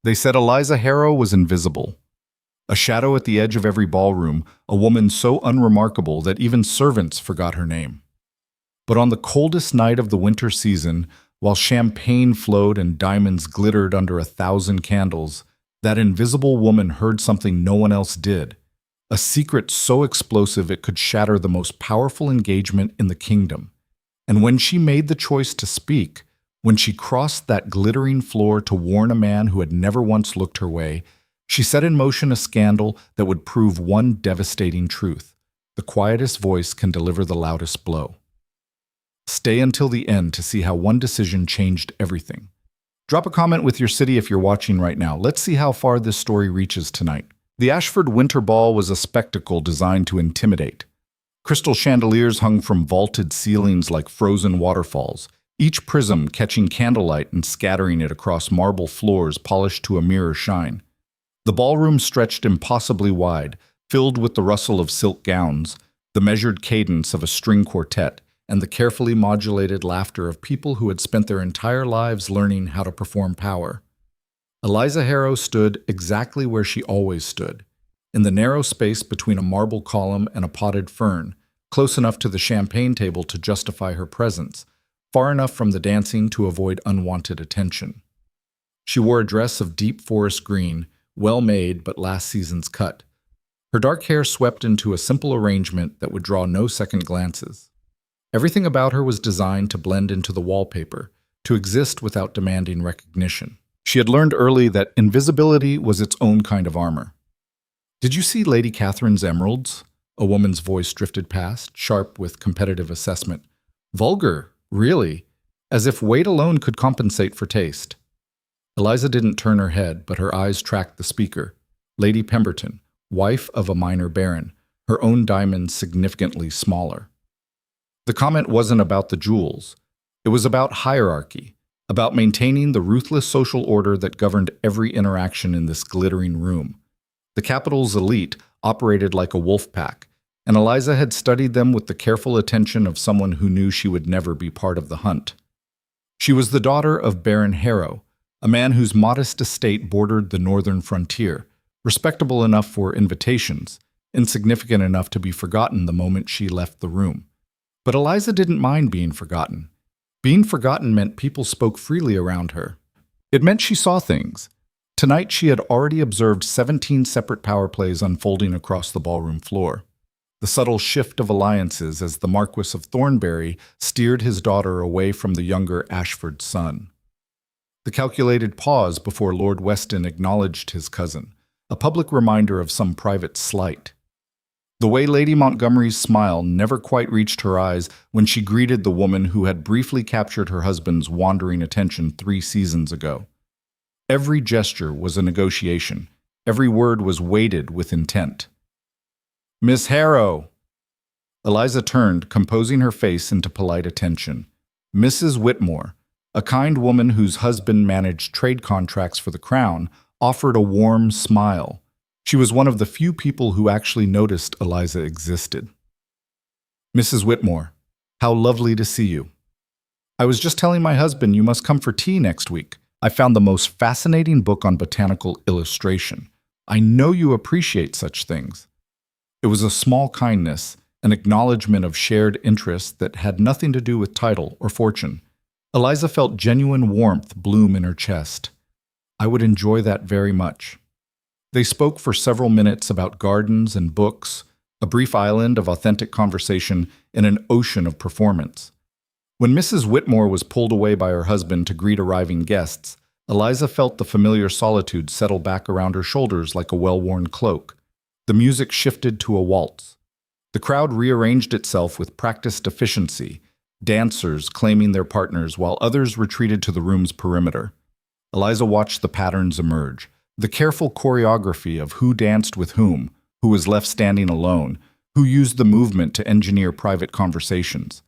They said Eliza Harrow was invisible. A shadow at the edge of every ballroom, a woman so unremarkable that even servants forgot her name. But on the coldest night of the winter season, while champagne flowed and diamonds glittered under 1,000 candles, that invisible woman heard something no one else did. A secret so explosive it could shatter the most powerful engagement in the kingdom. And when she made the choice to speak, when she crossed that glittering floor to warn a man who had never once looked her way, she set in motion a scandal that would prove one devastating truth: the quietest voice can deliver the loudest blow. Stay until the end to see how one decision changed everything. Drop a comment with your city if you're watching right now. Let's see how far this story reaches tonight. The Ashford Winter Ball was a spectacle designed to intimidate. Crystal chandeliers hung from vaulted ceilings like frozen waterfalls, each prism catching candlelight and scattering it across marble floors polished to a mirror shine. The ballroom stretched impossibly wide, filled with the rustle of silk gowns, the measured cadence of a string quartet, and the carefully modulated laughter of people who had spent their entire lives learning how to perform power. Eliza Harrow stood exactly where she always stood, in the narrow space between a marble column and a potted fern, close enough to the champagne table to justify her presence, far enough from the dancing to avoid unwanted attention. She wore a dress of deep forest green, well made but last season's cut. Her dark hair swept into a simple arrangement that would draw no second glances. Everything about her was designed to blend into the wallpaper, to exist without demanding recognition. She had learned early that invisibility was its own kind of armor. "Did you see Lady Catherine's emeralds?" A woman's voice drifted past, sharp with competitive assessment. "Vulgar, really, as if weight alone could compensate for taste." Eliza didn't turn her head, but her eyes tracked the speaker, Lady Pemberton, wife of a minor baron, her own diamonds significantly smaller. The comment wasn't about the jewels. It was about hierarchy, about maintaining the ruthless social order that governed every interaction in this glittering room. The capital's elite operated like a wolf pack, and Eliza had studied them with the careful attention of someone who knew she would never be part of the hunt. She was the daughter of Baron Harrow, a man whose modest estate bordered the northern frontier, respectable enough for invitations, insignificant enough to be forgotten the moment she left the room. But Eliza didn't mind being forgotten. Being forgotten meant people spoke freely around her. It meant she saw things. Tonight she had already observed 17 separate power plays unfolding across the ballroom floor. The subtle shift of alliances as the Marquis of Thornbury steered his daughter away from the younger Ashford son. The calculated pause before Lord Weston acknowledged his cousin, a public reminder of some private slight. The way Lady Montgomery's smile never quite reached her eyes when she greeted the woman who had briefly captured her husband's wandering attention 3 seasons ago. Every gesture was a negotiation. Every word was weighted with intent. "Miss Harrow!" Eliza turned, composing her face into polite attention. Mrs. Whitmore, a kind woman whose husband managed trade contracts for the Crown, offered a warm smile. She was one of the few people who actually noticed Eliza existed. "Mrs. Whitmore, how lovely to see you. I was just telling my husband you must come for tea next week. I found the most fascinating book on botanical illustration. I know you appreciate such things." It was a small kindness, an acknowledgement of shared interest that had nothing to do with title or fortune. Eliza felt genuine warmth bloom in her chest. "I would enjoy that very much." They spoke for several minutes about gardens and books, a brief island of authentic conversation in an ocean of performance. When Mrs. Whitmore was pulled away by her husband to greet arriving guests, Eliza felt the familiar solitude settle back around her shoulders like a well-worn cloak. The music shifted to a waltz. The crowd rearranged itself with practiced efficiency, dancers claiming their partners while others retreated to the room's perimeter. Eliza watched the patterns emerge. The careful choreography of who danced with whom, who was left standing alone, who used the movement to engineer private conversations.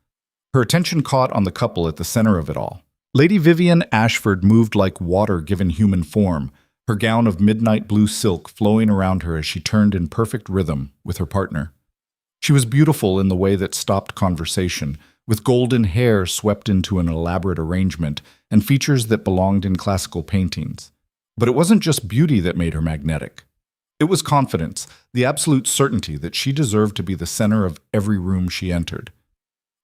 Her attention caught on the couple at the center of it all. Lady Vivian Ashford moved like water given human form, her gown of midnight blue silk flowing around her as she turned in perfect rhythm with her partner. She was beautiful in the way that stopped conversation, with golden hair swept into an elaborate arrangement and features that belonged in classical paintings. But it wasn't just beauty that made her magnetic. It was confidence, the absolute certainty that she deserved to be the center of every room she entered.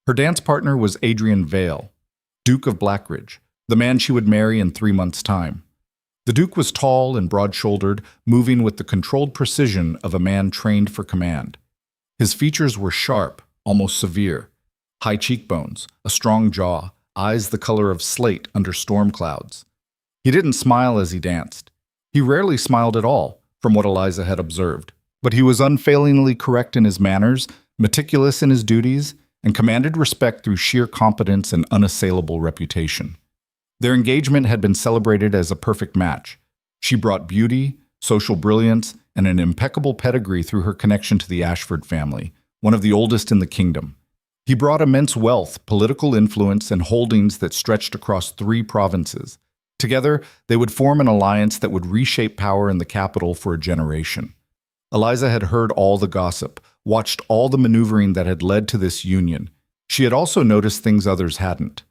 Her dance partner was Adrian Vale, Duke of Blackridge, the man she would marry in 3 months' time. The Duke was tall and broad-shouldered, moving with the controlled precision of a man trained for command. His features were sharp, almost severe. High cheekbones, a strong jaw, eyes the color of slate under storm clouds. He didn't smile as he danced. He rarely smiled at all, from what Eliza had observed. But he was unfailingly correct in his manners, meticulous in his duties, and commanded respect through sheer competence and unassailable reputation. Their engagement had been celebrated as a perfect match. She brought beauty, social brilliance, and an impeccable pedigree through her connection to the Ashford family, one of the oldest in the kingdom. He brought immense wealth, political influence, and holdings that stretched across 3 provinces. Together, they would form an alliance that would reshape power in the capital for a generation. Eliza had heard all the gossip, watched all the maneuvering that had led to this union. She had also noticed things others hadn't.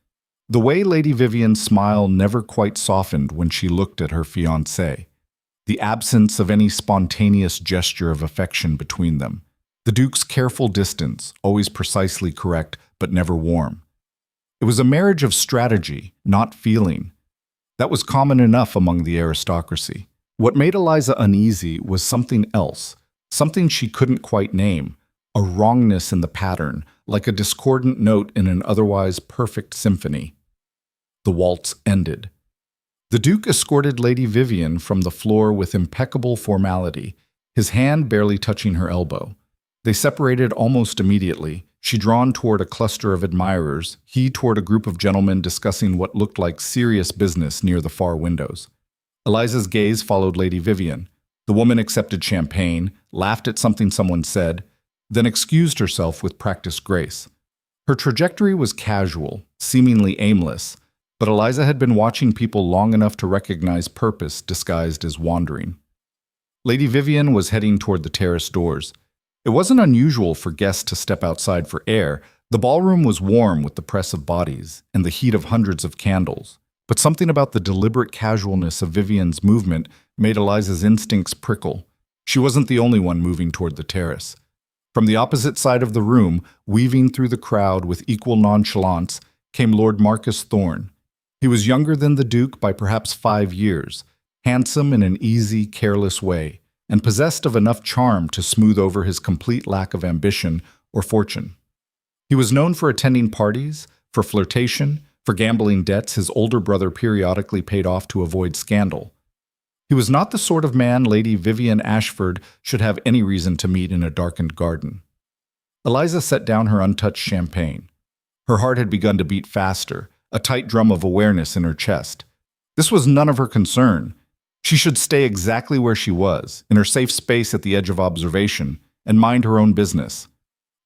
The way Lady Vivian's smile never quite softened when she looked at her fiancé. The absence of any spontaneous gesture of affection between them. The Duke's careful distance, always precisely correct, but never warm. It was a marriage of strategy, not feeling. That was common enough among the aristocracy. What made Eliza uneasy was something else, something she couldn't quite name, a wrongness in the pattern, like a discordant note in an otherwise perfect symphony. The waltz ended. The Duke escorted Lady Vivian from the floor with impeccable formality, his hand barely touching her elbow. They separated almost immediately, she drawn toward a cluster of admirers, he toward a group of gentlemen discussing what looked like serious business near the far windows. Eliza's gaze followed Lady Vivian. The woman accepted champagne, laughed at something someone said, then excused herself with practiced grace. Her trajectory was casual, seemingly aimless, but Eliza had been watching people long enough to recognize purpose disguised as wandering. Lady Vivian was heading toward the terrace doors. It wasn't unusual for guests to step outside for air. The ballroom was warm with the press of bodies and the heat of hundreds of candles. But something about the deliberate casualness of Vivian's movement made Eliza's instincts prickle. She wasn't the only one moving toward the terrace. From the opposite side of the room, weaving through the crowd with equal nonchalance, came Lord Marcus Thorne. He was younger than the Duke by perhaps 5 years, handsome in an easy, careless way, and possessed of enough charm to smooth over his complete lack of ambition or fortune. He was known for attending parties, for flirtation, for gambling debts his older brother periodically paid off to avoid scandal. He was not the sort of man Lady Vivian Ashford should have any reason to meet in a darkened garden. Eliza set down her untouched champagne. Her heart had begun to beat faster, a tight drum of awareness in her chest. This was none of her concern. She should stay exactly where she was, in her safe space at the edge of observation, and mind her own business.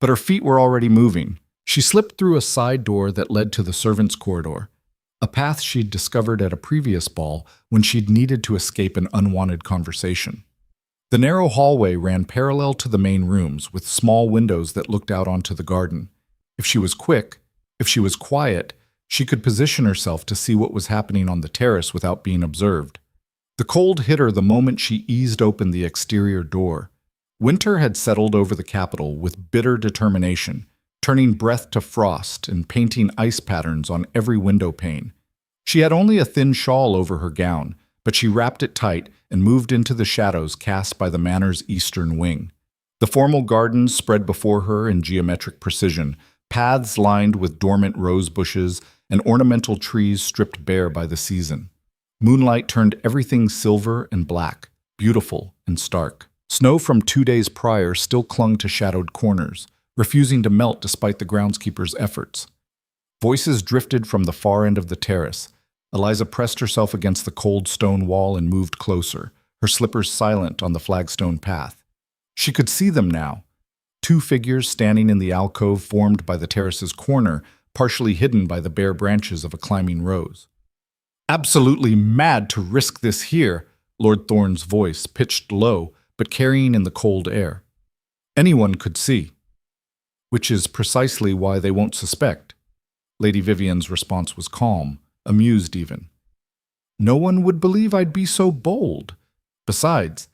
But her feet were already moving. She slipped through a side door that led to the servants' corridor, a path she'd discovered at a previous ball when she'd needed to escape an unwanted conversation. The narrow hallway ran parallel to the main rooms, with small windows that looked out onto the garden. If she was quick, if she was quiet, she could position herself to see what was happening on the terrace without being observed. The cold hit her the moment she eased open the exterior door. Winter had settled over the capital with bitter determination, turning breath to frost and painting ice patterns on every window pane. She had only a thin shawl over her gown, but she wrapped it tight and moved into the shadows cast by the manor's eastern wing. The formal gardens spread before her in geometric precision, paths lined with dormant rose bushes and ornamental trees stripped bare by the season. Moonlight turned everything silver and black, beautiful and stark. Snow from 2 days prior still clung to shadowed corners, refusing to melt despite the groundskeeper's efforts. Voices drifted from the far end of the terrace. Eliza pressed herself against the cold stone wall and moved closer, her slippers silent on the flagstone path. She could see them now. 2 figures standing in the alcove formed by the terrace's corner, partially hidden by the bare branches of a climbing rose. "Absolutely mad to risk this here," Lord Thorne's voice, pitched low, but carrying in the cold air. "Anyone could see." "Which is precisely why they won't suspect." Lady Vivian's response was calm, amused even. No one would believe I'd be so bold. Besides,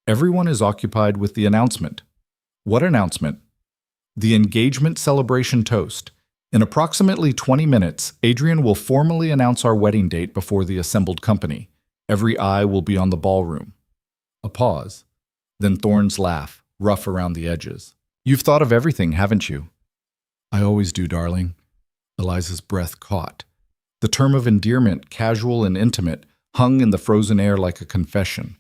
everyone is occupied with the announcement. What announcement? The engagement celebration toast. In approximately 20 minutes, Adrian will formally announce our wedding date before the assembled company. Every eye will be on the ballroom. A pause. Then Thorne's laugh, rough around the edges. You've thought of everything, haven't you? I always do, darling. Eliza's breath caught. The term of endearment, casual and intimate, hung in the frozen air like a confession.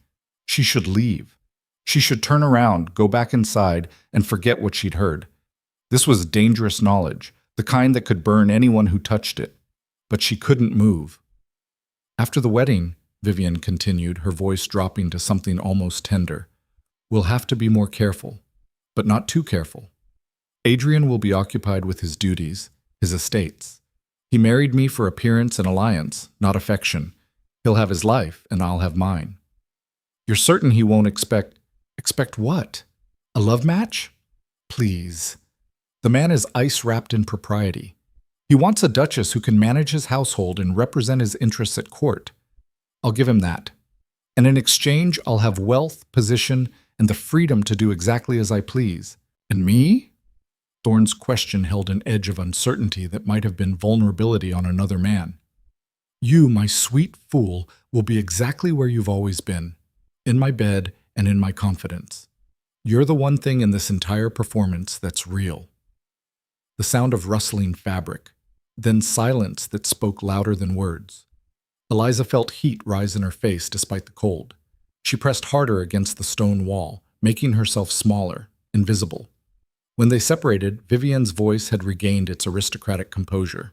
She should leave. She should turn around, go back inside, and forget what she'd heard. This was dangerous knowledge, the kind that could burn anyone who touched it. But she couldn't move. After the wedding, Vivian continued, her voice dropping to something almost tender, we'll have to be more careful, but not too careful. Adrian will be occupied with his duties, his estates. He married me for appearance and alliance, not affection. He'll have his life, and I'll have mine. You're certain he won't expect what? A love match? Please. The man is ice-wrapped in propriety. He wants a duchess who can manage his household and represent his interests at court. I'll give him that. And in exchange, I'll have wealth, position, and the freedom to do exactly as I please. And me? Thorne's question held an edge of uncertainty that might have been vulnerability on another man. You, my sweet fool, will be exactly where you've always been, in my bed and in my confidence. You're the one thing in this entire performance that's real. The sound of rustling fabric, then silence that spoke louder than words. Eliza felt heat rise in her face despite the cold. She pressed harder against the stone wall, making herself smaller, invisible. When they separated, Vivian's voice had regained its aristocratic composure.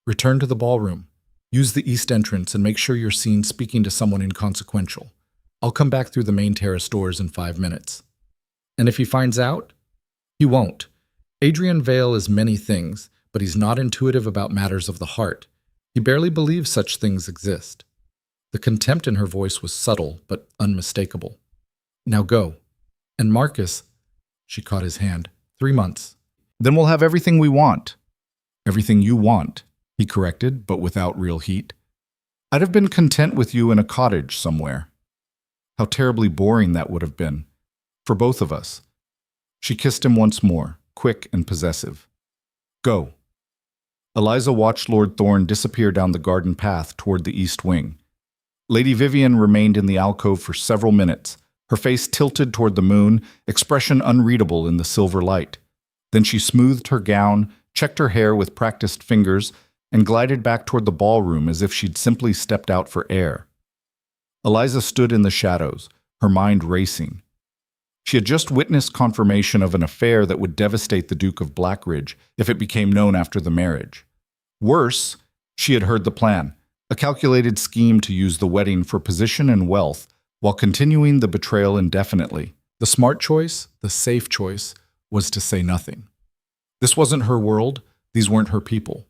Return to the ballroom. Use the east entrance and make sure you're seen speaking to someone inconsequential. I'll come back through the main terrace doors in 5 minutes. And if he finds out? He won't. Adrian Vale is many things, but he's not intuitive about matters of the heart. He barely believes such things exist. The contempt in her voice was subtle, but unmistakable. Now go. And Marcus, she caught his hand, 3 months. Then we'll have everything we want. Everything you want, he corrected, but without real heat. I'd have been content with you in a cottage somewhere. How terribly boring that would have been. For both of us. She kissed him once more, quick and possessive. Go. Eliza watched Lord Thorne disappear down the garden path toward the east wing. Lady Vivian remained in the alcove for several minutes, her face tilted toward the moon, expression unreadable in the silver light. Then she smoothed her gown, checked her hair with practiced fingers, and glided back toward the ballroom as if she'd simply stepped out for air. Eliza stood in the shadows, her mind racing. She had just witnessed confirmation of an affair that would devastate the Duke of Blackridge if it became known after the marriage. Worse, she had heard the plan, a calculated scheme to use the wedding for position and wealth while continuing the betrayal indefinitely. The smart choice, the safe choice, was to say nothing. This wasn't her world, these weren't her people.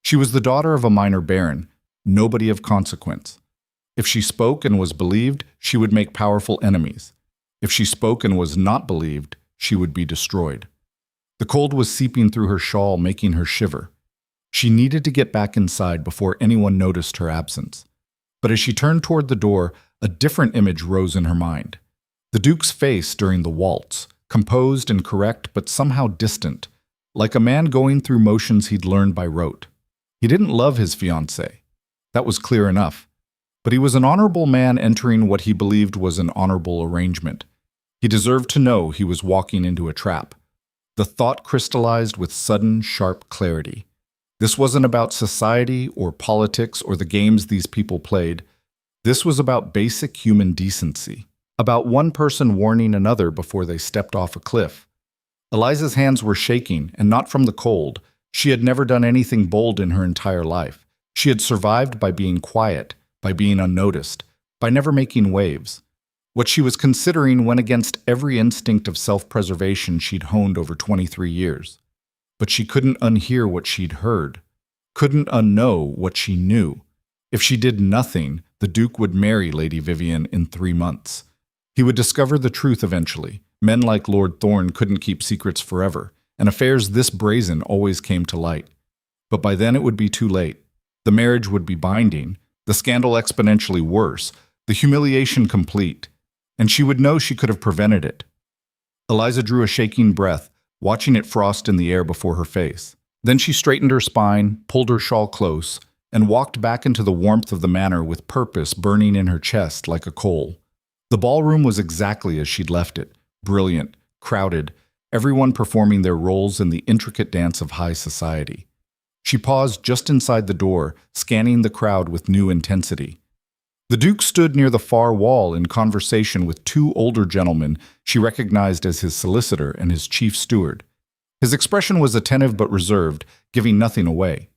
She was the daughter of a minor baron, nobody of consequence. If she spoke and was believed, she would make powerful enemies. If she spoke and was not believed, she would be destroyed. The cold was seeping through her shawl, making her shiver. She needed to get back inside before anyone noticed her absence. But as she turned toward the door, a different image rose in her mind. The Duke's face during the waltz, composed and correct but somehow distant, like a man going through motions he'd learned by rote. He didn't love his fiancée. That was clear enough. But he was an honorable man entering what he believed was an honorable arrangement. He deserved to know he was walking into a trap. The thought crystallized with sudden, sharp clarity. This wasn't about society or politics or the games these people played. This was about basic human decency, about one person warning another before they stepped off a cliff. Eliza's hands were shaking, and not from the cold. She had never done anything bold in her entire life. She had survived by being quiet, by being unnoticed, by never making waves. What she was considering went against every instinct of self-preservation she'd honed over 23 years. But she couldn't unhear what she'd heard, couldn't unknow what she knew. If she did nothing, the Duke would marry Lady Vivian in 3 months. He would discover the truth eventually. Men like Lord Thorne couldn't keep secrets forever, and affairs this brazen always came to light. But by then it would be too late. The marriage would be binding, the scandal exponentially worse, the humiliation complete, and she would know she could have prevented it. Eliza drew a shaking breath, watching it frost in the air before her face. Then she straightened her spine, pulled her shawl close, and walked back into the warmth of the manor with purpose burning in her chest like a coal. The ballroom was exactly as she'd left it, brilliant, crowded, everyone performing their roles in the intricate dance of high society. She paused just inside the door, scanning the crowd with new intensity. The Duke stood near the far wall in conversation with two older gentlemen she recognized as his solicitor and his chief steward. His expression was attentive but reserved, giving nothing away.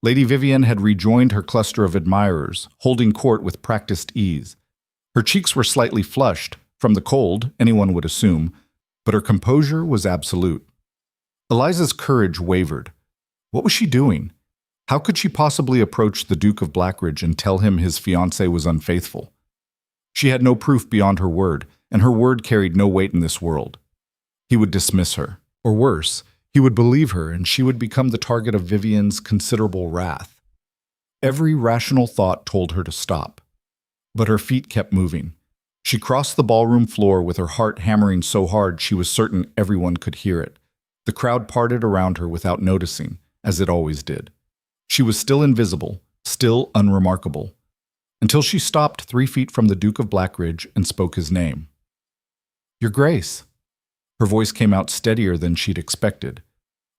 Lady Vivian had rejoined her cluster of admirers, holding court with practiced ease. Her cheeks were slightly flushed, from the cold, anyone would assume, but her composure was absolute. Eliza's courage wavered. What was she doing? How could she possibly approach the Duke of Blackridge and tell him his fiancée was unfaithful? She had no proof beyond her word, and her word carried no weight in this world. He would dismiss her. Or worse, he would believe her and she would become the target of Vivian's considerable wrath. Every rational thought told her to stop. But her feet kept moving. She crossed the ballroom floor with her heart hammering so hard she was certain everyone could hear it. The crowd parted around her without noticing, as it always did. She was still invisible, still unremarkable, until she stopped 3 feet from the Duke of Blackridge and spoke his name. "Your Grace." Her voice came out steadier than she'd expected.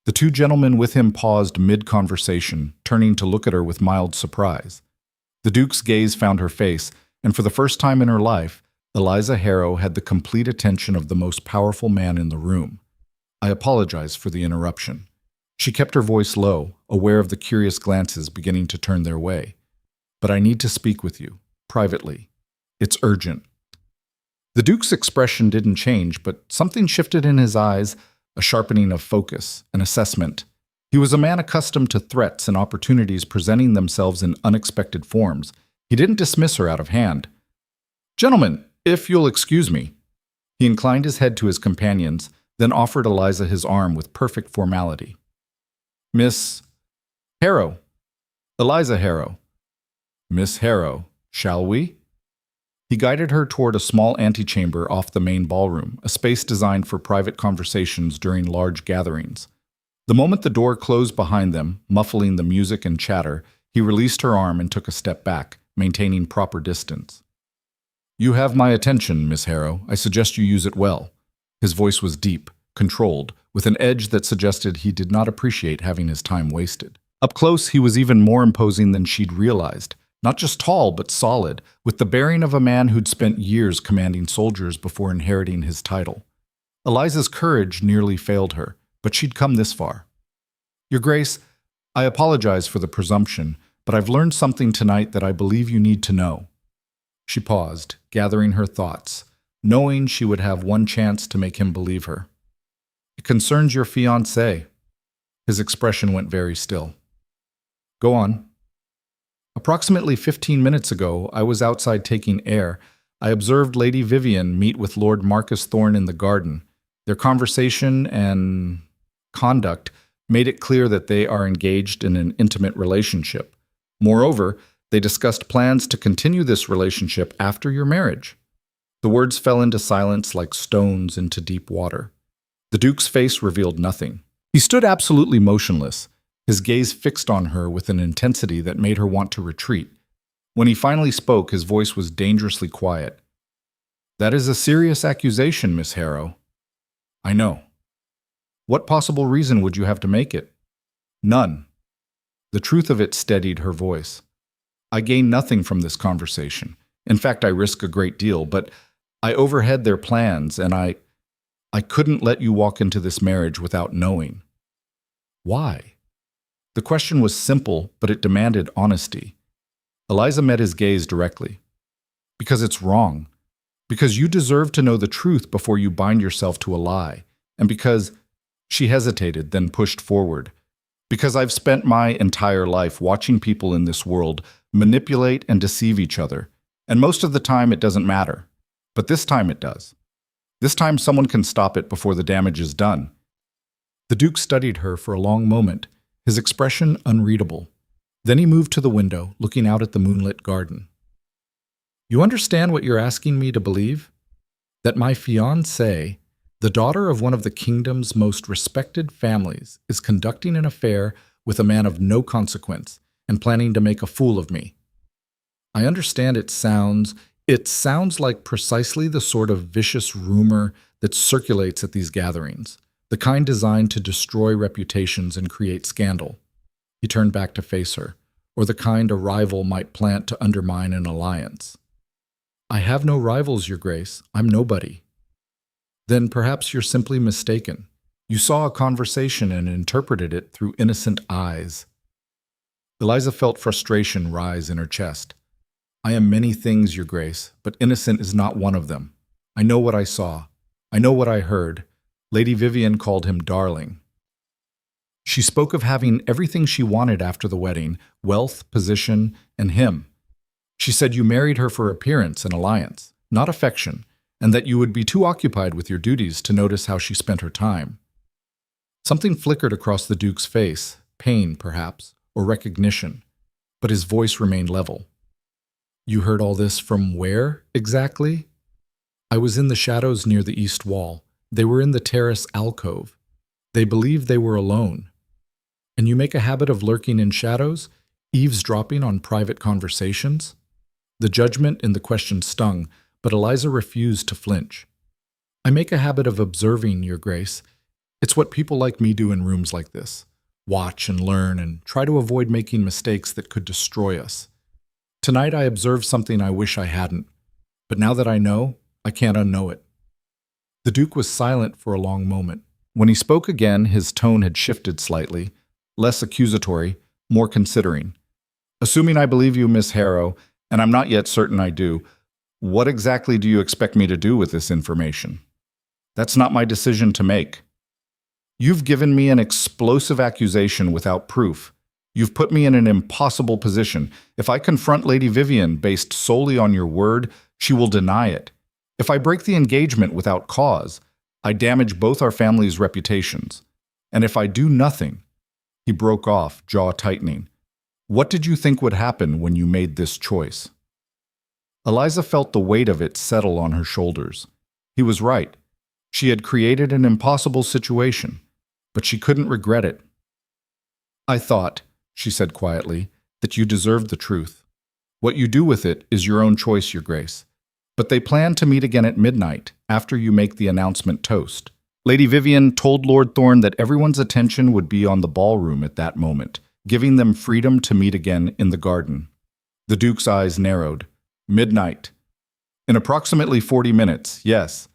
The two gentlemen with him paused mid-conversation, turning to look at her with mild surprise. The Duke's gaze found her face, and for the first time in her life, Eliza Harrow had the complete attention of the most powerful man in the room. "I apologize for the interruption." She kept her voice low, aware of the curious glances beginning to turn their way. "But I need to speak with you, privately. It's urgent." The Duke's expression didn't change, but something shifted in his eyes, a sharpening of focus, an assessment. He was a man accustomed to threats and opportunities presenting themselves in unexpected forms. He didn't dismiss her out of hand. "Gentlemen, if you'll excuse me." He inclined his head to his companions, then offered Eliza his arm with perfect formality. "Miss Harrow. Eliza Harrow." "Miss Harrow, shall we?" He guided her toward a small antechamber off the main ballroom, a space designed for private conversations during large gatherings. The moment the door closed behind them, muffling the music and chatter, he released her arm and took a step back, maintaining proper distance. "You have my attention, Miss Harrow. I suggest you use it well." His voice was deep, controlled, with an edge that suggested he did not appreciate having his time wasted. Up close, he was even more imposing than she'd realized. Not just tall, but solid, with the bearing of a man who'd spent years commanding soldiers before inheriting his title. Eliza's courage nearly failed her, but she'd come this far. "Your Grace, I apologize for the presumption, but I've learned something tonight that I believe you need to know." She paused, gathering her thoughts, knowing she would have one chance to make him believe her. "It concerns your fiancé." His expression went very still. "Go on." "Approximately 15 minutes ago, I was outside taking air. I observed Lady Vivian meet with Lord Marcus Thorne in the garden. Their conversation and conduct made it clear that they are engaged in an intimate relationship. Moreover, they discussed plans to continue this relationship after your marriage." The words fell into silence like stones into deep water. The Duke's face revealed nothing. He stood absolutely motionless, his gaze fixed on her with an intensity that made her want to retreat. When he finally spoke, his voice was dangerously quiet. "That is a serious accusation, Miss Harrow." "I know." "What possible reason would you have to make it?" "None." The truth of it steadied her voice. "I gain nothing from this conversation. In fact, I risk a great deal, but I overhead their plans, and I couldn't let you walk into this marriage without knowing." "Why?" The question was simple, but it demanded honesty. Eliza met his gaze directly. "Because it's wrong. Because you deserve to know the truth before you bind yourself to a lie. And because—" She hesitated, then pushed forward. "Because I've spent my entire life watching people in this world manipulate and deceive each other. And most of the time it doesn't matter. But this time it does. This time someone can stop it before the damage is done." The Duke studied her for a long moment, his expression unreadable. Then he moved to the window, looking out at the moonlit garden. You understand what you're asking me to believe? That my fiancée, the daughter of one of the kingdom's most respected families, is conducting an affair with a man of no consequence and planning to make a fool of me. I understand it sounds like precisely the sort of vicious rumor that circulates at these gatherings, the kind designed to destroy reputations and create scandal. He turned back to face her, or the kind a rival might plant to undermine an alliance. I have no rivals, Your Grace. I'm nobody. Then perhaps you're simply mistaken. You saw a conversation and interpreted it through innocent eyes. Eliza felt frustration rise in her chest. I am many things, Your Grace, but innocent is not one of them. I know what I saw. I know what I heard. Lady Vivian called him darling. She spoke of having everything she wanted after the wedding, wealth, position, and him. She said you married her for appearance and alliance, not affection, and that you would be too occupied with your duties to notice how she spent her time. Something flickered across the Duke's face, pain, perhaps, or recognition, but his voice remained level. You heard all this from where, exactly? I was in the shadows near the east wall. They were in the terrace alcove. They believed they were alone. And you make a habit of lurking in shadows, eavesdropping on private conversations? The judgment in the question stung, but Eliza refused to flinch. I make a habit of observing, Your Grace. It's what people like me do in rooms like this. Watch and learn and try to avoid making mistakes that could destroy us. Tonight I observed something I wish I hadn't, but now that I know, I can't unknow it. The Duke was silent for a long moment. When he spoke again, his tone had shifted slightly, less accusatory, more considering. Assuming I believe you, Miss Harrow, and I'm not yet certain I do, what exactly do you expect me to do with this information? That's not my decision to make. You've given me an explosive accusation without proof. You've put me in an impossible position. If I confront Lady Vivian based solely on your word, she will deny it. If I break the engagement without cause, I damage both our families' reputations. And if I do nothing, he broke off, jaw tightening. What did you think would happen when you made this choice? Eliza felt the weight of it settle on her shoulders. He was right. She had created an impossible situation, but she couldn't regret it. I thought, she said quietly, that you deserved the truth. What you do with it is your own choice, Your Grace. But they plan to meet again at midnight, after you make the announcement toast. Lady Vivian told Lord Thorne that everyone's attention would be on the ballroom at that moment, giving them freedom to meet again in the garden. The Duke's eyes narrowed. Midnight. In approximately 40 minutes, yes.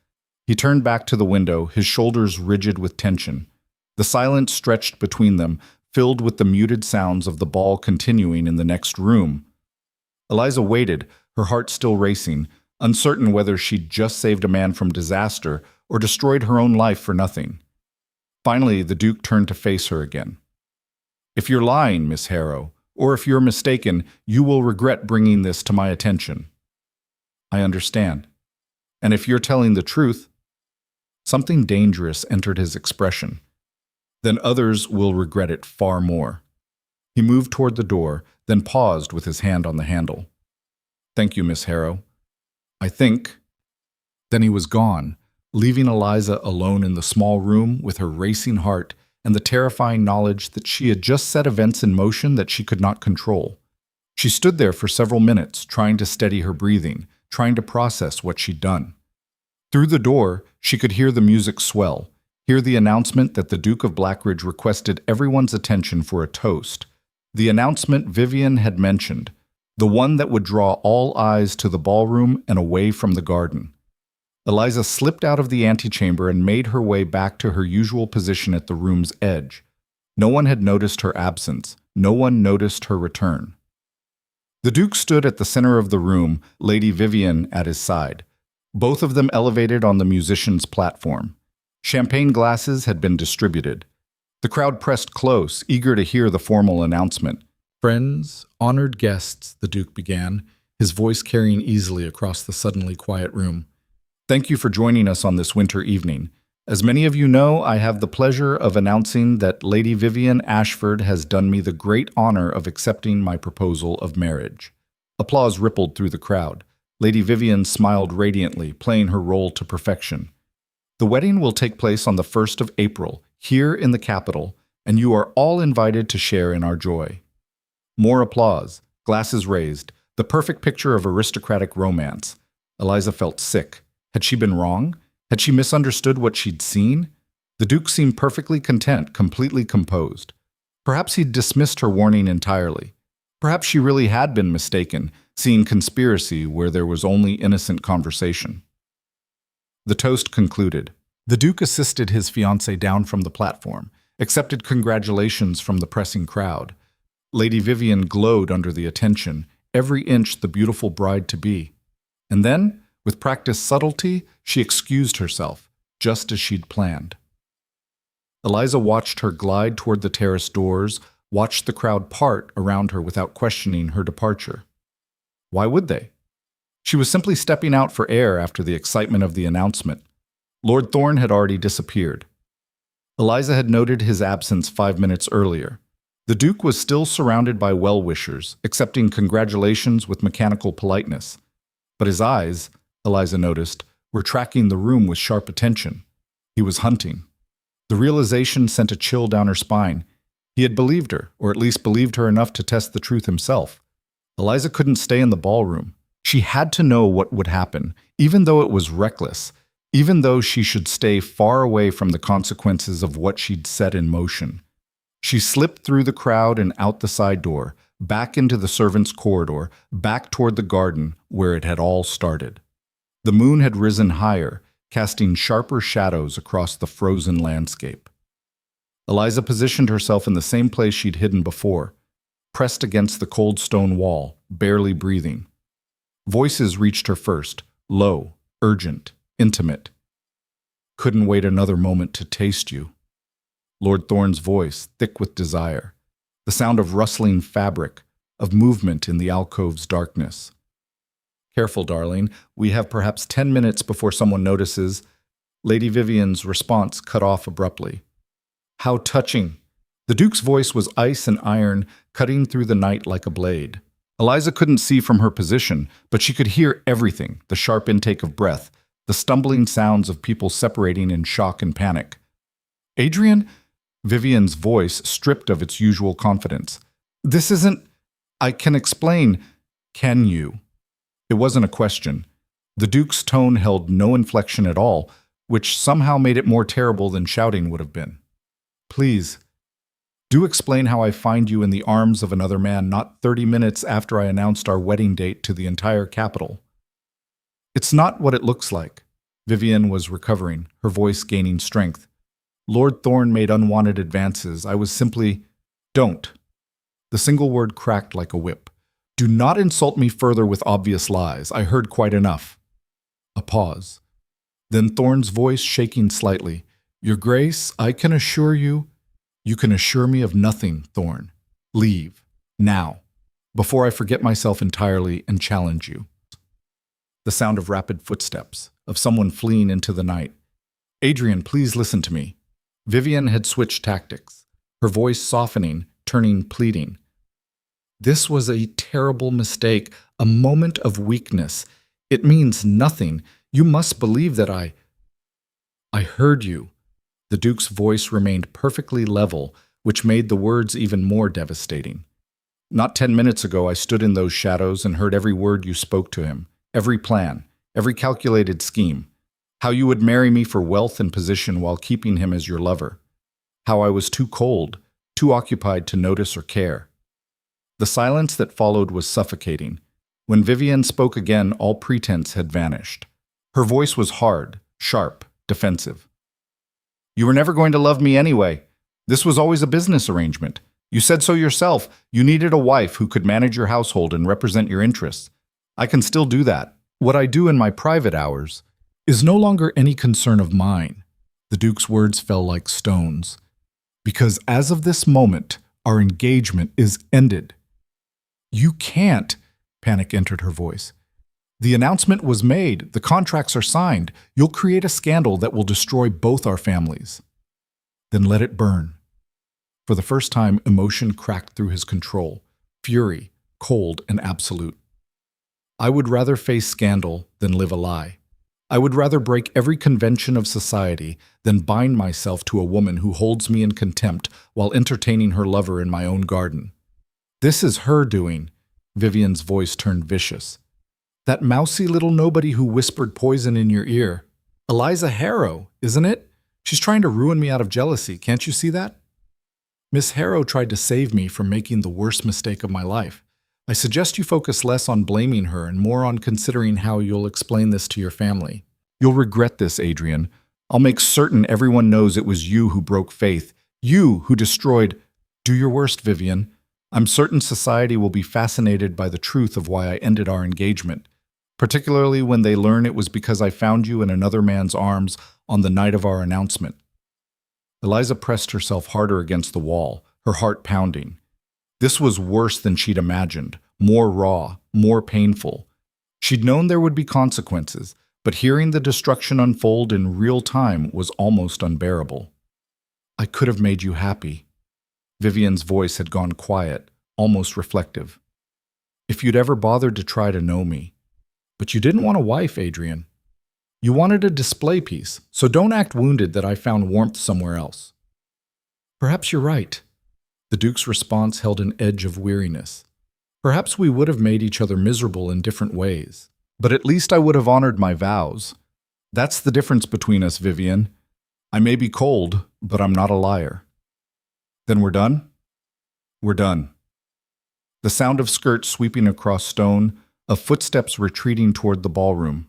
He turned back to the window, his shoulders rigid with tension. The silence stretched between them, filled with the muted sounds of the ball continuing in the next room. Eliza waited, her heart still racing, uncertain whether she'd just saved a man from disaster or destroyed her own life for nothing. Finally, the Duke turned to face her again. If you're lying, Miss Harrow, or if you're mistaken, you will regret bringing this to my attention. I understand. And if you're telling the truth, something dangerous entered his expression. Then others will regret it far more. He moved toward the door, then paused with his hand on the handle. Thank you, Miss Harrow. I think. Then he was gone, leaving Eliza alone in the small room with her racing heart and the terrifying knowledge that she had just set events in motion that she could not control. She stood there for several minutes, trying to steady her breathing, trying to process what she'd done. Through the door, she could hear the music swell, hear the announcement that the Duke of Blackridge requested everyone's attention for a toast. The announcement Vivian had mentioned, the one that would draw all eyes to the ballroom and away from the garden. Eliza slipped out of the antechamber and made her way back to her usual position at the room's edge. No one had noticed her absence. No one noticed her return. The Duke stood at the center of the room, Lady Vivian at his side. Both of them elevated on the musicians' platform. Champagne glasses had been distributed. The crowd pressed close, eager to hear the formal announcement. Friends, honored guests, the Duke began, his voice carrying easily across the suddenly quiet room. Thank you for joining us on this winter evening. As many of you know, I have the pleasure of announcing that Lady Vivian Ashford has done me the great honor of accepting my proposal of marriage. Applause rippled through the crowd. Lady Vivian smiled radiantly, playing her role to perfection. The wedding will take place on the 1st of April, here in the capital, and you are all invited to share in our joy. More applause, glasses raised, the perfect picture of aristocratic romance. Eliza felt sick. Had she been wrong? Had she misunderstood what she'd seen? The Duke seemed perfectly content, completely composed. Perhaps he'd dismissed her warning entirely. Perhaps she really had been mistaken, seeing conspiracy where there was only innocent conversation. The toast concluded. The Duke assisted his fiancée down from the platform, accepted congratulations from the pressing crowd. Lady Vivian glowed under the attention, every inch the beautiful bride-to-be. And then, with practiced subtlety, she excused herself, just as she'd planned. Eliza watched her glide toward the terrace doors, watched the crowd part around her without questioning her departure. Why would they? She was simply stepping out for air after the excitement of the announcement. Lord Thorne had already disappeared. Eliza had noted his absence 5 minutes earlier. The Duke was still surrounded by well-wishers, accepting congratulations with mechanical politeness. But his eyes, Eliza noticed, were tracking the room with sharp attention. He was hunting. The realization sent a chill down her spine. He had believed her, or at least believed her enough to test the truth himself. Eliza couldn't stay in the ballroom. She had to know what would happen, even though it was reckless, even though she should stay far away from the consequences of what she'd set in motion. She slipped through the crowd and out the side door, back into the servants' corridor, back toward the garden where it had all started. The moon had risen higher, casting sharper shadows across the frozen landscape. Eliza positioned herself in the same place she'd hidden before, pressed against the cold stone wall, barely breathing. Voices reached her first, low, urgent, intimate. "Couldn't wait another moment to taste you." Lord Thorne's voice, thick with desire. The sound of rustling fabric, of movement in the alcove's darkness. "Careful, darling. We have perhaps 10 minutes before someone notices." Lady Vivian's response cut off abruptly. How touching! The Duke's voice was ice and iron, cutting through the night like a blade. Eliza couldn't see from her position, but she could hear everything, the sharp intake of breath, the stumbling sounds of people separating in shock and panic. "Adrian?" Vivian's voice stripped of its usual confidence. "This isn't... I can explain." "Can you?" It wasn't a question. The Duke's tone held no inflection at all, which somehow made it more terrible than shouting would have been. "Please, do explain how I find you in the arms of another man not 30 minutes after I announced our wedding date to the entire capital." "It's not what it looks like." Vivian was recovering, her voice gaining strength. "Lord Thorne made unwanted advances. I was simply... Don't." The single word cracked like a whip. "Do not insult me further with obvious lies. I heard quite enough." A pause. Then Thorne's voice shaking slightly. "Your Grace, I can assure you..." "You can assure me of nothing, Thorne. Leave. Now. Before I forget myself entirely and challenge you." The sound of rapid footsteps, of someone fleeing into the night. "Adrian, please listen to me." Vivian had switched tactics, her voice softening, turning pleading. "This was a terrible mistake, a moment of weakness. It means nothing. You must believe that I heard you." The Duke's voice remained perfectly level, which made the words even more devastating. "Not 10 minutes ago I stood in those shadows and heard every word you spoke to him, every plan, every calculated scheme. How you would marry me for wealth and position while keeping him as your lover. How I was too cold, too occupied to notice or care." The silence that followed was suffocating. When Vivian spoke again, all pretense had vanished. Her voice was hard, sharp, defensive. "You were never going to love me anyway. This was always a business arrangement. You said so yourself. You needed a wife who could manage your household and represent your interests. I can still do that. What I do in my private hours is no longer any concern of mine." The Duke's words fell like stones. "Because as of this moment, our engagement is ended." "You can't," panic entered her voice. The announcement was made, the contracts are signed. You'll create a scandal that will destroy both our families. Then let it burn. For the first time, emotion cracked through his control. Fury, cold and absolute. I would rather face scandal than live a lie. I would rather break every convention of society than bind myself to a woman who holds me in contempt while entertaining her lover in my own garden. This is her doing. Vivian's voice turned vicious. That mousy little nobody who whispered poison in your ear. Eliza Harrow, isn't it? She's trying to ruin me out of jealousy, can't you see that? Miss Harrow tried to save me from making the worst mistake of my life. I suggest you focus less on blaming her and more on considering how you'll explain this to your family. You'll regret this, Adrian. I'll make certain everyone knows it was you who broke faith. You who destroyed... Do your worst, Vivian. I'm certain society will be fascinated by the truth of why I ended our engagement, particularly when they learn it was because I found you in another man's arms on the night of our announcement. Eliza pressed herself harder against the wall, her heart pounding. This was worse than she'd imagined, more raw, more painful. She'd known there would be consequences, but hearing the destruction unfold in real time was almost unbearable. I could have made you happy. Vivian's voice had gone quiet, almost reflective. If you'd ever bothered to try to know me. But you didn't want a wife, Adrian. You wanted a display piece, so don't act wounded that I found warmth somewhere else. Perhaps you're right. The Duke's response held an edge of weariness. Perhaps we would have made each other miserable in different ways, but at least I would have honored my vows. That's the difference between us, Vivian. I may be cold, but I'm not a liar. Then we're done? We're done. The sound of skirts sweeping across stone, of footsteps retreating toward the ballroom.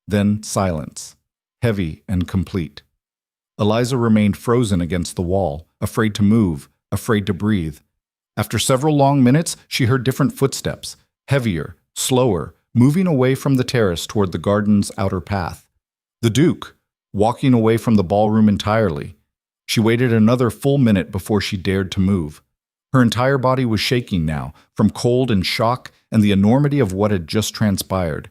Then silence, heavy and complete. Eliza remained frozen against the wall, afraid to move, afraid to breathe. After several long minutes, she heard different footsteps, heavier, slower, moving away from the terrace toward the garden's outer path. The Duke, walking away from the ballroom entirely. She waited another full minute before she dared to move. Her entire body was shaking now, from cold and shock and the enormity of what had just transpired.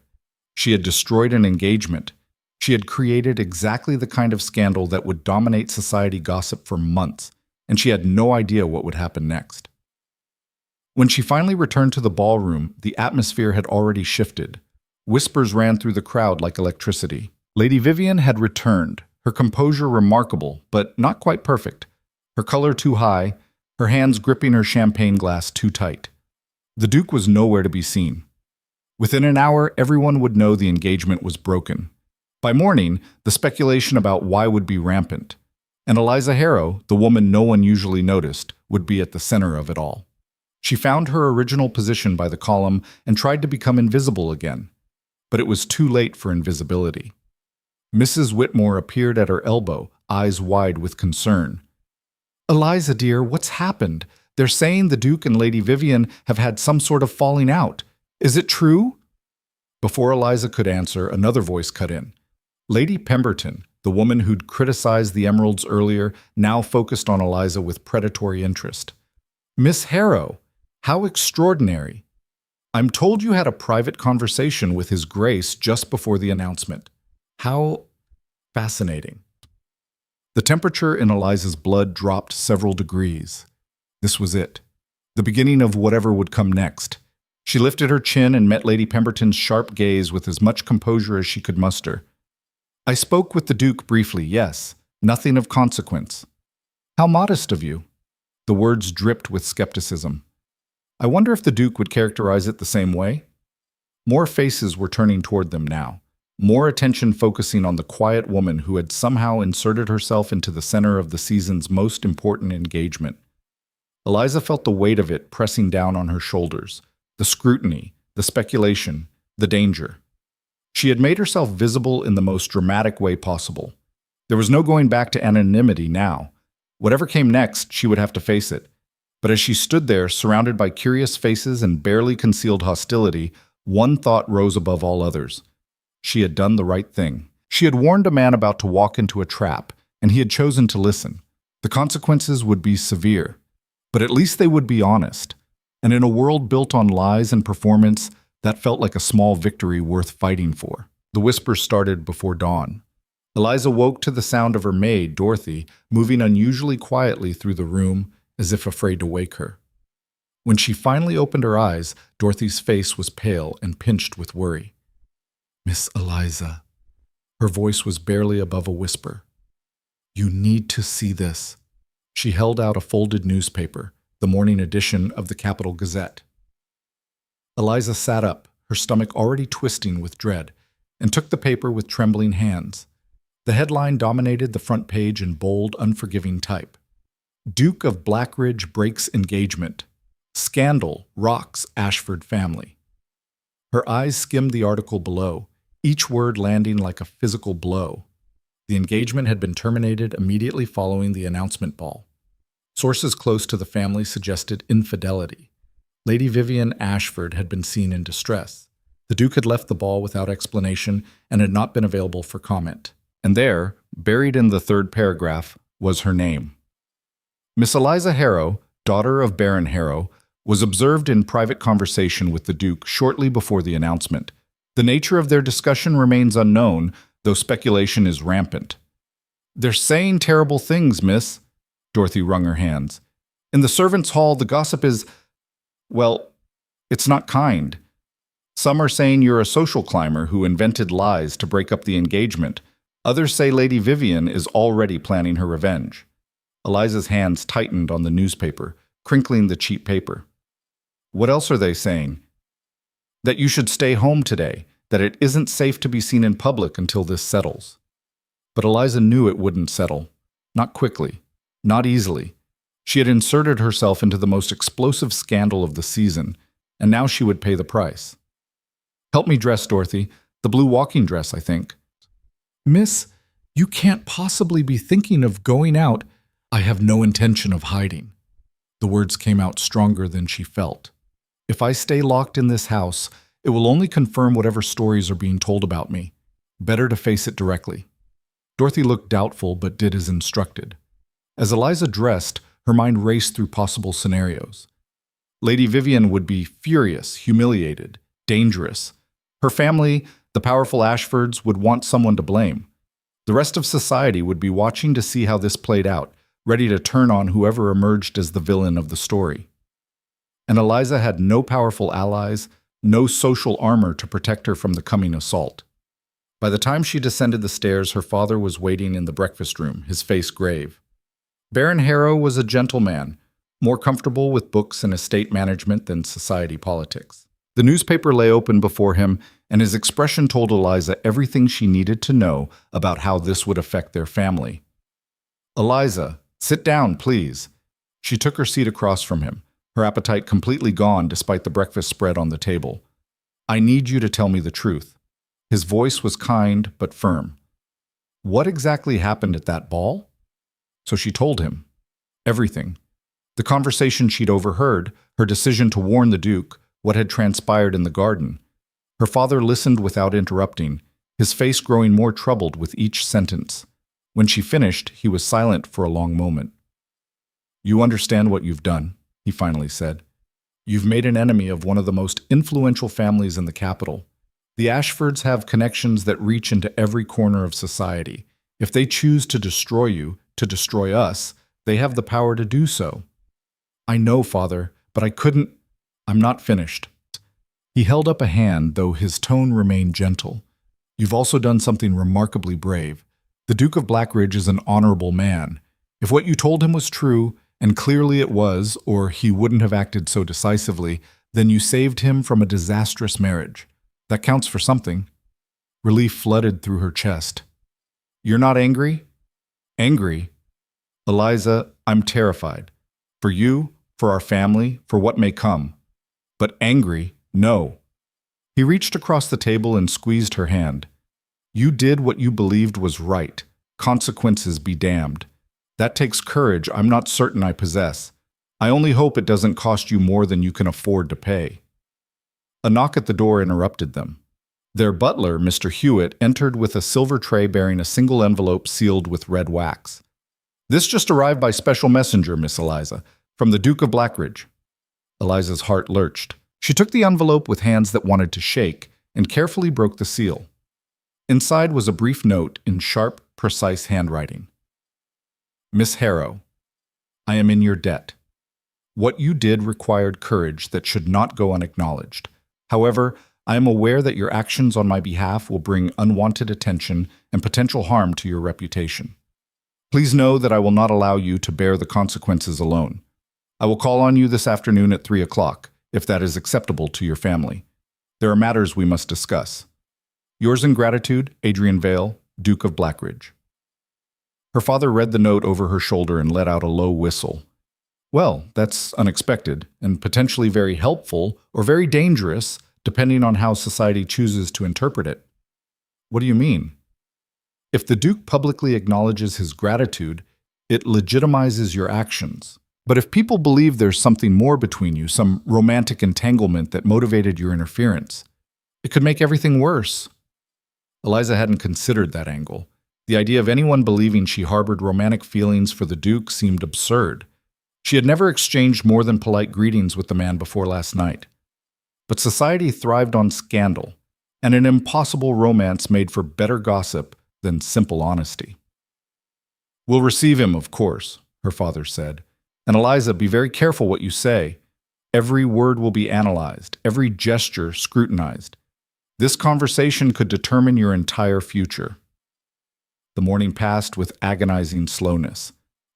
She had destroyed an engagement. She had created exactly the kind of scandal that would dominate society gossip for months, and she had no idea what would happen next. When she finally returned to the ballroom, the atmosphere had already shifted. Whispers ran through the crowd like electricity. Lady Vivian had returned, her composure remarkable, but not quite perfect, her color too high, her hands gripping her champagne glass too tight. The Duke was nowhere to be seen. Within an hour, everyone would know the engagement was broken. By morning, the speculation about why would be rampant, and Eliza Harrow, the woman no one usually noticed, would be at the center of it all. She found her original position by the column and tried to become invisible again, but it was too late for invisibility. Mrs. Whitmore appeared at her elbow, eyes wide with concern. "Eliza, dear, what's happened? They're saying the Duke and Lady Vivian have had some sort of falling out. Is it true?" Before Eliza could answer, another voice cut in. Lady Pemberton, the woman who'd criticized the emeralds earlier, now focused on Eliza with predatory interest. "Miss Harrow, how extraordinary. I'm told you had a private conversation with His Grace just before the announcement. How fascinating." The temperature in Eliza's blood dropped several degrees. This was it, the beginning of whatever would come next. She lifted her chin and met Lady Pemberton's sharp gaze with as much composure as she could muster. "I spoke with the Duke briefly, yes. Nothing of consequence." "How modest of you." The words dripped with skepticism. I wonder if the Duke would characterize it the same way? More faces were turning toward them now, more attention focusing on the quiet woman who had somehow inserted herself into the center of the season's most important engagement. Eliza felt the weight of it pressing down on her shoulders, the scrutiny, the speculation, the danger. She had made herself visible in the most dramatic way possible. There was no going back to anonymity now. Whatever came next, she would have to face it. But as she stood there, surrounded by curious faces and barely concealed hostility, one thought rose above all others. She had done the right thing. She had warned a man about to walk into a trap, and he had chosen to listen. The consequences would be severe, but at least they would be honest. And in a world built on lies and performance, That felt like a small victory worth fighting for. The whisper started before dawn. Eliza woke to the sound of her maid, Dorothy, moving unusually quietly through the room as if afraid to wake her. When she finally opened her eyes, Dorothy's face was pale and pinched with worry. "Miss Eliza." Her voice was barely above a whisper. "You need to see this." She held out a folded newspaper, the morning edition of the Capital Gazette. Eliza sat up, her stomach already twisting with dread, and took the paper with trembling hands. The headline dominated the front page in bold, unforgiving type. "Duke of Blackridge breaks engagement. Scandal rocks Ashford family." Her eyes skimmed the article below, each word landing like a physical blow. The engagement had been terminated immediately following the announcement ball. Sources close to the family suggested infidelity. Lady Vivian Ashford had been seen in distress. The Duke had left the ball without explanation and had not been available for comment. And there, buried in the third paragraph, was her name. Miss Eliza Harrow, daughter of Baron Harrow, was observed in private conversation with the Duke shortly before the announcement. The nature of their discussion remains unknown, though speculation is rampant. "They're saying terrible things, miss." Dorothy wrung her hands. "In the servants' hall, the gossip is, well, it's not kind. Some are saying you're a social climber who invented lies to break up the engagement. Others say Lady Vivian is already planning her revenge." Eliza's hands tightened on the newspaper, crinkling the cheap paper. "What else are they saying?" "That you should stay home today, that it isn't safe to be seen in public until this settles." But Eliza knew it wouldn't settle. Not quickly. Not easily. She had inserted herself into the most explosive scandal of the season, and now she would pay the price. "Help me dress, Dorothy. The blue walking dress, I think." "Miss, you can't possibly be thinking of going out." "I have no intention of hiding." The words came out stronger than she felt. "If I stay locked in this house, it will only confirm whatever stories are being told about me. Better to face it directly." Dorothy looked doubtful but did as instructed. As Eliza dressed, her mind raced through possible scenarios. Lady Vivian would be furious, humiliated, dangerous. Her family, the powerful Ashfords, would want someone to blame. The rest of society would be watching to see how this played out, ready to turn on whoever emerged as the villain of the story. And Eliza had no powerful allies, no social armor to protect her from the coming assault. By the time she descended the stairs, her father was waiting in the breakfast room, his face grave. Baron Harrow was a gentleman, more comfortable with books and estate management than society politics. The newspaper lay open before him, and his expression told Eliza everything she needed to know about how this would affect their family. "Eliza, sit down, please." She took her seat across from him, her appetite completely gone despite the breakfast spread on the table. "I need you to tell me the truth." His voice was kind but firm. "What exactly happened at that ball?" So she told him. Everything. The conversation she'd overheard, her decision to warn the Duke, what had transpired in the garden. Her father listened without interrupting, his face growing more troubled with each sentence. When she finished, he was silent for a long moment. "You understand what you've done," he finally said. "You've made an enemy of one of the most influential families in the capital. The Ashfords have connections that reach into every corner of society. If they choose to destroy you, to destroy us, they have the power to do so." "I know, Father, but I couldn't—" "I'm not finished." He held up a hand, though his tone remained gentle. "You've also done something remarkably brave. The Duke of Blackridge is an honorable man. If what you told him was true, and clearly it was, or he wouldn't have acted so decisively, then you saved him from a disastrous marriage. That counts for something." Relief flooded through her chest. "You're not angry?" "Angry? Eliza, I'm terrified. For you, for our family, for what may come. But angry, no." He reached across the table and squeezed her hand. "You did what you believed was right. Consequences be damned. That takes courage I'm not certain I possess. I only hope it doesn't cost you more than you can afford to pay." A knock at the door interrupted them. Their butler, Mr. Hewitt, entered with a silver tray bearing a single envelope sealed with red wax. "This just arrived by special messenger, Miss Eliza, from the Duke of Blackridge." Eliza's heart lurched. She took the envelope with hands that wanted to shake and carefully broke the seal. Inside was a brief note in sharp, precise handwriting. Miss Harrow, I am in your debt. What you did required courage that should not go unacknowledged. However, I am aware that your actions on my behalf will bring unwanted attention and potential harm to your reputation. Please know that I will not allow you to bear the consequences alone. I will call on you this afternoon at 3 o'clock, if that is acceptable to your family. There are matters we must discuss. Yours in gratitude, Adrian Vale, Duke of Blackridge. Her father read the note over her shoulder and let out a low whistle. Well, that's unexpected, and potentially very helpful or very dangerous, depending on how society chooses to interpret it. What do you mean? If the Duke publicly acknowledges his gratitude, it legitimizes your actions. But if people believe there's something more between you, some romantic entanglement that motivated your interference, it could make everything worse. Eliza hadn't considered that angle. The idea of anyone believing she harbored romantic feelings for the Duke seemed absurd. She had never exchanged more than polite greetings with the man before last night. But society thrived on scandal, and an impossible romance made for better gossip than simple honesty. We'll receive him, of course, her father said. And Eliza, be very careful what you say. Every word will be analyzed, every gesture scrutinized. This conversation could determine your entire future. The morning passed with agonizing slowness.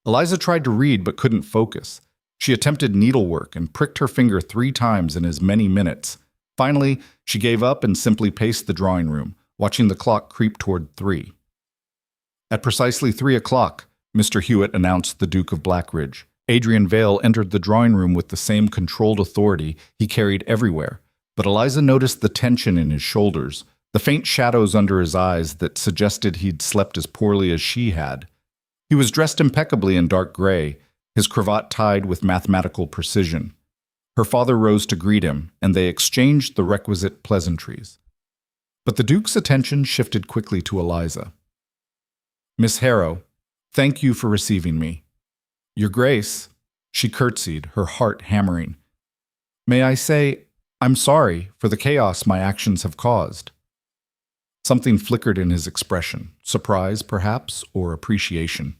Eliza tried to read but couldn't focus. She attempted needlework and pricked her finger 3 times in as many minutes. Finally, she gave up and simply paced the drawing room, watching the clock creep toward 3. At precisely 3 o'clock, Mr. Hewitt announced the Duke of Blackridge. Adrian Vale entered the drawing room with the same controlled authority he carried everywhere, but Eliza noticed the tension in his shoulders, the faint shadows under his eyes that suggested he'd slept as poorly as she had. He was dressed impeccably in dark gray, his cravat tied with mathematical precision. Her father rose to greet him, and they exchanged the requisite pleasantries. But the Duke's attention shifted quickly to Eliza. Miss Harrow, thank you for receiving me. Your Grace, she curtsied, her heart hammering. May I say, I'm sorry for the chaos my actions have caused. Something flickered in his expression, surprise, perhaps, or appreciation.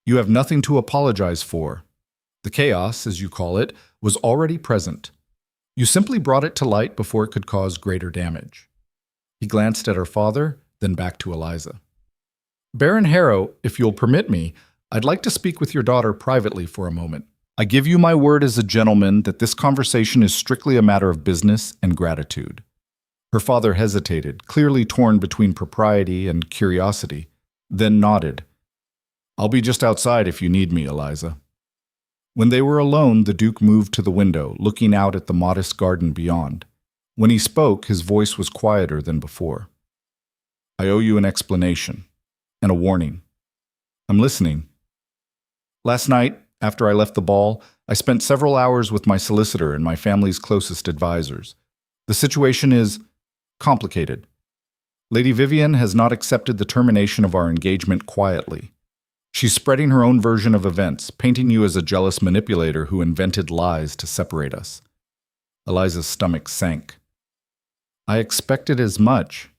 You have nothing to apologize for. The chaos, as you call it, was already present. You simply brought it to light before it could cause greater damage. He glanced at her father, then back to Eliza. Baron Harrow, if you'll permit me, I'd like to speak with your daughter privately for a moment. I give you my word as a gentleman that this conversation is strictly a matter of business and gratitude. Her father hesitated, clearly torn between propriety and curiosity, then nodded. I'll be just outside if you need me, Eliza. When they were alone, the Duke moved to the window, looking out at the modest garden beyond. When he spoke, his voice was quieter than before. I owe you an explanation, and a warning. I'm listening. Last night, after I left the ball, I spent several hours with my solicitor and my family's closest advisors. The situation is complicated. Lady Vivian has not accepted the termination of our engagement quietly. She's spreading her own version of events, painting you as a jealous manipulator who invented lies to separate us. Eliza's stomach sank. I expected as much.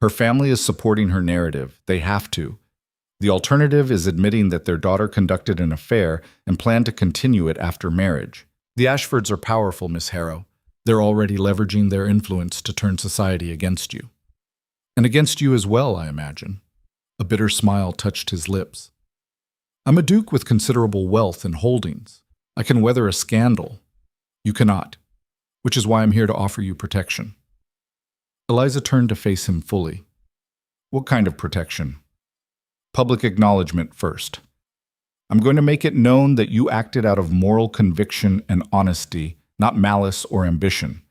Her family is supporting her narrative. They have to. The alternative is admitting that their daughter conducted an affair and planned to continue it after marriage. The Ashfords are powerful, Miss Harrow. They're already leveraging their influence to turn society against you. And against you as well, I imagine. A bitter smile touched his lips. I'm a duke with considerable wealth and holdings. I can weather a scandal. You cannot, which is why I'm here to offer you protection. Eliza turned to face him fully. What kind of protection? Public acknowledgement first. I'm going to make it known that you acted out of moral conviction and honesty, not malice or ambition.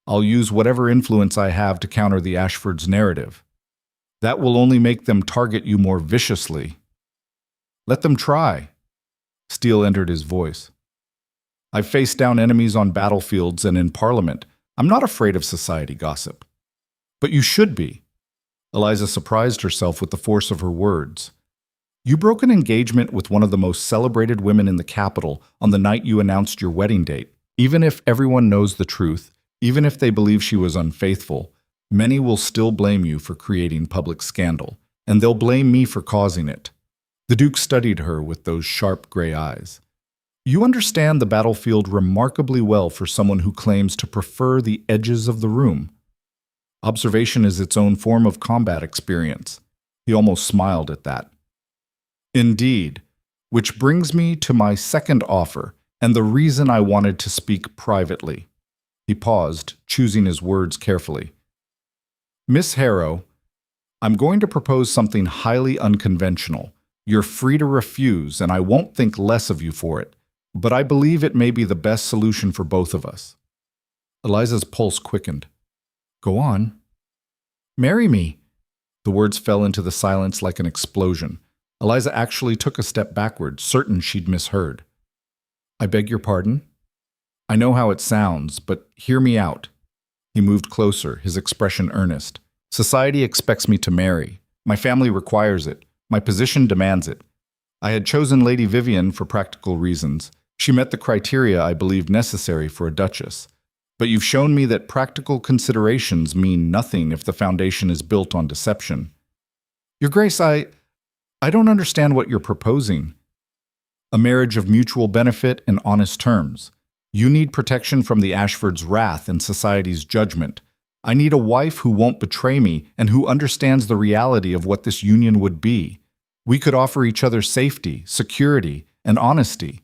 I'll use whatever influence I have to counter the Ashfords' narrative. That will only make them target you more viciously. Let them try. Steel entered his voice. I've faced down enemies on battlefields and in Parliament. I'm not afraid of society gossip. But you should be. Eliza surprised herself with the force of her words. You broke an engagement with one of the most celebrated women in the capital on the night you announced your wedding date. Even if everyone knows the truth, even if they believe she was unfaithful, many will still blame you for creating public scandal, and they'll blame me for causing it. The Duke studied her with those sharp gray eyes. You understand the battlefield remarkably well for someone who claims to prefer the edges of the room. Observation is its own form of combat experience. He almost smiled at that. Indeed, which brings me to my second offer, and the reason I wanted to speak privately. He paused, choosing his words carefully. Miss Harrow, I'm going to propose something highly unconventional. You're free to refuse, and I won't think less of you for it, but I believe it may be the best solution for both of us. Eliza's pulse quickened. Go on. Marry me. The words fell into the silence like an explosion. Eliza actually took a step backward, certain she'd misheard. I beg your pardon? I know how it sounds, but hear me out. He moved closer, his expression earnest. Society expects me to marry. My family requires it. My position demands it. I had chosen Lady Vivian for practical reasons. She met the criteria I believed necessary for a duchess. But you've shown me that practical considerations mean nothing if the foundation is built on deception. Your Grace, I don't understand what you're proposing. A marriage of mutual benefit and honest terms. You need protection from the Ashfords' wrath and society's judgment. I need a wife who won't betray me and who understands the reality of what this union would be. We could offer each other safety, security, and honesty.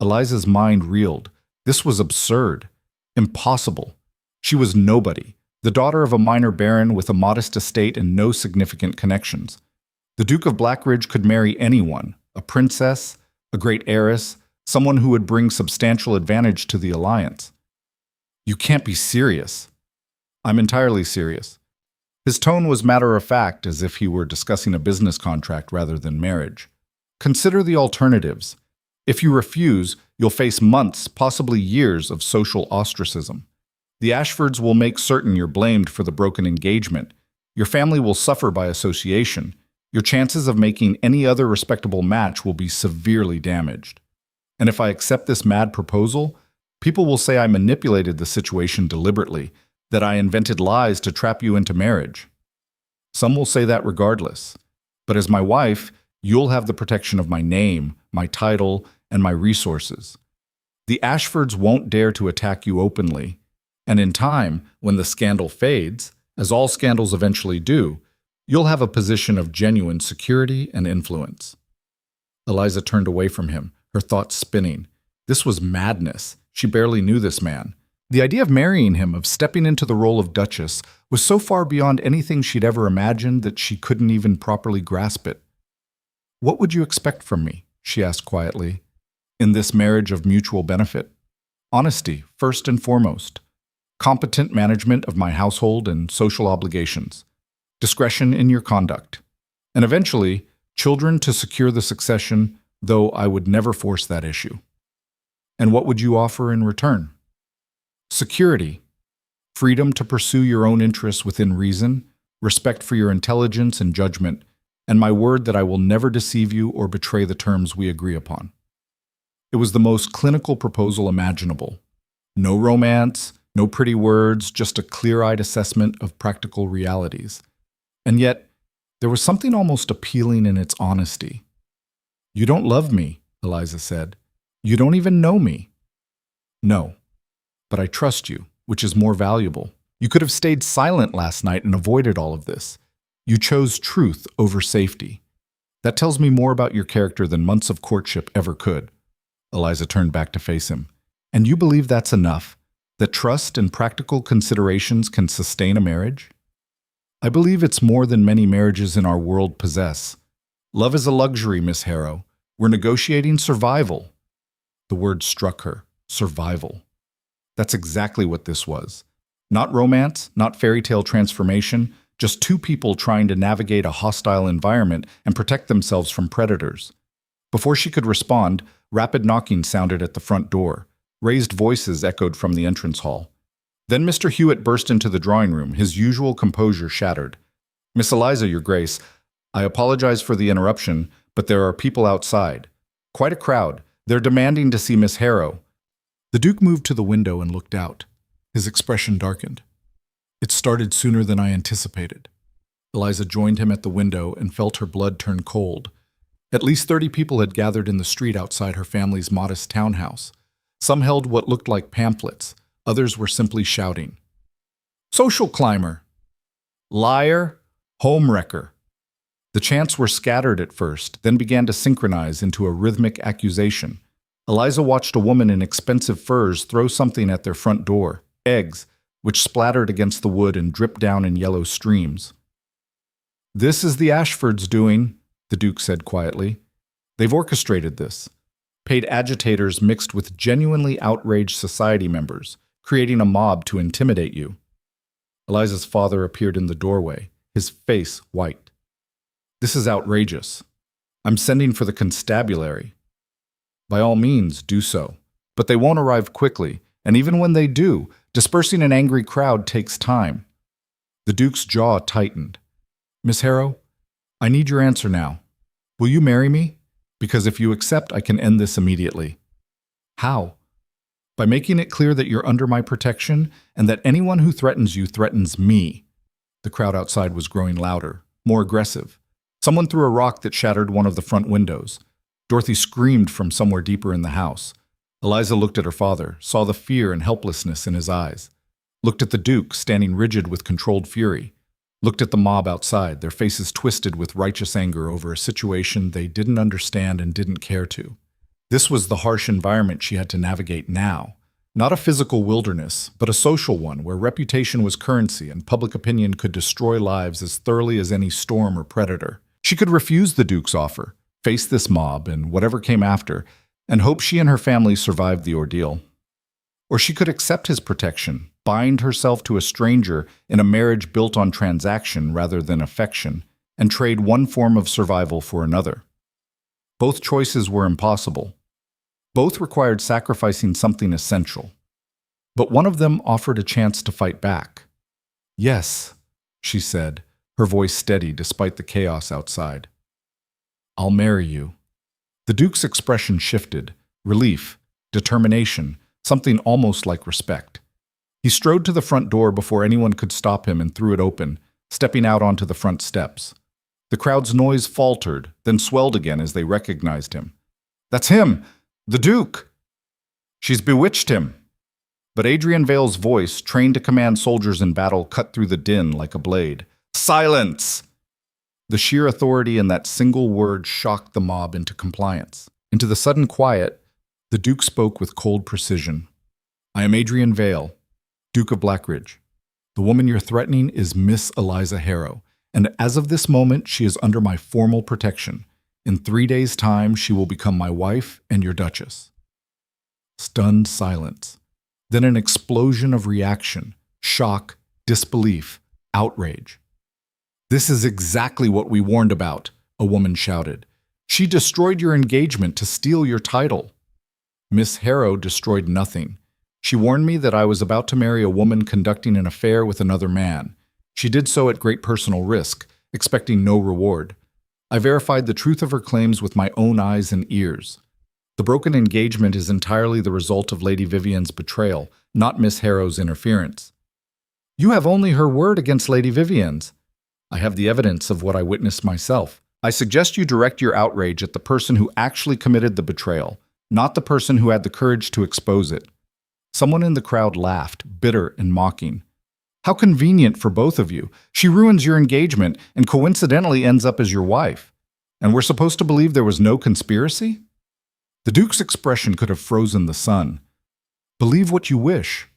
Eliza's mind reeled. This was absurd. Impossible. She was nobody, the daughter of a minor baron with a modest estate and no significant connections. The Duke of Blackridge could marry anyone, a princess, a great heiress, someone who would bring substantial advantage to the alliance. You can't be serious. I'm entirely serious. His tone was matter-of-fact, as if he were discussing a business contract rather than marriage. Consider the alternatives. If you refuse, you'll face months, possibly years, of social ostracism. The Ashfords will make certain you're blamed for the broken engagement. Your family will suffer by association. Your chances of making any other respectable match will be severely damaged. And if I accept this mad proposal, people will say I manipulated the situation deliberately, that I invented lies to trap you into marriage. Some will say that regardless. But as my wife, you'll have the protection of my name, my title, and my resources. The Ashfords won't dare to attack you openly, and in time, when the scandal fades, as all scandals eventually do, you'll have a position of genuine security and influence. Eliza turned away from him, her thoughts spinning. This was madness. She barely knew this man. The idea of marrying him, of stepping into the role of duchess, was so far beyond anything she'd ever imagined that she couldn't even properly grasp it. What would you expect from me? She asked quietly. In this marriage of mutual benefit? Honesty, first and foremost. Competent management of my household and social obligations. Discretion in your conduct. And eventually, children to secure the succession, though I would never force that issue. And what would you offer in return? Security. Freedom to pursue your own interests within reason, respect for your intelligence and judgment, and my word that I will never deceive you or betray the terms we agree upon. It was the most clinical proposal imaginable. No romance, no pretty words, just a clear-eyed assessment of practical realities. And yet, there was something almost appealing in its honesty. You don't love me, Eliza said. You don't even know me. No, but I trust you, which is more valuable. You could have stayed silent last night and avoided all of this. You chose truth over safety. That tells me more about your character than months of courtship ever could. Eliza turned back to face him. And you believe that's enough? That trust and practical considerations can sustain a marriage? I believe it's more than many marriages in our world possess. Love is a luxury, Miss Harrow. We're negotiating survival. The word struck her. Survival. That's exactly what this was. Not romance, not fairy tale transformation, just two people trying to navigate a hostile environment and protect themselves from predators. Before she could respond, rapid knocking sounded at the front door. Raised voices echoed from the entrance hall. Then Mr. Hewitt burst into the drawing room, his usual composure shattered. Miss Eliza, Your Grace, I apologize for the interruption, but there are people outside. Quite a crowd. They're demanding to see Miss Harrow. The Duke moved to the window and looked out. His expression darkened. It started sooner than I anticipated. Eliza joined him at the window and felt her blood turn cold. At least 30 people had gathered in the street outside her family's modest townhouse. Some held what looked like pamphlets. Others were simply shouting, "Social climber! Liar! Homewrecker!" The chants were scattered at first, then began to synchronize into a rhythmic accusation. Eliza watched a woman in expensive furs throw something at their front door, eggs, which splattered against the wood and dripped down in yellow streams. "This is the Ashfords' doing," the Duke said quietly. "They've orchestrated this. Paid agitators mixed with genuinely outraged society members, creating a mob to intimidate you." Eliza's father appeared in the doorway, his face white. "This is outrageous. I'm sending for the constabulary." "By all means, do so. But they won't arrive quickly, and even when they do, dispersing an angry crowd takes time." The Duke's jaw tightened. "Miss Harrow, I need your answer now. Will you marry me? Because if you accept, I can end this immediately." "How?" "By making it clear that you're under my protection and that anyone who threatens you threatens me." The crowd outside was growing louder, more aggressive. Someone threw a rock that shattered one of the front windows. Dorothy screamed from somewhere deeper in the house. Eliza looked at her father, saw the fear and helplessness in his eyes. Looked at the Duke, standing rigid with controlled fury. Looked at the mob outside, their faces twisted with righteous anger over a situation they didn't understand and didn't care to. This was the harsh environment she had to navigate now. Not a physical wilderness, but a social one where reputation was currency and public opinion could destroy lives as thoroughly as any storm or predator. She could refuse the Duke's offer, face this mob and whatever came after, and hope she and her family survived the ordeal. Or she could accept his protection, bind herself to a stranger in a marriage built on transaction rather than affection, and trade one form of survival for another. Both choices were impossible. Both required sacrificing something essential. But one of them offered a chance to fight back. "Yes," she said, her voice steady despite the chaos outside. "I'll marry you." The Duke's expression shifted, relief, determination, something almost like respect. He strode to the front door before anyone could stop him and threw it open, stepping out onto the front steps. The crowd's noise faltered, then swelled again as they recognized him. "That's him! The Duke! She's bewitched him!" But Adrian Vale's voice, trained to command soldiers in battle, cut through the din like a blade. "Silence!" The sheer authority in that single word shocked the mob into compliance. Into the sudden quiet, the Duke spoke with cold precision. "I am Adrian Vale, Duke of Blackridge. The woman you're threatening is Miss Eliza Harrow, and as of this moment, she is under my formal protection. In 3 days' time, she will become my wife and your Duchess." Stunned silence. Then an explosion of reaction, shock, disbelief, outrage. "This is exactly what we warned about," a woman shouted. "She destroyed your engagement to steal your title." "Miss Harrow destroyed nothing. She warned me that I was about to marry a woman conducting an affair with another man. She did so at great personal risk, expecting no reward. I verified the truth of her claims with my own eyes and ears. The broken engagement is entirely the result of Lady Vivian's betrayal, not Miss Harrow's interference." "You have only her word against Lady Vivian's." "I have the evidence of what I witnessed myself. I suggest you direct your outrage at the person who actually committed the betrayal, not the person who had the courage to expose it." Someone in the crowd laughed, bitter and mocking. "How convenient for both of you. She ruins your engagement and coincidentally ends up as your wife. And we're supposed to believe there was no conspiracy?" The Duke's expression could have frozen the sun. "Believe what you wish,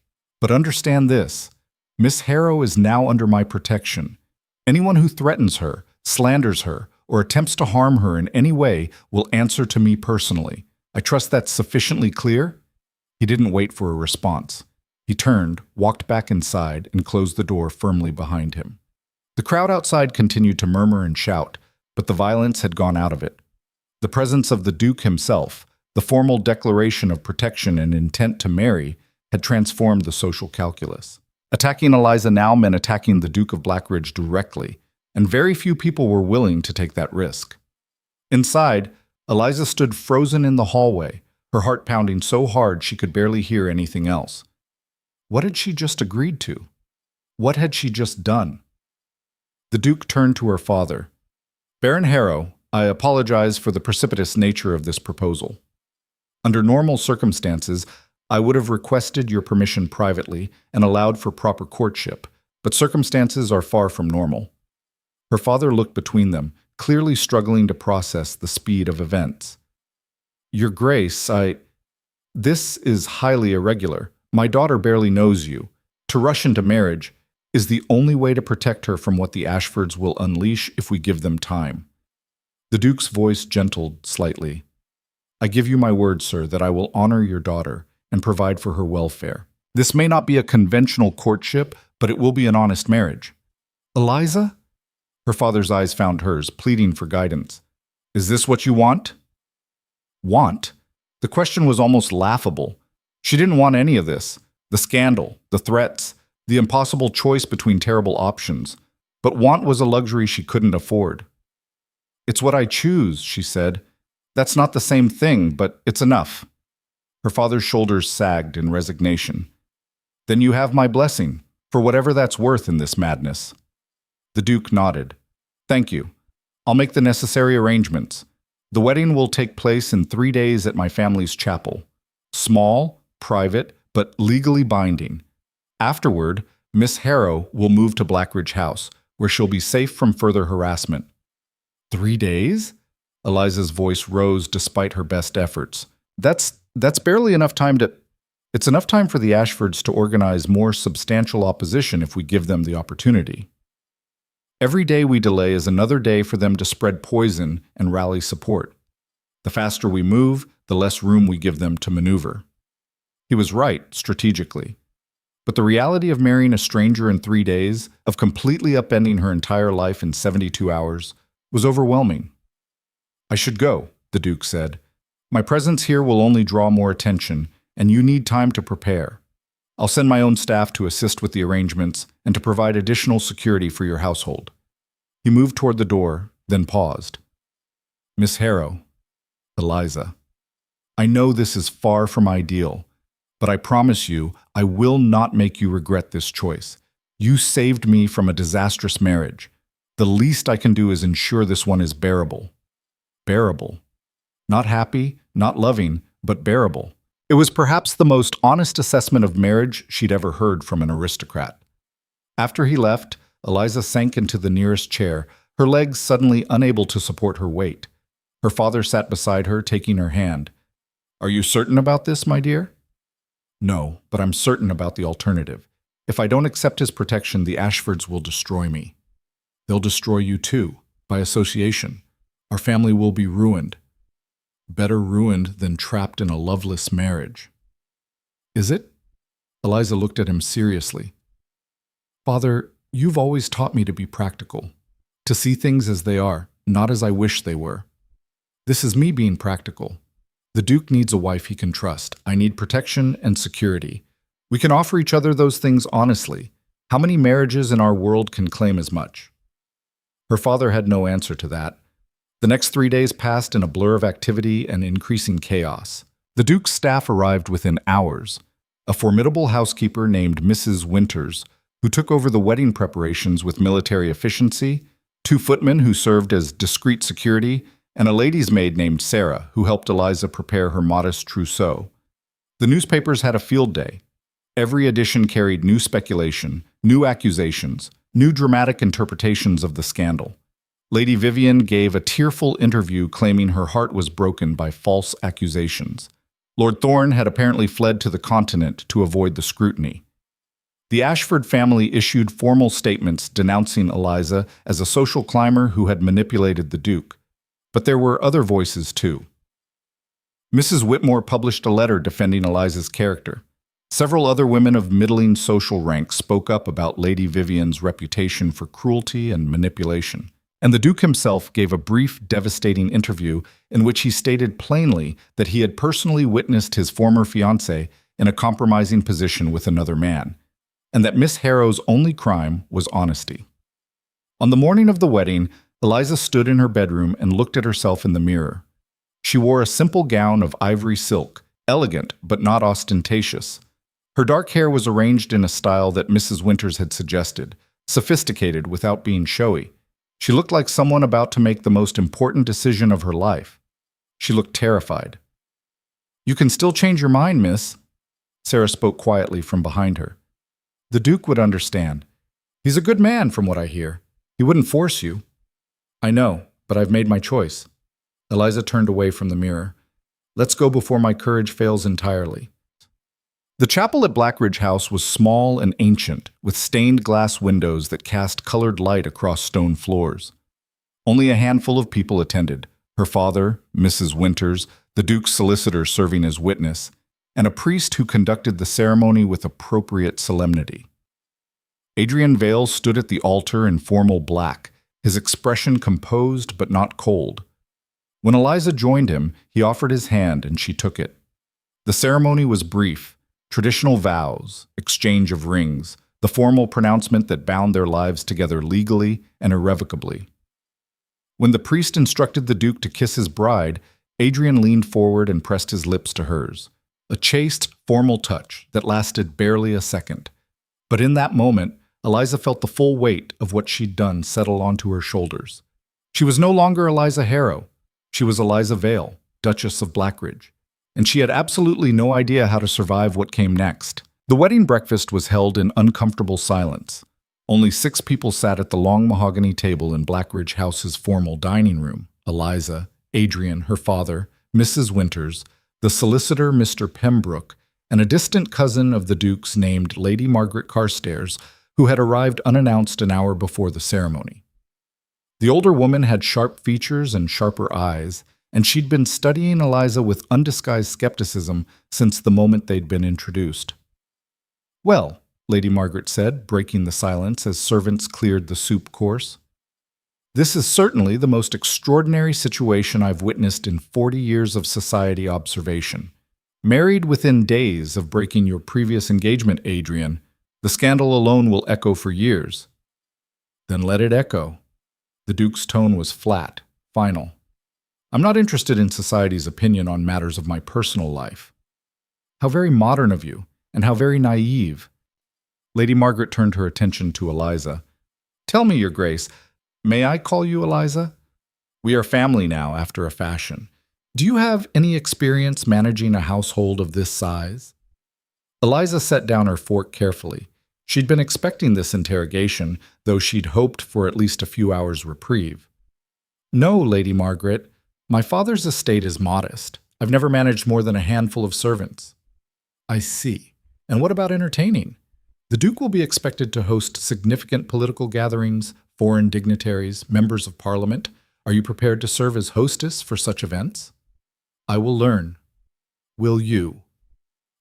but understand this. Miss Harrow is now under my protection. Anyone who threatens her, slanders her, or attempts to harm her in any way will answer to me personally. I trust that's sufficiently clear?" He didn't wait for a response. He turned, walked back inside, and closed the door firmly behind him. The crowd outside continued to murmur and shout, but the violence had gone out of it. The presence of the Duke himself, the formal declaration of protection and intent to marry, had transformed the social calculus. Attacking Eliza now meant attacking the Duke of Blackridge directly, and very few people were willing to take that risk. Inside, Eliza stood frozen in the hallway, her heart pounding so hard she could barely hear anything else. What had she just agreed to? What had she just done? The Duke turned to her father. Baron Harrow, I apologize for the precipitous nature of this proposal. Under normal circumstances, I would have requested your permission privately and allowed for proper courtship, but circumstances are far from normal. Her father looked between them, clearly struggling to process the speed of events. Your Grace, This is highly irregular. My daughter barely knows you. To rush into marriage is the only way to protect her from what the Ashfords will unleash if we give them time. The Duke's voice gentled slightly. I give you my word, sir, that I will honor your daughter and provide for her welfare. This may not be a conventional courtship, but it will be an honest marriage. Eliza? Her father's eyes found hers, pleading for guidance. Is this what you want? Want? The question was almost laughable. She didn't want any of this. The scandal, the threats, the impossible choice between terrible options. But want was a luxury she couldn't afford. It's what I choose, she said. That's not the same thing, but it's enough. Her father's shoulders sagged in resignation. Then you have my blessing, for whatever that's worth in this madness. The Duke nodded. Thank you. I'll make the necessary arrangements. The wedding will take place in 3 days at my family's chapel. Small, private, but legally binding. Afterward, Miss Harrow will move to Blackridge House, where she'll be safe from further harassment. 3 days? Eliza's voice rose despite her best efforts. That's barely enough time to... It's enough time for the Ashfords to organize more substantial opposition if we give them the opportunity. Every day we delay is another day for them to spread poison and rally support. The faster we move, the less room we give them to maneuver. He was right, strategically. But the reality of marrying a stranger in 3 days, of completely upending her entire life in 72 hours, was overwhelming. I should go, the Duke said. My presence here will only draw more attention, and you need time to prepare. I'll send my own staff to assist with the arrangements and to provide additional security for your household. He moved toward the door, then paused. Miss Harrow, Eliza, I know this is far from ideal, but I promise you I will not make you regret this choice. You saved me from a disastrous marriage. The least I can do is ensure this one is bearable. Bearable. Not happy, not loving, but bearable. It was perhaps the most honest assessment of marriage she'd ever heard from an aristocrat. After he left, Eliza sank into the nearest chair, her legs suddenly unable to support her weight. Her father sat beside her, taking her hand. Are you certain about this, my dear? No, but I'm certain about the alternative. If I don't accept his protection, the Ashfords will destroy me. They'll destroy you too, by association. Our family will be ruined. Better ruined than trapped in a loveless marriage. Is it? Eliza looked at him seriously. Father, you've always taught me to be practical, to see things as they are, not as I wish they were. This is me being practical. The Duke needs a wife he can trust. I need protection and security. We can offer each other those things honestly. How many marriages in our world can claim as much? Her father had no answer to that. The next 3 days passed in a blur of activity and increasing chaos. The Duke's staff arrived within hours. A formidable housekeeper named Mrs. Winters, who took over the wedding preparations with military efficiency, 2 footmen who served as discreet security, and a lady's maid named Sarah, who helped Eliza prepare her modest trousseau. The newspapers had a field day. Every edition carried new speculation, new accusations, new dramatic interpretations of the scandal. Lady Vivian gave a tearful interview claiming her heart was broken by false accusations. Lord Thorne had apparently fled to the continent to avoid the scrutiny. The Ashford family issued formal statements denouncing Eliza as a social climber who had manipulated the Duke. But there were other voices too. Mrs. Whitmore published a letter defending Eliza's character. Several other women of middling social rank spoke up about Lady Vivian's reputation for cruelty and manipulation. And the Duke himself gave a brief, devastating interview in which he stated plainly that he had personally witnessed his former fiancée in a compromising position with another man, and that Miss Harrow's only crime was honesty. On the morning of the wedding, Eliza stood in her bedroom and looked at herself in the mirror. She wore a simple gown of ivory silk, elegant but not ostentatious. Her dark hair was arranged in a style that Mrs. Winters had suggested, sophisticated without being showy. She looked like someone about to make the most important decision of her life. She looked terrified. "You can still change your mind, miss." Sarah spoke quietly from behind her. "The Duke would understand. He's a good man, from what I hear. He wouldn't force you." "I know, but I've made my choice." Eliza turned away from the mirror. "Let's go before my courage fails entirely." The chapel at Blackridge House was small and ancient, with stained glass windows that cast colored light across stone floors. Only a handful of people attended: her father, Mrs. Winters, the Duke's solicitor serving as witness, and a priest who conducted the ceremony with appropriate solemnity. Adrian Vale stood at the altar in formal black, his expression composed but not cold. When Eliza joined him, he offered his hand and she took it. The ceremony was brief: traditional vows, exchange of rings, the formal pronouncement that bound their lives together legally and irrevocably. When the priest instructed the Duke to kiss his bride, Adrian leaned forward and pressed his lips to hers. A chaste, formal touch that lasted barely a second. But in that moment, Eliza felt the full weight of what she'd done settle onto her shoulders. She was no longer Eliza Harrow. She was Eliza Vale, Duchess of Blackridge, and she had absolutely no idea how to survive what came next. The wedding breakfast was held in uncomfortable silence. Only 6 people sat at the long mahogany table in Blackridge House's formal dining room: Eliza, Adrian, her father, Mrs. Winters, the solicitor Mr. Pembroke, and a distant cousin of the Duke's named Lady Margaret Carstairs, who had arrived unannounced an hour before the ceremony. The older woman had sharp features and sharper eyes, and she'd been studying Eliza with undisguised skepticism since the moment they'd been introduced. "Well," Lady Margaret said, breaking the silence as servants cleared the soup course, "this is certainly the most extraordinary situation I've witnessed in 40 years of society observation. Married within days of breaking your previous engagement, Adrian, the scandal alone will echo for years." "Then let it echo." The Duke's tone was flat, final. "I'm not interested in society's opinion on matters of my personal life." "How very modern of you, and how very naive." Lady Margaret turned her attention to Eliza. "Tell me, Your Grace, may I call you Eliza? We are family now, after a fashion. Do you have any experience managing a household of this size?" Eliza set down her fork carefully. She'd been expecting this interrogation, though she'd hoped for at least a few hours' reprieve. "No, Lady Margaret. My father's estate is modest. I've never managed more than a handful of servants." "I see. And what about entertaining? The Duke will be expected to host significant political gatherings, foreign dignitaries, members of Parliament. Are you prepared to serve as hostess for such events?" "I will learn." "Will you?"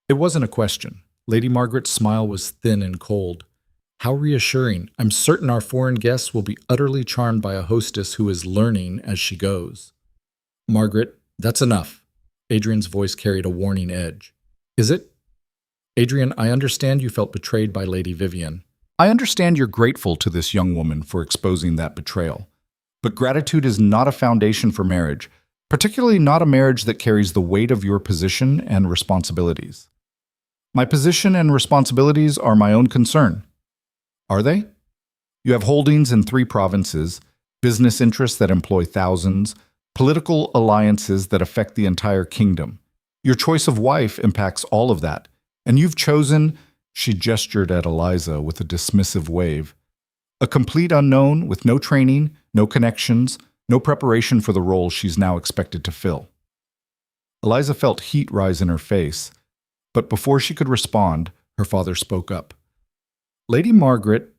It wasn't a question. Lady Margaret's smile was thin and cold. "How reassuring. I'm certain our foreign guests will be utterly charmed by a hostess who is learning as she goes." "Margaret, that's enough." Adrian's voice carried a warning edge. "Is it?" "Adrian, I understand you felt betrayed by Lady Vivian. I understand you're grateful to this young woman for exposing that betrayal. But gratitude is not a foundation for marriage, particularly not a marriage that carries the weight of your position and responsibilities." "My position and responsibilities are my own concern." "Are they?" "You have holdings in 3 provinces, business interests that employ thousands, political alliances that affect the entire kingdom. Your choice of wife impacts all of that, and you've chosen," she gestured at Eliza with a dismissive wave, "a complete unknown with no training, no connections, no preparation for the role she's now expected to fill." Eliza felt heat rise in her face. But before she could respond, her father spoke up. "Lady Margaret,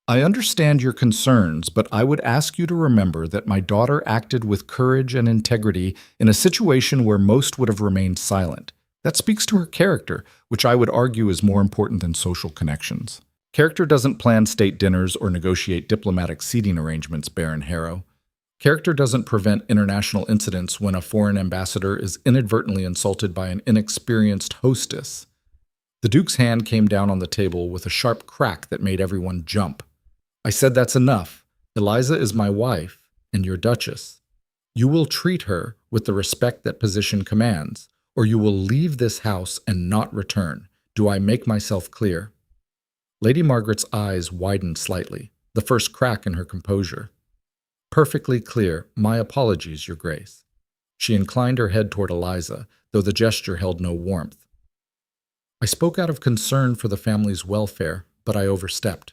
I understand your concerns, but I would ask you to remember that my daughter acted with courage and integrity in a situation where most would have remained silent. That speaks to her character, which I would argue is more important than social connections. Character doesn't plan state dinners or negotiate diplomatic seating arrangements, Baron Harrow. Character doesn't prevent international incidents when a foreign ambassador is inadvertently insulted by an inexperienced hostess." The Duke's hand came down on the table with a sharp crack that made everyone jump. "I said that's enough. Eliza is my wife, and your Duchess." You will treat her with the respect that position commands, or you will leave this house and not return. Do I make myself clear?" Lady Margaret's eyes widened slightly, the first crack in her composure. "Perfectly clear. My apologies, Your Grace." She inclined her head toward Eliza, though the gesture held no warmth. "I spoke out of concern for the family's welfare, but I overstepped."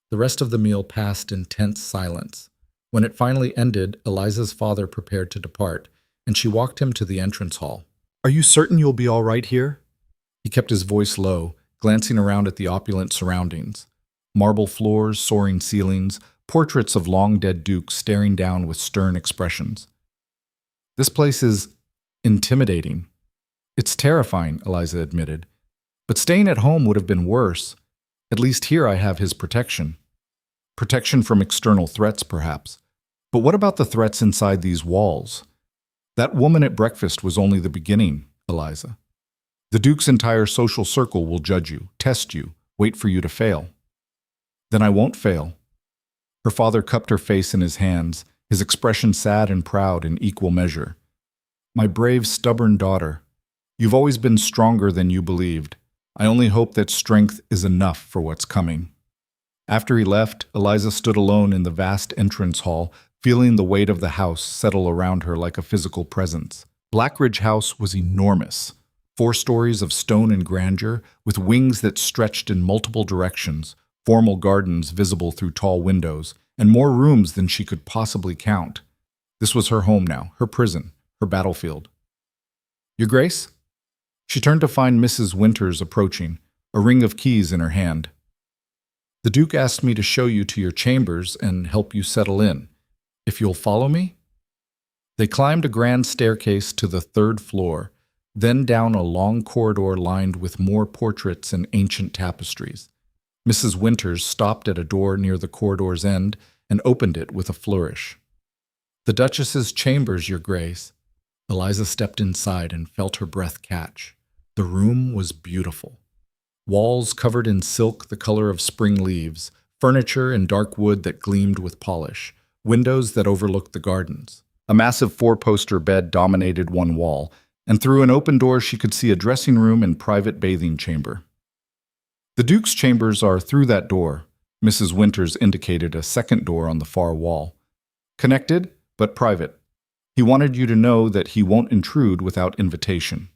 The rest of the meal passed in tense silence. When it finally ended, Eliza's father prepared to depart, and she walked him to the entrance hall. "Are you certain you'll be all right here?" He kept his voice low, glancing around at the opulent surroundings. Marble floors, soaring ceilings, portraits of long-dead dukes staring down with stern expressions. "This place is intimidating." "It's terrifying," Eliza admitted. "But staying at home would have been worse. At least here I have his protection." Protection from external threats, perhaps. But what about the threats inside these walls? That woman at breakfast was only the beginning, Eliza. The Duke's entire social circle will judge you, test you, wait for you to fail. Then I won't fail. Her father cupped her face in his hands, his expression sad and proud in equal measure. "My brave, stubborn daughter, you've always been stronger than you believed. I only hope that strength is enough for what's coming." After he left, Eliza stood alone in the vast entrance hall, feeling the weight of the house settle around her like a physical presence. Blackridge House was enormous. 4 stories of stone and grandeur, with wings that stretched in multiple directions, formal gardens visible through tall windows, and more rooms than she could possibly count. This was her home now, her prison, her battlefield. "Your Grace?" She turned to find Mrs. Winters approaching, a ring of keys in her hand. "The Duke asked me to show you to your chambers and help you settle in. If you'll follow me?" They climbed a grand staircase to the 3rd floor, then down a long corridor lined with more portraits and ancient tapestries. Mrs. Winters stopped at a door near the corridor's end and opened it with a flourish. "The Duchess's chambers, Your Grace." Eliza stepped inside and felt her breath catch. The room was beautiful. Walls covered in silk the color of spring leaves, furniture in dark wood that gleamed with polish, windows that overlooked the gardens. A massive 4-poster bed dominated one wall, and through an open door she could see a dressing room and private bathing chamber. "The Duke's chambers are through that door." Mrs. Winters indicated a second door on the far wall. "Connected, but private. He wanted you to know that he won't intrude without invitation."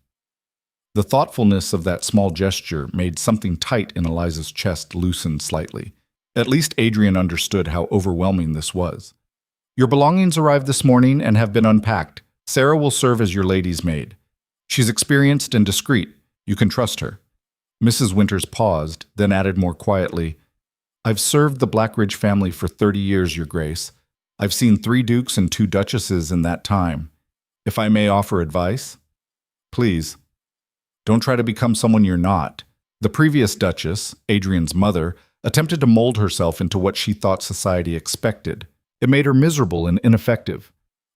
The thoughtfulness of that small gesture made something tight in Eliza's chest loosen slightly. At least Adrian understood how overwhelming this was. "Your belongings arrived this morning and have been unpacked. Sarah will serve as your lady's maid. She's experienced and discreet. You can trust her." Mrs. Winters paused, then added more quietly, "I've served the Blackridge family for 30 years, Your Grace. I've seen 3 dukes and 2 duchesses in that time. If I may offer advice? Please, don't try to become someone you're not. The previous duchess, Adrian's mother, attempted to mold herself into what she thought society expected. It made her miserable and ineffective.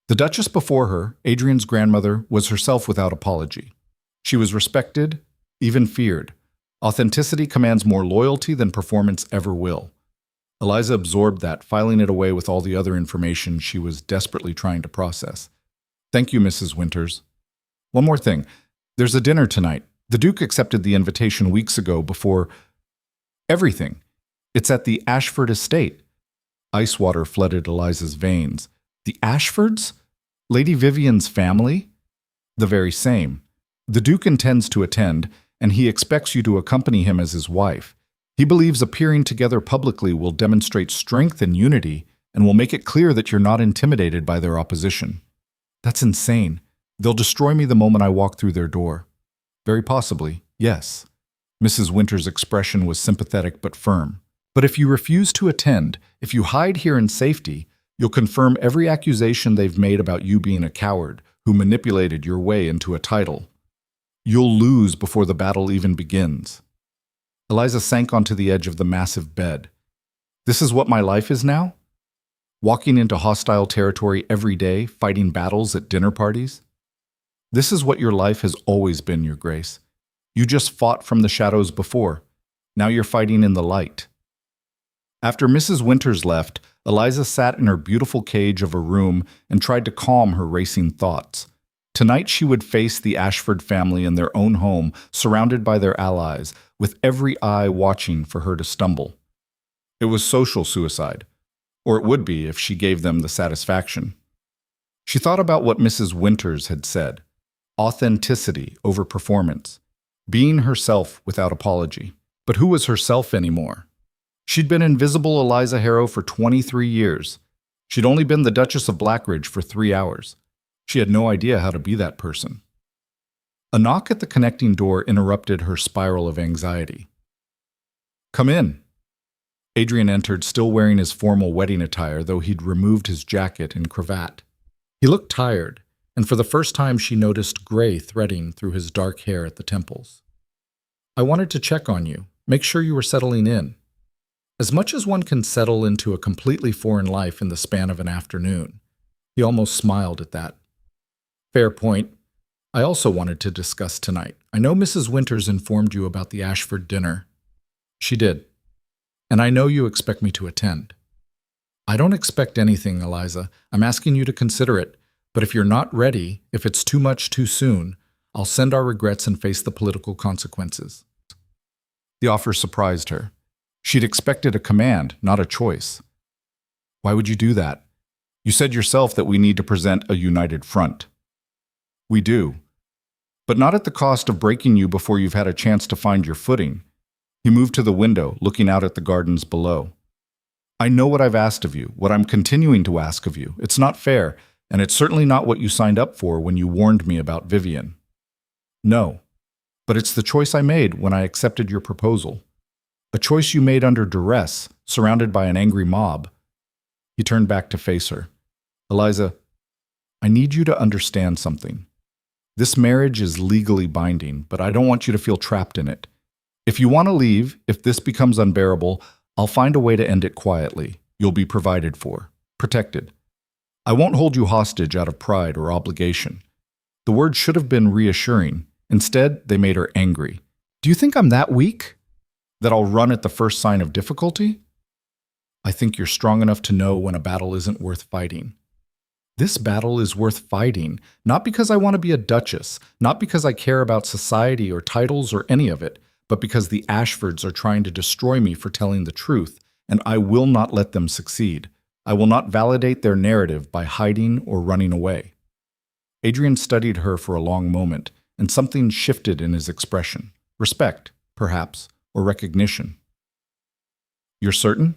The duchess before her, Adrian's grandmother, was herself without apology. She was respected, even feared. Authenticity commands more loyalty than performance ever will." Eliza absorbed that, filing it away with all the other information she was desperately trying to process. "Thank you, Mrs. Winters. One more thing. There's a dinner tonight. The Duke accepted the invitation weeks ago before everything. It's at the Ashford estate." Ice water flooded Eliza's veins. "The Ashfords? Lady Vivian's family?" "The very same. The Duke intends to attend, and he expects you to accompany him as his wife. He believes appearing together publicly will demonstrate strength and unity, and will make it clear that you're not intimidated by their opposition." "That's insane. They'll destroy me the moment I walk through their door." "Very possibly, yes." Mrs. Winters' expression was sympathetic but firm. "But if you refuse to attend, if you hide here in safety, you'll confirm every accusation they've made about you being a coward who manipulated your way into a title. You'll lose before the battle even begins." Eliza sank onto the edge of the massive bed. "This is what my life is now? Walking into hostile territory every day, fighting battles at dinner parties? This is what your life has always been, Your Grace. You just fought from the shadows before. Now you're fighting in the light." After Mrs. Winters left, Eliza sat in her beautiful cage of a room and tried to calm her racing thoughts. Tonight she would face the Ashford family in their own home, surrounded by their allies, with every eye watching for her to stumble. It was social suicide, or it would be if she gave them the satisfaction. She thought about what Mrs. Winters had said: authenticity over performance, being herself without apology. But who was herself anymore? She'd been Invisible Eliza Harrow for 23 years. She'd only been the Duchess of Blackridge for 3 hours. She had no idea how to be that person. A knock at the connecting door interrupted her spiral of anxiety. "Come in." Adrian entered, still wearing his formal wedding attire, though he'd removed his jacket and cravat. He looked tired, and for the first time she noticed gray threading through his dark hair at the temples. "I wanted to check on you, make sure you were settling in." As much as one can settle into a completely foreign life in the span of an afternoon. He almost smiled at that. "Fair point. I also wanted to discuss tonight. I know Mrs. Winters informed you about the Ashford dinner." "She did. And I know you expect me to attend." "I don't expect anything, Eliza. I'm asking you to consider it. But if you're not ready, if it's too much too soon, I'll send our regrets and face the political consequences." The offer surprised her. She'd expected a command, not a choice. "Why would you do that? You said yourself that we need to present a united front." "We do. But not at the cost of breaking you before you've had a chance to find your footing." He moved to the window, looking out at the gardens below. "I know what I've asked of you, what I'm continuing to ask of you. It's not fair, and it's certainly not what you signed up for when you warned me about Vivian." "No, but it's the choice I made when I accepted your proposal. A choice you made under duress, surrounded by an angry mob." He turned back to face her. "Eliza, I need you to understand something. This marriage is legally binding, but I don't want you to feel trapped in it. If you want to leave, if this becomes unbearable, I'll find a way to end it quietly. You'll be provided for, protected. I won't hold you hostage out of pride or obligation." The words should have been reassuring. Instead, they made her angry. "Do you think I'm that weak? That I'll run at the first sign of difficulty?" "I think you're strong enough to know when a battle isn't worth fighting." "This battle is worth fighting, not because I want to be a duchess, not because I care about society or titles or any of it, but because the Ashfords are trying to destroy me for telling the truth, and I will not let them succeed. I will not validate their narrative by hiding or running away." Adrian studied her for a long moment, and something shifted in his expression. Respect, perhaps, or recognition. "You're certain?"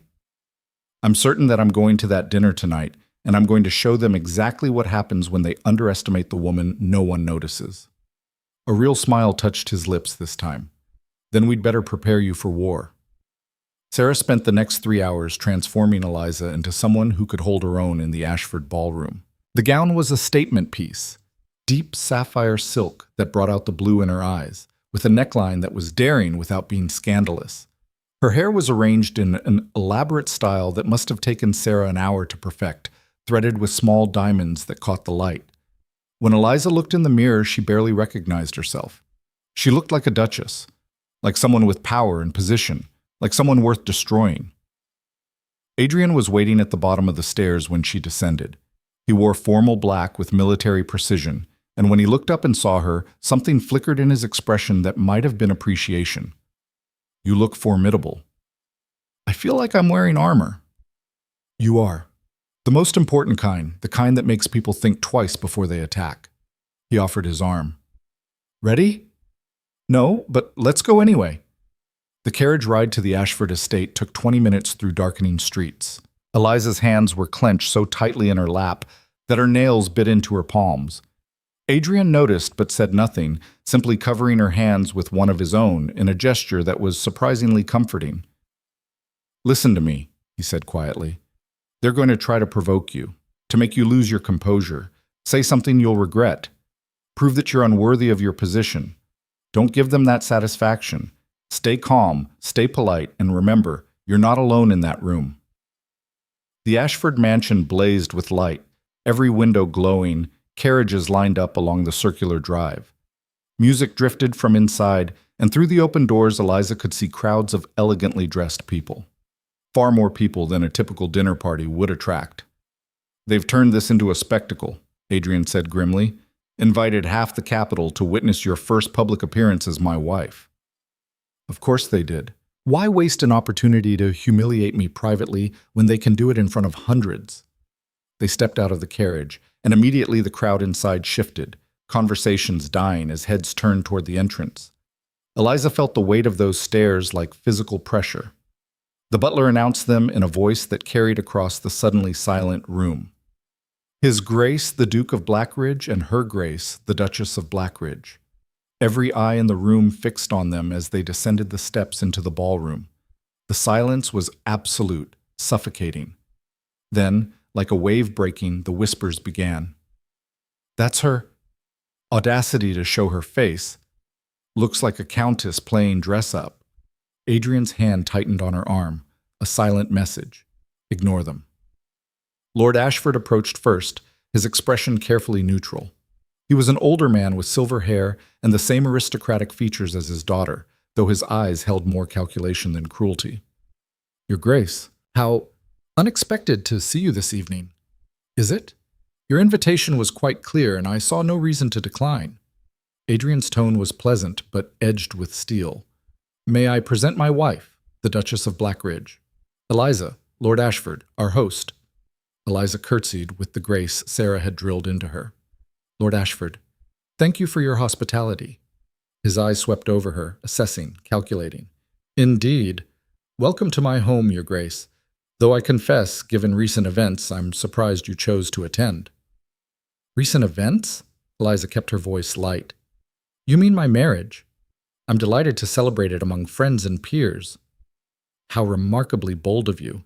"I'm certain that I'm going to that dinner tonight, and I'm going to show them exactly what happens when they underestimate the woman no one notices." A real smile touched his lips this time. "Then we'd better prepare you for war." Sarah spent the next 3 hours transforming Eliza into someone who could hold her own in the Ashford ballroom. The gown was a statement piece, deep sapphire silk that brought out the blue in her eyes, with a neckline that was daring without being scandalous. Her hair was arranged in an elaborate style that must have taken Sarah an hour to perfect, threaded with small diamonds that caught the light. When Eliza looked in the mirror, she barely recognized herself. She looked like a duchess, like someone with power and position, like someone worth destroying. Adrian was waiting at the bottom of the stairs when she descended. He wore formal black with military precision, and when he looked up and saw her, something flickered in his expression that might have been appreciation. "You look formidable." "I feel like I'm wearing armor." "You are. The most important kind, the kind that makes people think twice before they attack." He offered his arm. "Ready?" "No, but let's go anyway." The carriage ride to the Ashford estate took 20 minutes through darkening streets. Eliza's hands were clenched so tightly in her lap that her nails bit into her palms. Adrian noticed but said nothing, simply covering her hands with one of his own in a gesture that was surprisingly comforting. "Listen to me," he said quietly. "They're going to try to provoke you, to make you lose your composure, say something you'll regret, prove that you're unworthy of your position. Don't give them that satisfaction. Stay calm, stay polite, and remember, you're not alone in that room." The Ashford mansion blazed with light, every window glowing, carriages lined up along the circular drive. Music drifted from inside, and through the open doors Eliza could see crowds of elegantly dressed people. Far more people than a typical dinner party would attract. They've turned this into a spectacle, Adrian said grimly. Invited half the capital to witness your first public appearance as my wife. Of course they did. Why waste an opportunity to humiliate me privately when they can do it in front of hundreds? They stepped out of the carriage, and immediately the crowd inside shifted, conversations dying as heads turned toward the entrance. Eliza felt the weight of those stares like physical pressure. The butler announced them in a voice that carried across the suddenly silent room. His Grace, the Duke of Blackridge, and Her Grace, the Duchess of Blackridge. Every eye in the room fixed on them as they descended the steps into the ballroom. The silence was absolute, suffocating. Then, like a wave breaking, the whispers began. That's her. Audacity to show her face. Looks like a countess playing dress-up. Adrian's hand tightened on her arm, a silent message. Ignore them. Lord Ashford approached first, his expression carefully neutral. He was an older man with silver hair and the same aristocratic features as his daughter, though his eyes held more calculation than cruelty. Your Grace, how unexpected to see you this evening. Is it? Your invitation was quite clear, and I saw no reason to decline. Adrian's tone was pleasant, but edged with steel. May I present my wife, the Duchess of Blackridge? Eliza, Lord Ashford, our host. Eliza curtsied with the grace Sarah had drilled into her. Lord Ashford, thank you for your hospitality. His eyes swept over her, assessing, calculating. Indeed. Welcome to my home, Your Grace. Though I confess, given recent events, I'm surprised you chose to attend. Recent events? Eliza kept her voice light. You mean my marriage? I'm delighted to celebrate it among friends and peers. How remarkably bold of you.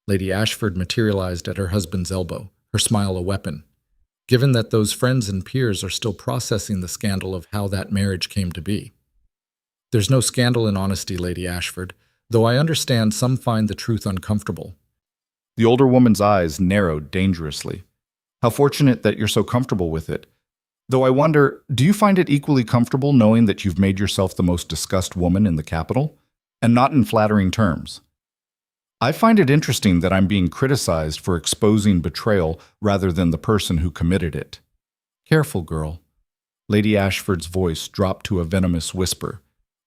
Lady Ashford materialized at her husband's elbow, her smile a weapon. Given that those friends and peers are still processing the scandal of how that marriage came to be. There's no scandal in honesty, Lady Ashford, though I understand some find the truth uncomfortable. The older woman's eyes narrowed dangerously. How fortunate that you're so comfortable with it. Though I wonder, do you find it equally comfortable knowing that you've made yourself the most discussed woman in the capital? And not in flattering terms. I find it interesting that I'm being criticized for exposing betrayal rather than the person who committed it. Careful, girl. Lady Ashford's voice dropped to a venomous whisper.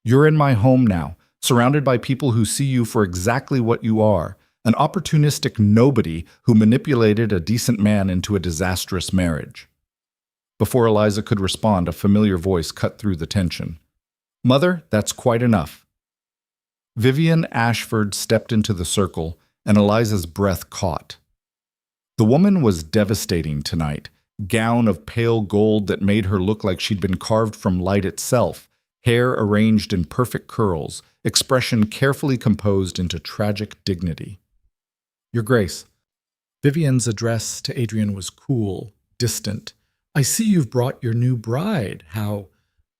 You're in my home now, surrounded by people who see you for exactly what you are, an opportunistic nobody who manipulated a decent man into a disastrous marriage. Before Eliza could respond, a familiar voice cut through the tension. Mother, that's quite enough. Vivian Ashford stepped into the circle, and Eliza's breath caught. The woman was devastating tonight, gown of pale gold that made her look like she'd been carved from light itself, hair arranged in perfect curls, expression carefully composed into tragic dignity. Your Grace. Vivian's address to Adrian was cool, distant. I see you've brought your new bride. How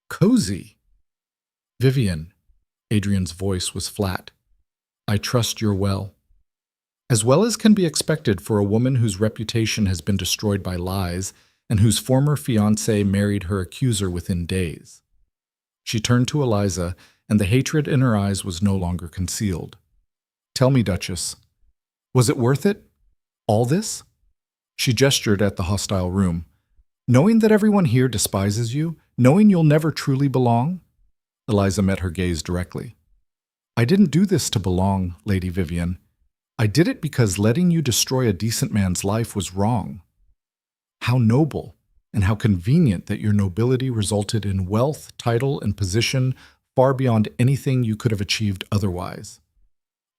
cozy. Vivian. Adrian's voice was flat. I trust you're well. As well as can be expected for a woman whose reputation has been destroyed by lies and whose former fiancé married her accuser within days. She turned to Eliza, and the hatred in her eyes was no longer concealed. Tell me, Duchess, was it worth it? All this? She gestured at the hostile room. Knowing that everyone here despises you, knowing you'll never truly belong? Eliza met her gaze directly. I didn't do this to belong, Lady Vivian. I did it because letting you destroy a decent man's life was wrong. How noble and how convenient that your nobility resulted in wealth, title, and position far beyond anything you could have achieved otherwise.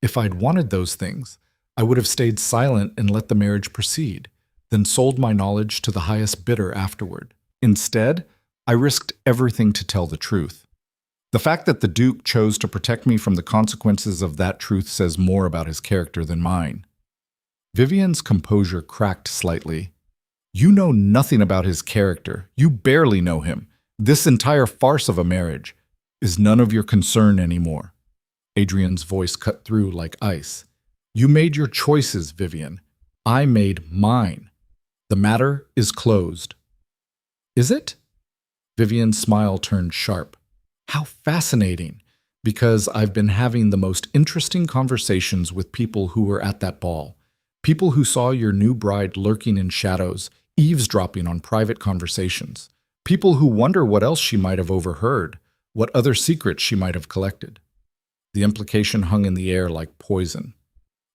If I'd wanted those things, I would have stayed silent and let the marriage proceed, then sold my knowledge to the highest bidder afterward. Instead, I risked everything to tell the truth. The fact that the Duke chose to protect me from the consequences of that truth says more about his character than mine. Vivian's composure cracked slightly. You know nothing about his character. You barely know him. This entire farce of a marriage is none of your concern anymore. Adrian's voice cut through like ice. You made your choices, Vivian. I made mine. The matter is closed. Is it? Vivian's smile turned sharp. How fascinating. Because I've been having the most interesting conversations with people who were at that ball. People who saw your new bride lurking in shadows, eavesdropping on private conversations. People who wonder what else she might have overheard, what other secrets she might have collected. The implication hung in the air like poison.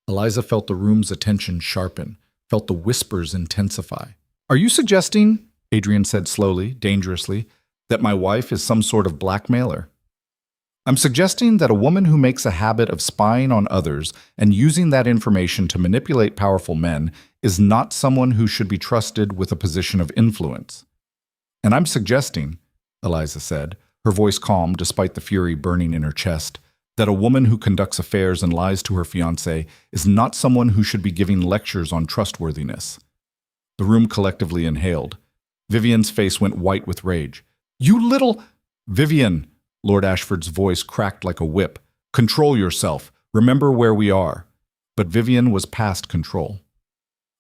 Eliza felt the room's attention sharpen, felt the whispers intensify. "Are you suggesting," Adrian said slowly, dangerously, "that my wife is some sort of blackmailer?" "I'm suggesting that a woman who makes a habit of spying on others and using that information to manipulate powerful men is not someone who should be trusted with a position of influence. And I'm suggesting," Eliza said, her voice calm despite the fury burning in her chest, "that a woman who conducts affairs and lies to her fiancé is not someone who should be giving lectures on trustworthiness." The room collectively inhaled. Vivian's face went white with rage. "You little—" "Vivian!" Lord Ashford's voice cracked like a whip. "Control yourself. Remember where we are." But Vivian was past control.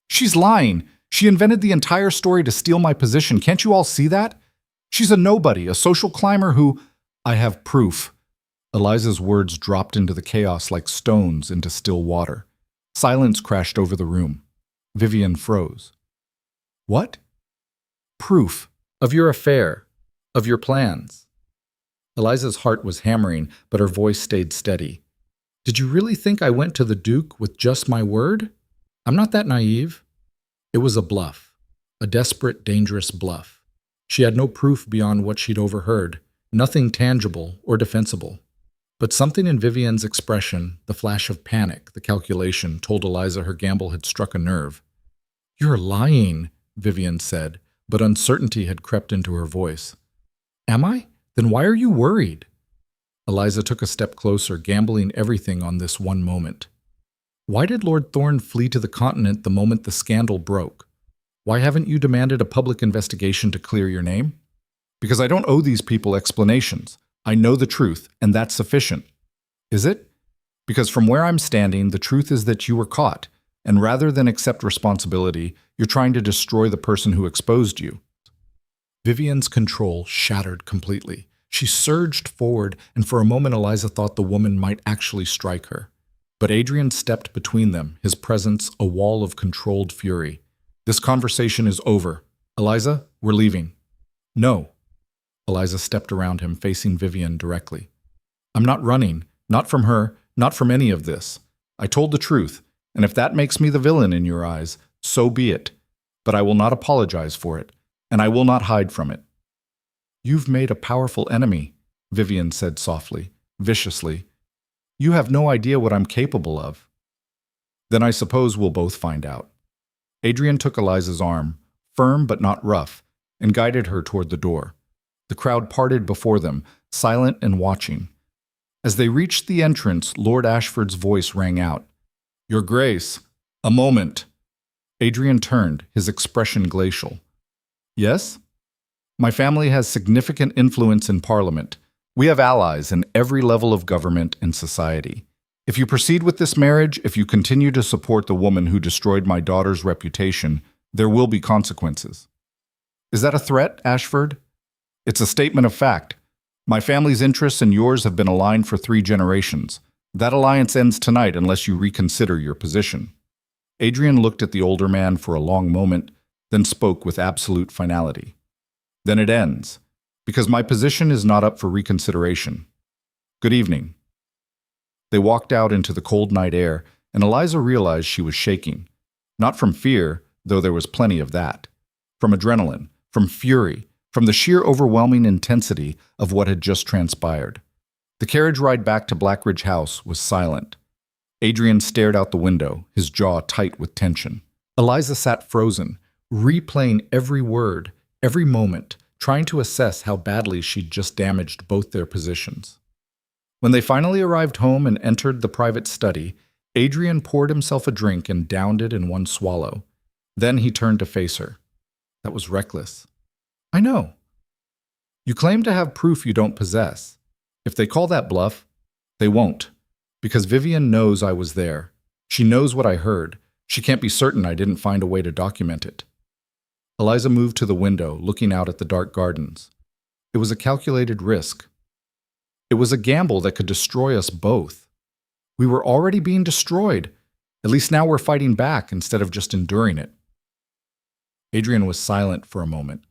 "She's lying. She invented the entire story to steal my position. Can't you all see that? She's a nobody, a social climber who—" "I have proof." Eliza's words dropped into the chaos like stones into still water. Silence crashed over the room. Vivian froze. "What?" "Proof. Of your affair. Of your plans." Eliza's heart was hammering, but her voice stayed steady. "Did you really think I went to the Duke with just my word? I'm not that naive." It was a bluff. A desperate, dangerous bluff. She had no proof beyond what she'd overheard. Nothing tangible or defensible. But something in Vivian's expression, the flash of panic, the calculation, told Eliza her gamble had struck a nerve. "You're lying," Vivian said, but uncertainty had crept into her voice. "Am I? Then why are you worried?" Eliza took a step closer, gambling everything on this one moment. "Why did Lord Thorne flee to the continent the moment the scandal broke? Why haven't you demanded a public investigation to clear your name?" "Because I don't owe these people explanations. I know the truth, and that's sufficient." "Is it?" "Because from where I'm standing, the truth is that you were caught, and rather than accept responsibility, you're trying to destroy the person who exposed you." Vivian's control shattered completely. She surged forward, and for a moment Eliza thought the woman might actually strike her. But Adrian stepped between them, his presence a wall of controlled fury. "This conversation is over. Eliza, we're leaving." "No." Eliza stepped around him, facing Vivian directly. "I'm not running. Not from her. Not from any of this. I told the truth, and if that makes me the villain in your eyes, so be it. But I will not apologize for it, and I will not hide from it." "You've made a powerful enemy," Vivian said softly, viciously. "You have no idea what I'm capable of." "Then I suppose we'll both find out." Adrian took Eliza's arm, firm but not rough, and guided her toward the door. The crowd parted before them, silent and watching. As they reached the entrance, Lord Ashford's voice rang out. "Your Grace, a moment." Adrian turned, his expression glacial. "Yes?" "My family has significant influence in Parliament. We have allies in every level of government and society. If you proceed with this marriage, if you continue to support the woman who destroyed my daughter's reputation, there will be consequences." "Is that a threat, Ashford?" "It's a statement of fact. My family's interests and yours have been aligned for 3 generations. That alliance ends tonight unless you reconsider your position." Adrian looked at the older man for a long moment, then spoke with absolute finality. "Then it ends, because my position is not up for reconsideration. Good evening." They walked out into the cold night air, and Eliza realized she was shaking. Not from fear, though there was plenty of that. From adrenaline, from fury, from the sheer overwhelming intensity of what had just transpired. The carriage ride back to Blackridge House was silent. Adrian stared out the window, his jaw tight with tension. Eliza sat frozen, replaying every word, every moment, trying to assess how badly she'd just damaged both their positions. When they finally arrived home and entered the private study, Adrian poured himself a drink and downed it in one swallow. Then he turned to face her. "That was reckless." "I know." "You claim to have proof you don't possess. If they call that bluff, they won't. Because Vivian knows I was there. She knows what I heard. She can't be certain I didn't find a way to document it." Eliza moved to the window, looking out at the dark gardens. It was a calculated risk. It was a gamble that could destroy us both. We were already being destroyed. At least now we're fighting back instead of just enduring it. Adrian was silent for a moment.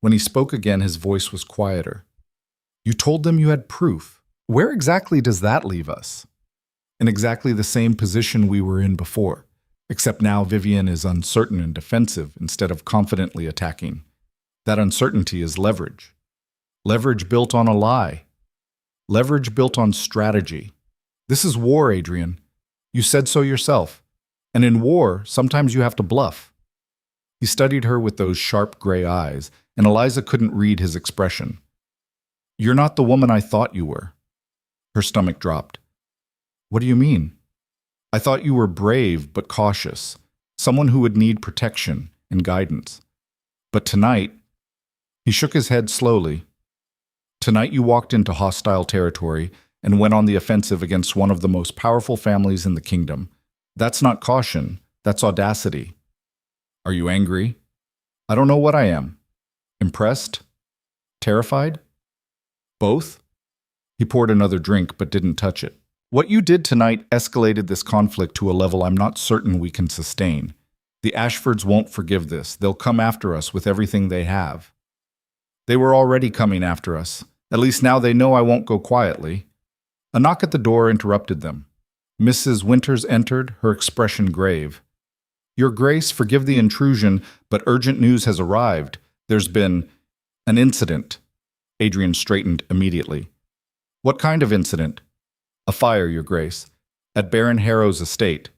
When he spoke again, his voice was quieter. You told them you had proof. Where exactly does that leave us? In exactly the same position we were in before, except now Vivian is uncertain and defensive instead of confidently attacking. That uncertainty is leverage. Leverage built on a lie. Leverage built on strategy. This is war, Adrian. You said so yourself. And in war, sometimes you have to bluff. He studied her with those sharp gray eyes, and Eliza couldn't read his expression. You're not the woman I thought you were. Her stomach dropped. What do you mean? I thought you were brave but cautious, someone who would need protection and guidance. But tonight, he shook his head slowly. Tonight you walked into hostile territory and went on the offensive against one of the most powerful families in the kingdom. That's not caution, that's audacity. Are you angry? I don't know what I am. Impressed? Terrified? Both? He poured another drink but didn't touch it. What you did tonight escalated this conflict to a level I'm not certain we can sustain. The Ashfords won't forgive this. They'll come after us with everything they have. They were already coming after us. At least now they know I won't go quietly. A knock at the door interrupted them. Mrs. Winters entered, her expression grave. Your Grace, forgive the intrusion, but urgent news has arrived. There's been an incident. Adrian straightened immediately. What kind of incident? A fire, Your Grace, at Baron Harrow's estate.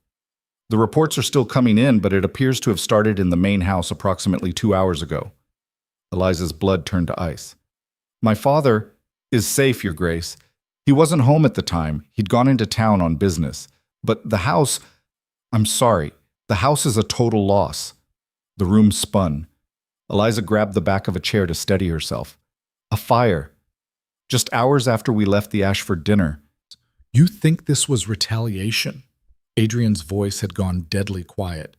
The reports are still coming in, but it appears to have started in the main house approximately 2 hours ago. Eliza's blood turned to ice. My father is safe, Your Grace. He wasn't home at the time. He'd gone into town on business. But the house... I'm sorry. The house is a total loss. The room spun. Eliza grabbed the back of a chair to steady herself. A fire. Just hours after we left the Ashford dinner. You think this was retaliation? Adrian's voice had gone deadly quiet.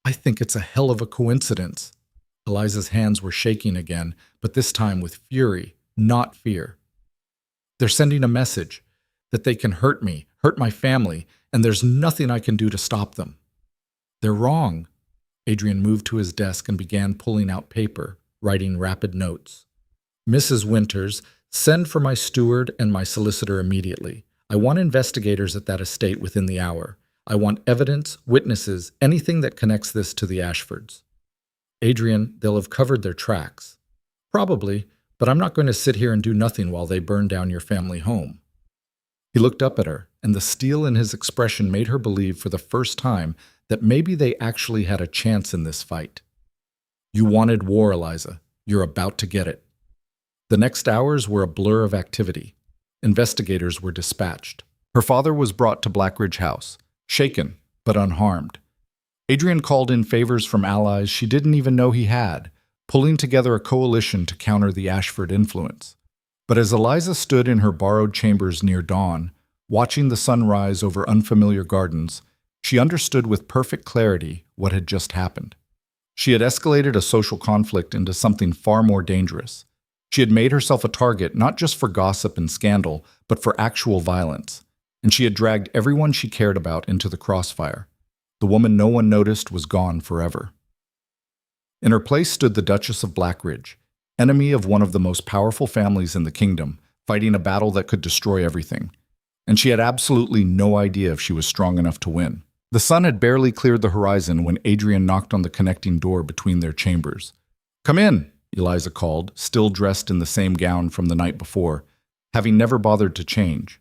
I think it's a hell of a coincidence. Eliza's hands were shaking again, but this time with fury, not fear. They're sending a message that they can hurt me, hurt my family, and there's nothing I can do to stop them. They're wrong. Adrian moved to his desk and began pulling out paper, writing rapid notes. Mrs. Winters, send for my steward and my solicitor immediately. I want investigators at that estate within the hour. I want evidence, witnesses, anything that connects this to the Ashfords. Adrian, they'll have covered their tracks. Probably, but I'm not going to sit here and do nothing while they burn down your family home. He looked up at her, and the steel in his expression made her believe for the first time that maybe they actually had a chance in this fight. You wanted war, Eliza. You're about to get it. The next hours were a blur of activity. Investigators were dispatched. Her father was brought to Blackridge House, shaken but unharmed. Adrian called in favors from allies she didn't even know he had, pulling together a coalition to counter the Ashford influence. But as Eliza stood in her borrowed chambers near dawn, watching the sun rise over unfamiliar gardens, she understood with perfect clarity what had just happened. She had escalated a social conflict into something far more dangerous. She had made herself a target not just for gossip and scandal, but for actual violence. And she had dragged everyone she cared about into the crossfire. The woman no one noticed was gone forever. In her place stood the Duchess of Blackridge, enemy of one of the most powerful families in the kingdom, fighting a battle that could destroy everything. And she had absolutely no idea if she was strong enough to win. The sun had barely cleared the horizon when Adrian knocked on the connecting door between their chambers. Come in, Eliza called, still dressed in the same gown from the night before, having never bothered to change.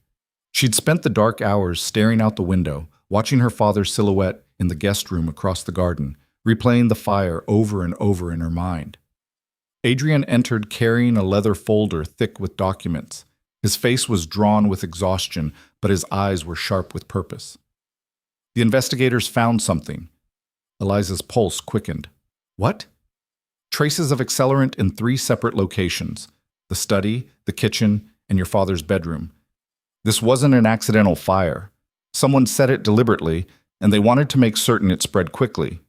She'd spent the dark hours staring out the window, watching her father's silhouette in the guest room across the garden, replaying the fire over and over in her mind. Adrian entered carrying a leather folder thick with documents. His face was drawn with exhaustion, but his eyes were sharp with purpose. The investigators found something. Eliza's pulse quickened. What? Traces of accelerant in 3 separate locations: the study, the kitchen, and your father's bedroom. This wasn't an accidental fire. Someone set it deliberately, and they wanted to make certain it spread quickly.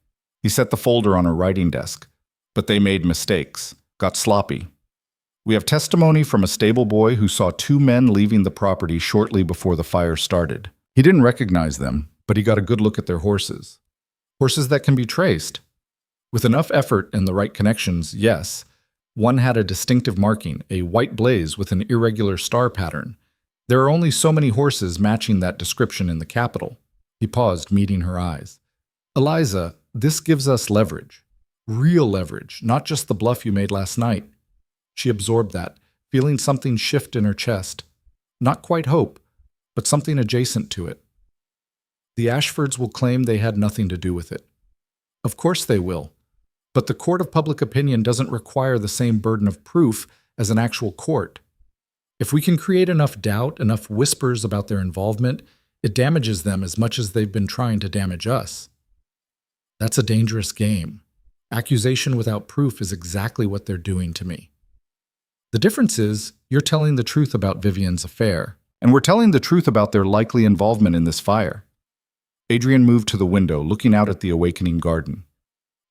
He set the folder on her writing desk. But they made mistakes, got sloppy. We have testimony from a stable boy who saw two men leaving the property shortly before the fire started. He didn't recognize them, but he got a good look at their horses. Horses that can be traced. With enough effort and the right connections, yes. One had a distinctive marking, a white blaze with an irregular star pattern. There are only so many horses matching that description in the capital. He paused, meeting her eyes. Eliza, this gives us leverage. Real leverage, not just the bluff you made last night. She absorbed that, feeling something shift in her chest. Not quite hope, but something adjacent to it. The Ashfords will claim they had nothing to do with it. Of course they will. But the court of public opinion doesn't require the same burden of proof as an actual court. If we can create enough doubt, enough whispers about their involvement, it damages them as much as they've been trying to damage us. That's a dangerous game. Accusation without proof is exactly what they're doing to me. The difference is, you're telling the truth about Vivian's affair, and we're telling the truth about their likely involvement in this fire. Adrian moved to the window, looking out at the awakening garden.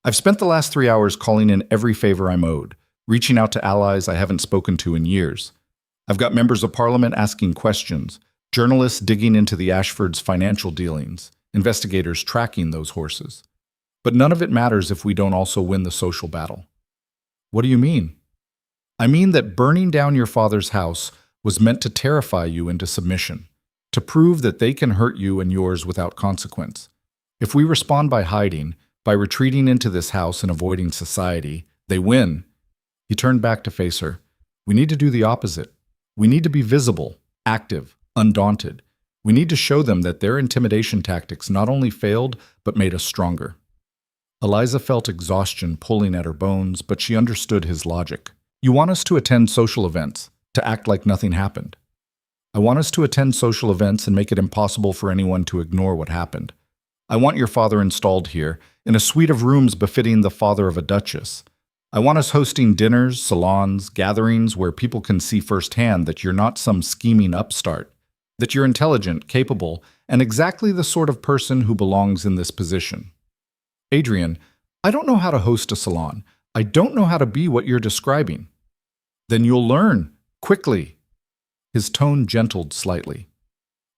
I've spent the last 3 hours calling in every favor I'm owed, reaching out to allies I haven't spoken to in years. I've got members of parliament asking questions, journalists digging into the Ashfords' financial dealings, investigators tracking those horses. But none of it matters if we don't also win the social battle. What do you mean? I mean that burning down your father's house was meant to terrify you into submission, to prove that they can hurt you and yours without consequence. If we respond by hiding, by retreating into this house and avoiding society, they win. He turned back to face her. We need to do the opposite. We need to be visible, active, undaunted. We need to show them that their intimidation tactics not only failed, but made us stronger. Eliza felt exhaustion pulling at her bones, but she understood his logic. You want us to attend social events, to act like nothing happened. I want us to attend social events and make it impossible for anyone to ignore what happened. I want your father installed here, in a suite of rooms befitting the father of a duchess. I want us hosting dinners, salons, gatherings where people can see firsthand that you're not some scheming upstart, that you're intelligent, capable, and exactly the sort of person who belongs in this position. Adrian, I don't know how to host a salon. I don't know how to be what you're describing. Then you'll learn, quickly. His tone gentled slightly.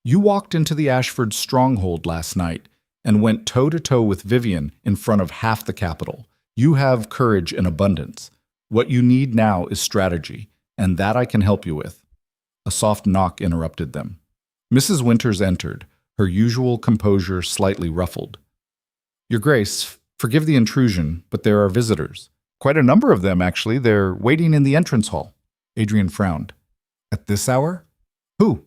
You walked into the Ashford stronghold last night and went toe-to-toe with Vivian in front of half the capital. You have courage in abundance. What you need now is strategy, and that I can help you with. A soft knock interrupted them. Mrs. Winters entered, her usual composure slightly ruffled. Your Grace, forgive the intrusion, but there are visitors. Quite a number of them, actually. They're waiting in the entrance hall. Adrian frowned. At this hour? Who?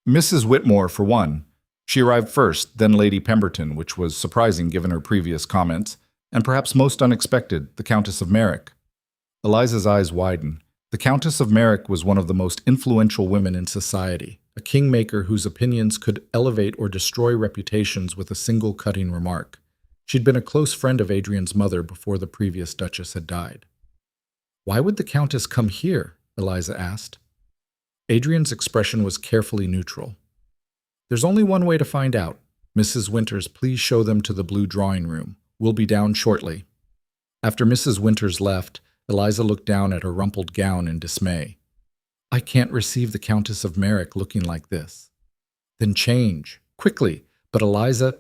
Mrs. Whitmore, for one. She arrived first, then Lady Pemberton, which was surprising given her previous comments, and perhaps most unexpected, the Countess of Merrick. Eliza's eyes widened. The Countess of Merrick was one of the most influential women in society, a kingmaker whose opinions could elevate or destroy reputations with a single cutting remark. She'd been a close friend of Adrian's mother before the previous duchess had died. Why would the Countess come here? Eliza asked. Adrian's expression was carefully neutral. There's only one way to find out. Mrs. Winters, please show them to the blue drawing room. We'll be down shortly. After Mrs. Winters left, Eliza looked down at her rumpled gown in dismay. I can't receive the Countess of Merrick looking like this. Then change, quickly. But Eliza...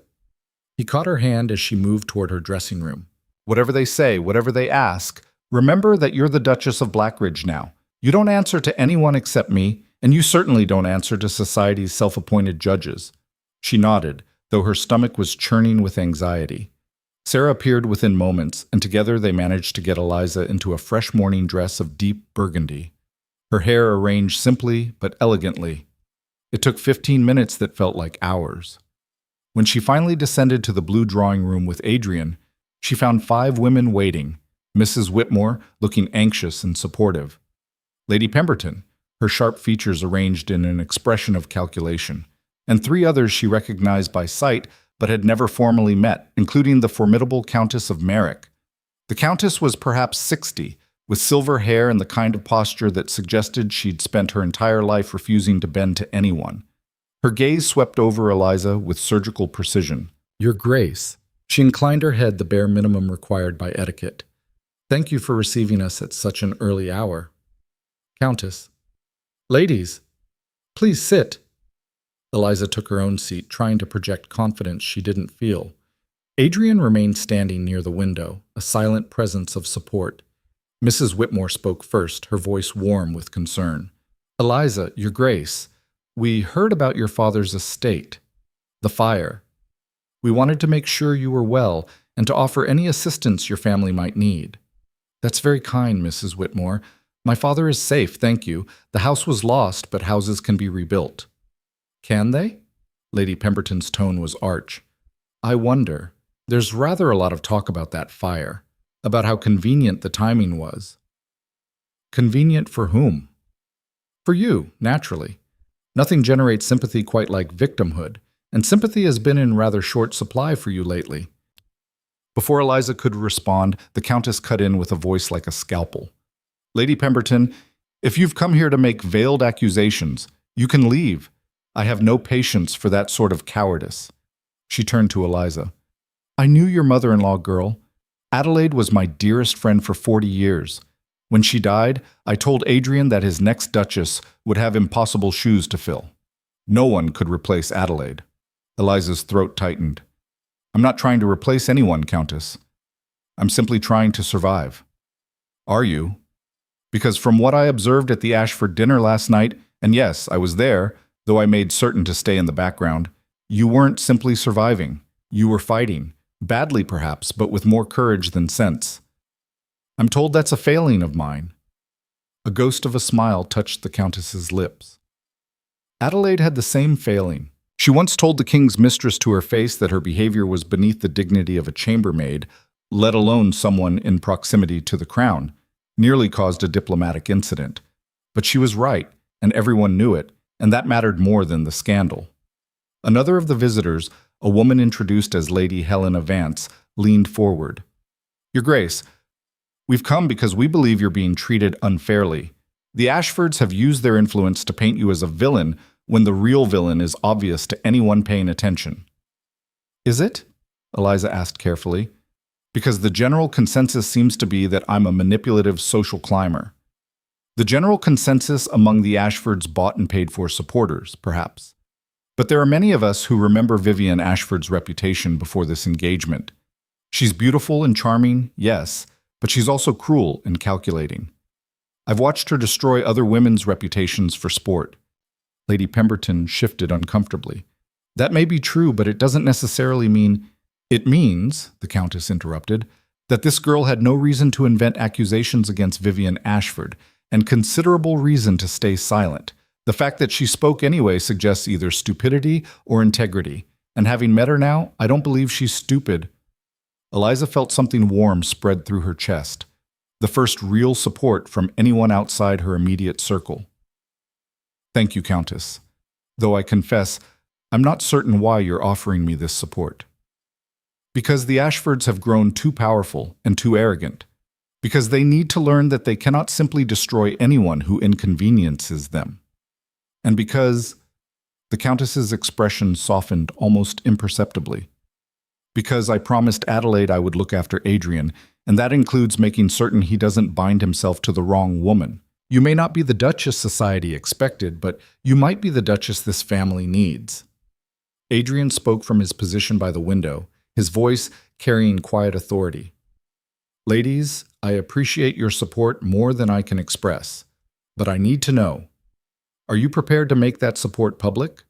He caught her hand as she moved toward her dressing room. Whatever they say, whatever they ask, remember that you're the Duchess of Blackridge now. You don't answer to anyone except me, and you certainly don't answer to society's self-appointed judges. She nodded, though her stomach was churning with anxiety. Sarah appeared within moments, and together they managed to get Eliza into a fresh morning dress of deep burgundy. Her hair arranged simply but elegantly. It took 15 minutes that felt like hours. When she finally descended to the blue drawing room with Adrian, she found 5 women waiting, Mrs. Whitmore looking anxious and supportive. Lady Pemberton, her sharp features arranged in an expression of calculation, and 3 others she recognized by sight but had never formally met, including the formidable Countess of Merrick. The Countess was perhaps 60, with silver hair and the kind of posture that suggested she'd spent her entire life refusing to bend to anyone. Her gaze swept over Eliza with surgical precision. Your Grace. She inclined her head the bare minimum required by etiquette. Thank you for receiving us at such an early hour. Countess. Ladies, please sit. Eliza took her own seat, trying to project confidence she didn't feel. Adrian remained standing near the window, a silent presence of support. Mrs. Whitmore spoke first, her voice warm with concern. Eliza, Your Grace, we heard about your father's estate, the fire. We wanted to make sure you were well and to offer any assistance your family might need. That's very kind, Mrs. Whitmore. My father is safe, thank you. The house was lost, but houses can be rebuilt. Can they? Lady Pemberton's tone was arch. I wonder. There's rather a lot of talk about that fire, about how convenient the timing was. Convenient for whom? For you, naturally. Nothing generates sympathy quite like victimhood, and sympathy has been in rather short supply for you lately. Before Eliza could respond, the Countess cut in with a voice like a scalpel. Lady Pemberton, if you've come here to make veiled accusations, you can leave. I have no patience for that sort of cowardice. She turned to Eliza. I knew your mother-in-law, girl. Adelaide was my dearest friend for 40 years. When she died, I told Adrian that his next Duchess would have impossible shoes to fill. No one could replace Adelaide. Eliza's throat tightened. I'm not trying to replace anyone, Countess. I'm simply trying to survive. Are you? Because from what I observed at the Ashford dinner last night, and yes, I was there, though I made certain to stay in the background, you weren't simply surviving. You were fighting. Badly, perhaps, but with more courage than sense. I'm told that's a failing of mine. A ghost of a smile touched the Countess's lips. Adelaide had the same failing. She once told the king's mistress to her face that her behavior was beneath the dignity of a chambermaid, let alone someone in proximity to the crown, nearly caused a diplomatic incident. But she was right, and everyone knew it, and that mattered more than the scandal. Another of the visitors, a woman introduced as Lady Helena Vance, leaned forward. Your Grace, we've come because we believe you're being treated unfairly. The Ashfords have used their influence to paint you as a villain when the real villain is obvious to anyone paying attention. Is it? Eliza asked carefully. Because the general consensus seems to be that I'm a manipulative social climber. The general consensus among the Ashfords' bought and paid for supporters, perhaps. But there are many of us who remember Vivian Ashford's reputation before this engagement. She's beautiful and charming, yes, but she's also cruel and calculating. I've watched her destroy other women's reputations for sport. Lady Pemberton shifted uncomfortably. That may be true, but it doesn't necessarily mean... It means, the Countess interrupted, that this girl had no reason to invent accusations against Vivian Ashford, and considerable reason to stay silent. The fact that she spoke anyway suggests either stupidity or integrity, and having met her now, I don't believe she's stupid. Eliza felt something warm spread through her chest, the first real support from anyone outside her immediate circle. Thank you, Countess, though I confess, I'm not certain why you're offering me this support. Because the Ashfords have grown too powerful and too arrogant. Because they need to learn that they cannot simply destroy anyone who inconveniences them. And because... The Countess's expression softened almost imperceptibly. Because I promised Adelaide I would look after Adrian, and that includes making certain he doesn't bind himself to the wrong woman. You may not be the Duchess society expected, but you might be the Duchess this family needs. Adrian spoke from his position by the window, his voice carrying quiet authority. Ladies, I appreciate your support more than I can express, but I need to know, are you prepared to make that support public?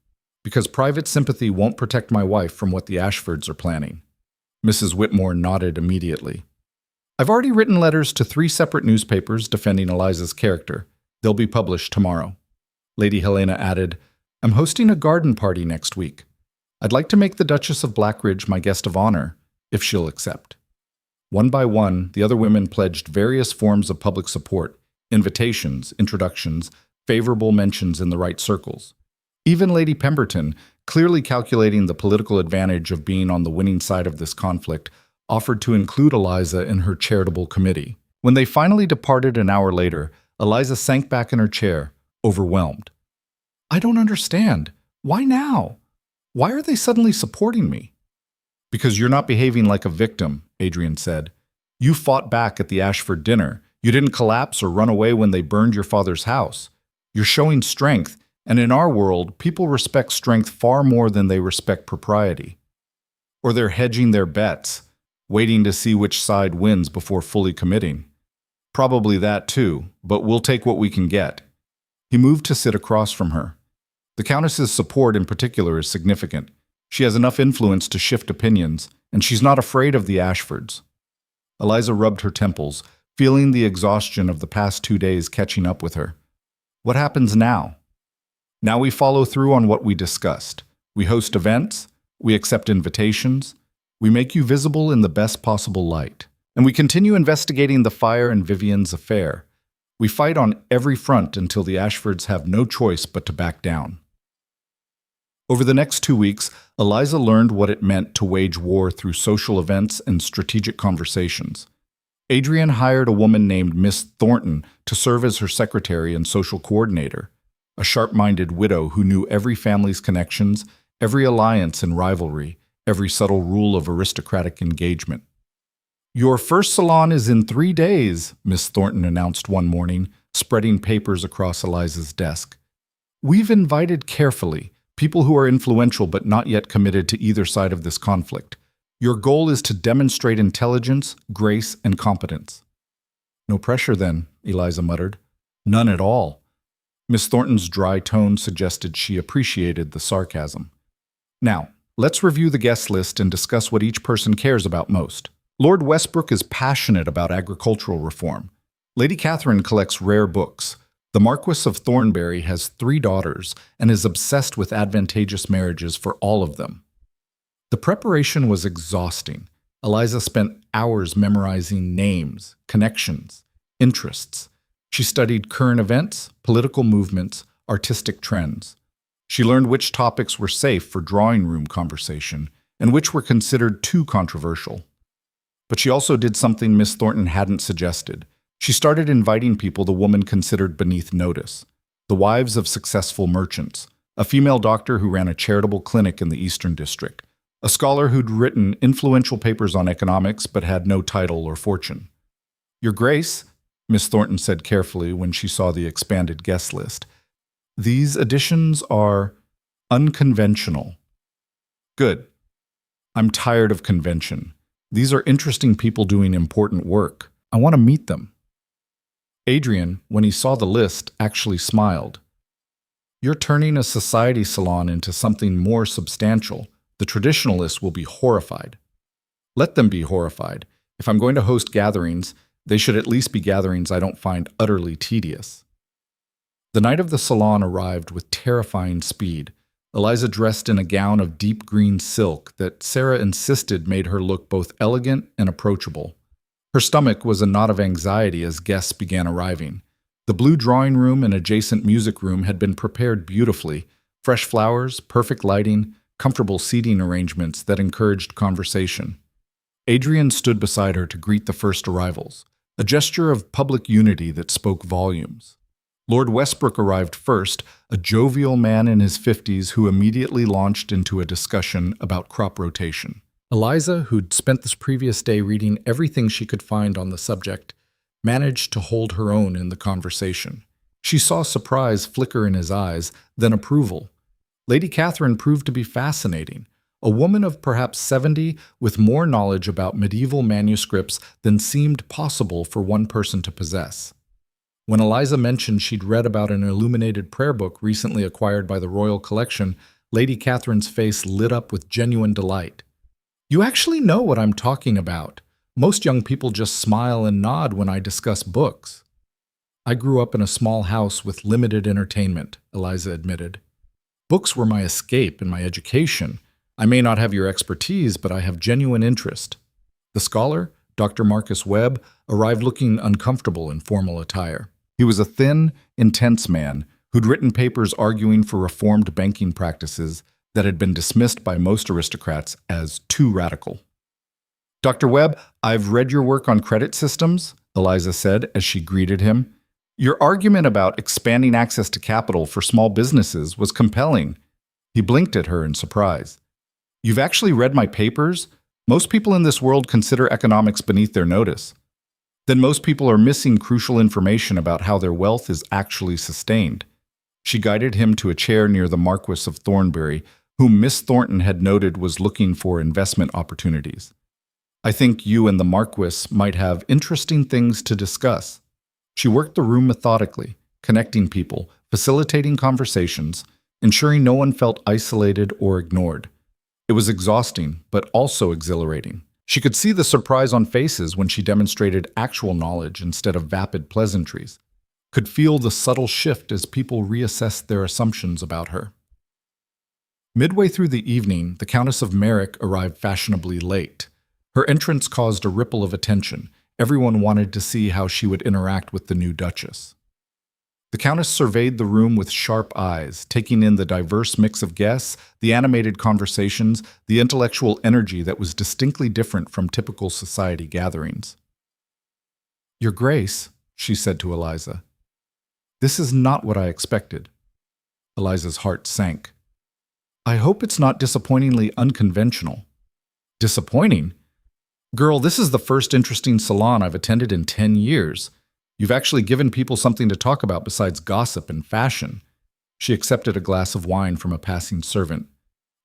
Because private sympathy won't protect my wife from what the Ashfords are planning. Mrs. Whitmore nodded immediately. I've already written letters to 3 separate newspapers defending Eliza's character. They'll be published tomorrow. Lady Helena added, I'm hosting a garden party next week. I'd like to make the Duchess of Blackridge my guest of honor, if she'll accept. One by one, the other women pledged various forms of public support, invitations, introductions, favorable mentions in the right circles. Even Lady Pemberton, clearly calculating the political advantage of being on the winning side of this conflict, offered to include Eliza in her charitable committee. When they finally departed an hour later, Eliza sank back in her chair, overwhelmed. I don't understand. Why now? Why are they suddenly supporting me? Because you're not behaving like a victim, Adrian said. You fought back at the Ashford dinner. You didn't collapse or run away when they burned your father's house. You're showing strength, and in our world, people respect strength far more than they respect propriety. Or they're hedging their bets, waiting to see which side wins before fully committing. Probably that too, but we'll take what we can get. He moved to sit across from her. The Countess's support in particular is significant. She has enough influence to shift opinions, and she's not afraid of the Ashfords. Eliza rubbed her temples, feeling the exhaustion of the past 2 days catching up with her. What happens now? Now we follow through on what we discussed. We host events, we accept invitations, we make you visible in the best possible light, and we continue investigating the fire in Vivian's affair. We fight on every front until the Ashfords have no choice but to back down. Over the next 2 weeks, Eliza learned what it meant to wage war through social events and strategic conversations. Adrian hired a woman named Miss Thornton to serve as her secretary and social coordinator, a sharp-minded widow who knew every family's connections, every alliance and rivalry, every subtle rule of aristocratic engagement. "Your first salon is in 3 days," Miss Thornton announced one morning, spreading papers across Eliza's desk. "We've invited carefully people who are influential but not yet committed to either side of this conflict. Your goal is to demonstrate intelligence, grace, and competence." "No pressure, then," Eliza muttered. "None at all." Miss Thornton's dry tone suggested she appreciated the sarcasm. "Now, let's review the guest list and discuss what each person cares about most. Lord Westbrook is passionate about agricultural reform. Lady Catherine collects rare books. The Marquis of Thornbury has 3 daughters and is obsessed with advantageous marriages for all of them." The preparation was exhausting. Eliza spent hours memorizing names, connections, interests. She studied current events, political movements, artistic trends. She learned which topics were safe for drawing room conversation and which were considered too controversial. But she also did something Miss Thornton hadn't suggested. She started inviting people the woman considered beneath notice. The wives of successful merchants, a female doctor who ran a charitable clinic in the Eastern District, a scholar who'd written influential papers on economics but had no title or fortune. "Your Grace," Miss Thornton said carefully when she saw the expanded guest list, "these additions are unconventional." "Good. I'm tired of convention. These are interesting people doing important work. I want to meet them." Adrian, when he saw the list, actually smiled. "You're turning a society salon into something more substantial. The traditionalists will be horrified." "Let them be horrified. If I'm going to host gatherings, they should at least be gatherings I don't find utterly tedious." The night of the salon arrived with terrifying speed. Eliza dressed in a gown of deep green silk that Sarah insisted made her look both elegant and approachable. Her stomach was a knot of anxiety as guests began arriving. The blue drawing room and adjacent music room had been prepared beautifully. Fresh flowers, perfect lighting, comfortable seating arrangements that encouraged conversation. Adrian stood beside her to greet the first arrivals, a gesture of public unity that spoke volumes. Lord Westbrook arrived first, a jovial man in his 50s who immediately launched into a discussion about crop rotation. Eliza, who'd spent this previous day reading everything she could find on the subject, managed to hold her own in the conversation. She saw surprise flicker in his eyes, then approval. Lady Catherine proved to be fascinating, a woman of perhaps 70 with more knowledge about medieval manuscripts than seemed possible for one person to possess. When Eliza mentioned she'd read about an illuminated prayer book recently acquired by the Royal Collection, Lady Catherine's face lit up with genuine delight. "You actually know what I'm talking about. Most young people just smile and nod when I discuss books." "I grew up in a small house with limited entertainment," Eliza admitted. "Books were my escape and my education. I may not have your expertise, but I have genuine interest." The scholar, Dr. Marcus Webb, arrived looking uncomfortable in formal attire. He was a thin, intense man who'd written papers arguing for reformed banking practices that had been dismissed by most aristocrats as too radical. "Dr. Webb, I've read your work on credit systems," Eliza said as she greeted him. "Your argument about expanding access to capital for small businesses was compelling." He blinked at her in surprise. "You've actually read my papers? Most people in this world consider economics beneath their notice." then most people are missing crucial information about how their wealth is actually sustained. She guided him to a chair near the Marquis of Thornbury, whom Miss Thornton had noted was looking for investment opportunities. I think you and the Marquis might have interesting things to discuss. She worked the room methodically, connecting people, facilitating conversations, ensuring no one felt isolated or ignored. It was exhausting, but also exhilarating. She could see the surprise on faces when she demonstrated actual knowledge instead of vapid pleasantries, could feel the subtle shift as people reassessed their assumptions about her. Midway through the evening, the Countess of Merrick arrived fashionably late. Her entrance caused a ripple of attention. Everyone wanted to see how she would interact with the new Duchess. The Countess surveyed the room with sharp eyes, taking in the diverse mix of guests, the animated conversations, the intellectual energy that was distinctly different from typical society gatherings. "Your Grace," she said to Eliza, "this is not what I expected." Eliza's heart sank. "I hope it's not disappointingly unconventional." "Disappointing? Girl, this is the first interesting salon I've attended in 10 years. You've actually given people something to talk about besides gossip and fashion." She accepted a glass of wine from a passing servant.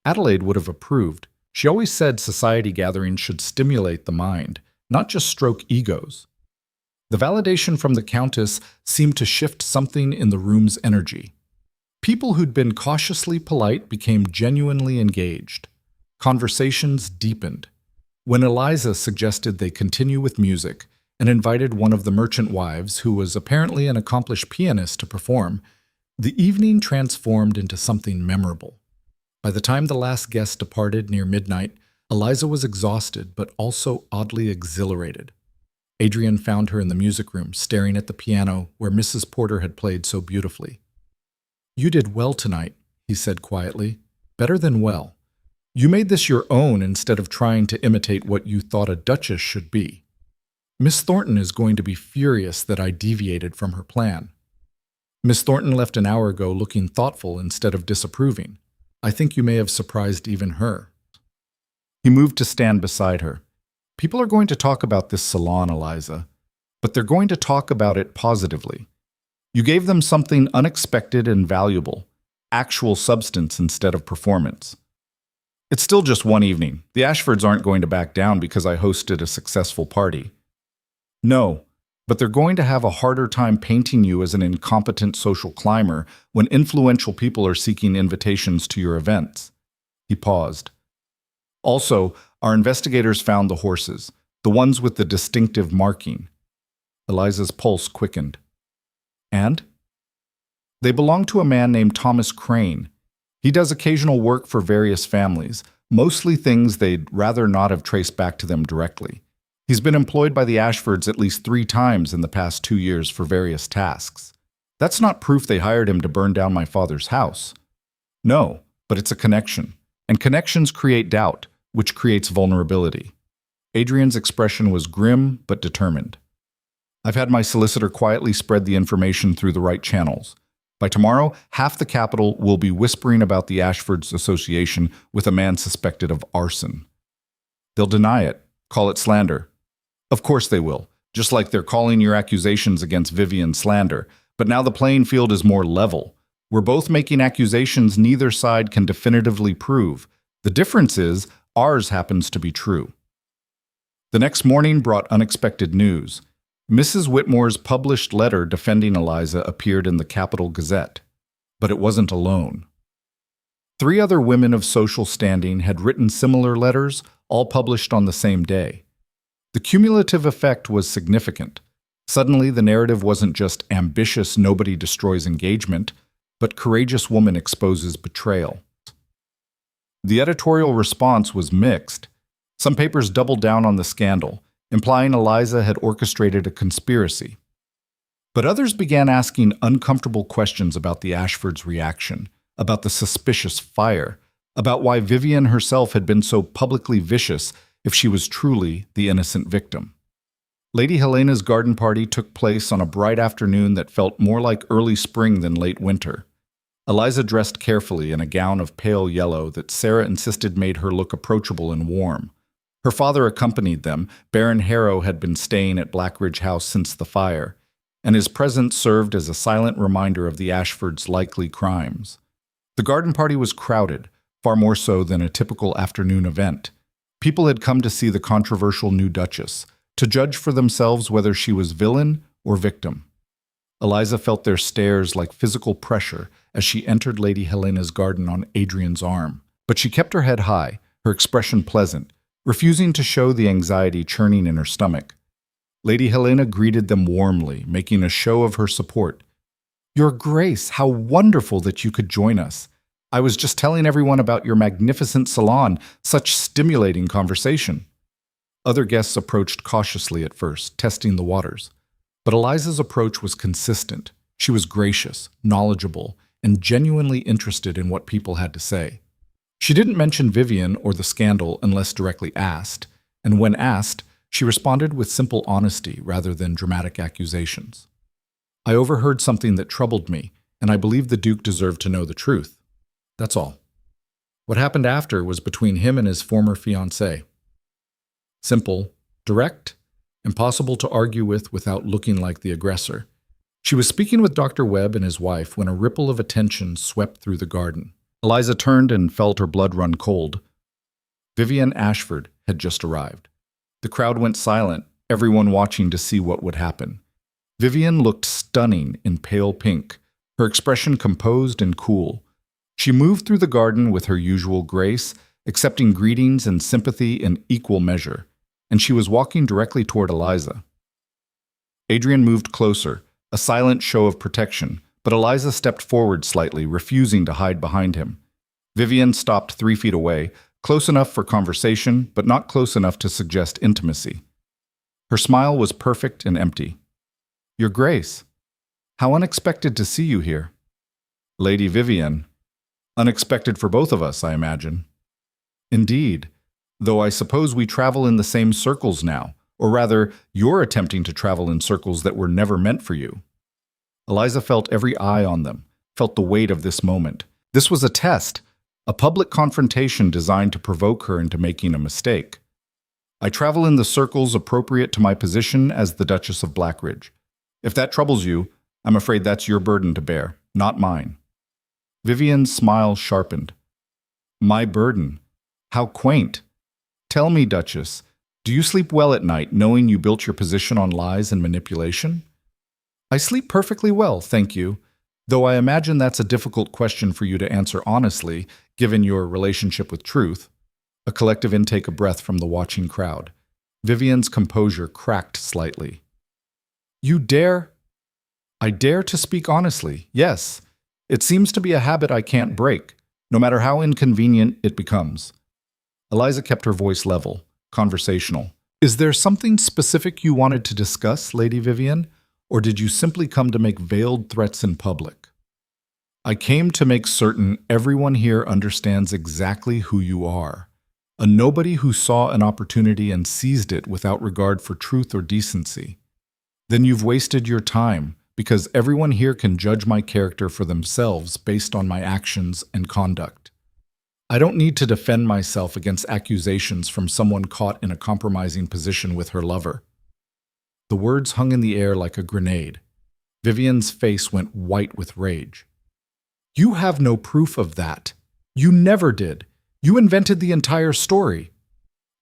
Adelaide would have approved. She always said society gatherings should stimulate the mind, not just stroke egos. The validation from the Countess seemed to shift something in the room's energy. People who'd been cautiously polite became genuinely engaged. Conversations deepened. When Eliza suggested they continue with music and invited one of the merchant wives, who was apparently an accomplished pianist, to perform, the evening transformed into something memorable. By the time the last guest departed near midnight, Eliza was exhausted but also oddly exhilarated. Adrian found her in the music room, staring at the piano where Mrs. Porter had played so beautifully. "You did well tonight," he said quietly. "Better than well. You made this your own instead of trying to imitate what you thought a duchess should be. Miss Thornton is going to be furious that I deviated from her plan." Miss Thornton left an hour ago looking thoughtful instead of disapproving. "I think you may have surprised even her." He moved to stand beside her. "People are going to talk about this salon, Eliza, but they're going to talk about it positively. You gave them something unexpected and valuable, actual substance instead of performance. It's still just one evening. The Ashfords aren't going to back down because I hosted a successful party. No, but they're going to have a harder time painting you as an incompetent social climber when influential people are seeking invitations to your events." He paused. "Also, our investigators found the horses, the ones with the distinctive marking." Eliza's pulse quickened. "And?" "They belong to a man named Thomas Crane. He does occasional work for various families, mostly things they'd rather not have traced back to them directly. He's been employed by the Ashfords at least 3 times in the past 2 years for various tasks. That's not proof they hired him to burn down my father's house. No, but it's a connection. And connections create doubt, which creates vulnerability." Adrian's expression was grim but determined. "I've had my solicitor quietly spread the information through the right channels. By tomorrow, half the capital will be whispering about the Ashfords association with a man suspected of arson. They'll deny it, call it slander. Of course they will, just like they're calling your accusations against Vivian slander. But now the playing field is more level. We're both making accusations neither side can definitively prove. The difference is, ours happens to be true." The next morning brought unexpected news. Mrs. Whitmore's published letter defending Eliza appeared in the Capital Gazette. But it wasn't alone. 3 other women of social standing had written similar letters, all published on the same day. The cumulative effect was significant. Suddenly, the narrative wasn't just ambitious nobody destroys engagement, but courageous woman exposes betrayal. The editorial response was mixed. Some papers doubled down on the scandal, implying Eliza had orchestrated a conspiracy. But others began asking uncomfortable questions about the Ashfords' reaction, about the suspicious fire, about why Vivian herself had been so publicly vicious if she was truly the innocent victim. Lady Helena's garden party took place on a bright afternoon that felt more like early spring than late winter. Eliza dressed carefully in a gown of pale yellow that Sarah insisted made her look approachable and warm. Her father accompanied them. Baron Harrow had been staying at Blackridge House since the fire, and his presence served as a silent reminder of the Ashfords' likely crimes. The garden party was crowded, far more so than a typical afternoon event. People had come to see the controversial new Duchess, to judge for themselves whether she was villain or victim. Eliza felt their stares like physical pressure as she entered Lady Helena's garden on Adrian's arm. But she kept her head high, her expression pleasant, refusing to show the anxiety churning in her stomach. Lady Helena greeted them warmly, making a show of her support. "Your Grace, how wonderful that you could join us. I was just telling everyone about your magnificent salon, such stimulating conversation." Other guests approached cautiously at first, testing the waters. But Eliza's approach was consistent. She was gracious, knowledgeable, and genuinely interested in what people had to say. She didn't mention Vivian or the scandal unless directly asked, and when asked, she responded with simple honesty rather than dramatic accusations. "I overheard something that troubled me, and I believe the Duke deserved to know the truth. That's all. What happened after was between him and his former fiancée. Simple, direct, impossible to argue with without looking like the aggressor." She was speaking with Dr. Webb and his wife when a ripple of attention swept through the garden. Eliza turned and felt her blood run cold. Vivian Ashford had just arrived. The crowd went silent, everyone watching to see what would happen. Vivian looked stunning in pale pink, her expression composed and cool. She moved through the garden with her usual grace, accepting greetings and sympathy in equal measure, and she was walking directly toward Eliza. Adrian moved closer, a silent show of protection, but Eliza stepped forward slightly, refusing to hide behind him. Vivian stopped 3 feet away, close enough for conversation, but not close enough to suggest intimacy. Her smile was perfect and empty. "Your Grace, how unexpected to see you here." "Lady Vivian, unexpected for both of us, I imagine." "Indeed, though I suppose we travel in the same circles now, or rather, you're attempting to travel in circles that were never meant for you." Eliza felt every eye on them, felt the weight of this moment. This was a test, a public confrontation designed to provoke her into making a mistake. "I travel in the circles appropriate to my position as the Duchess of Blackridge. If that troubles you, I'm afraid that's your burden to bear, not mine." Vivian's smile sharpened. "My burden? How quaint. Tell me, Duchess, do you sleep well at night knowing you built your position on lies and manipulation?" "I sleep perfectly well, thank you, though I imagine that's a difficult question for you to answer honestly, given your relationship with truth." A collective intake of breath from the watching crowd. Vivian's composure cracked slightly. "You dare?" "I dare to speak honestly, yes. It seems to be a habit I can't break, no matter how inconvenient it becomes." Eliza kept her voice level, conversational. "Is there something specific you wanted to discuss, Lady Vivian? Or did you simply come to make veiled threats in public?" "I came to make certain everyone here understands exactly who you are. A nobody who saw an opportunity and seized it without regard for truth or decency. Then you've wasted your time, because everyone here can judge my character for themselves based on my actions and conduct. I don't need to defend myself against accusations from someone caught in a compromising position with her lover." The words hung in the air like a grenade. Vivian's face went white with rage. "You have no proof of that. You never did. You invented the entire story."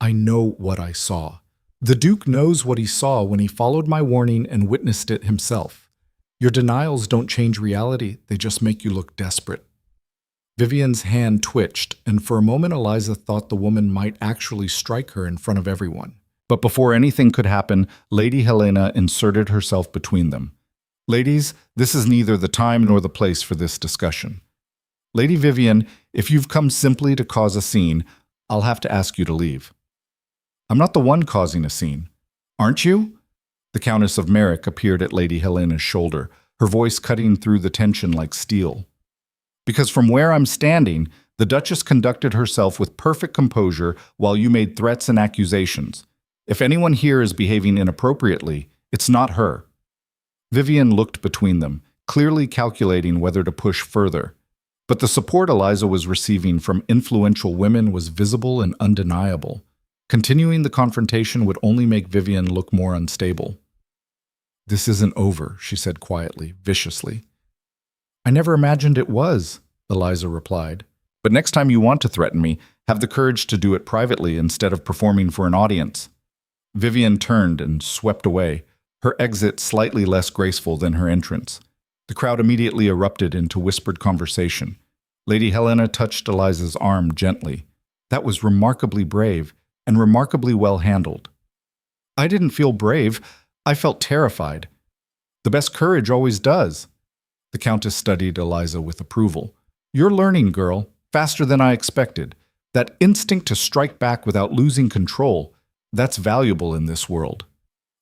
"I know what I saw. The Duke knows what he saw when he followed my warning and witnessed it himself. Your denials don't change reality, they just make you look desperate." Vivian's hand twitched, and for a moment Eliza thought the woman might actually strike her in front of everyone. But before anything could happen, Lady Helena inserted herself between them. "Ladies, this is neither the time nor the place for this discussion. Lady Vivian, if you've come simply to cause a scene, I'll have to ask you to leave." "I'm not the one causing a scene. Aren't you?" The Countess of Merrick appeared at Lady Helena's shoulder, her voice cutting through the tension like steel. "Because from where I'm standing, the Duchess conducted herself with perfect composure while you made threats and accusations. If anyone here is behaving inappropriately, it's not her." Vivian looked between them, clearly calculating whether to push further. But the support Eliza was receiving from influential women was visible and undeniable. Continuing the confrontation would only make Vivian look more unstable. "This isn't over," she said quietly, viciously. "I never imagined it was," Eliza replied. "But next time you want to threaten me, have the courage to do it privately instead of performing for an audience." Vivian turned and swept away, her exit slightly less graceful than her entrance. The crowd immediately erupted into whispered conversation. Lady Helena touched Eliza's arm gently. "That was remarkably brave and remarkably well handled." "I didn't feel brave. I felt terrified. The best courage always does." The Countess studied Eliza with approval. "You're learning, girl, faster than I expected. That instinct to strike back without losing control, that's valuable in this world."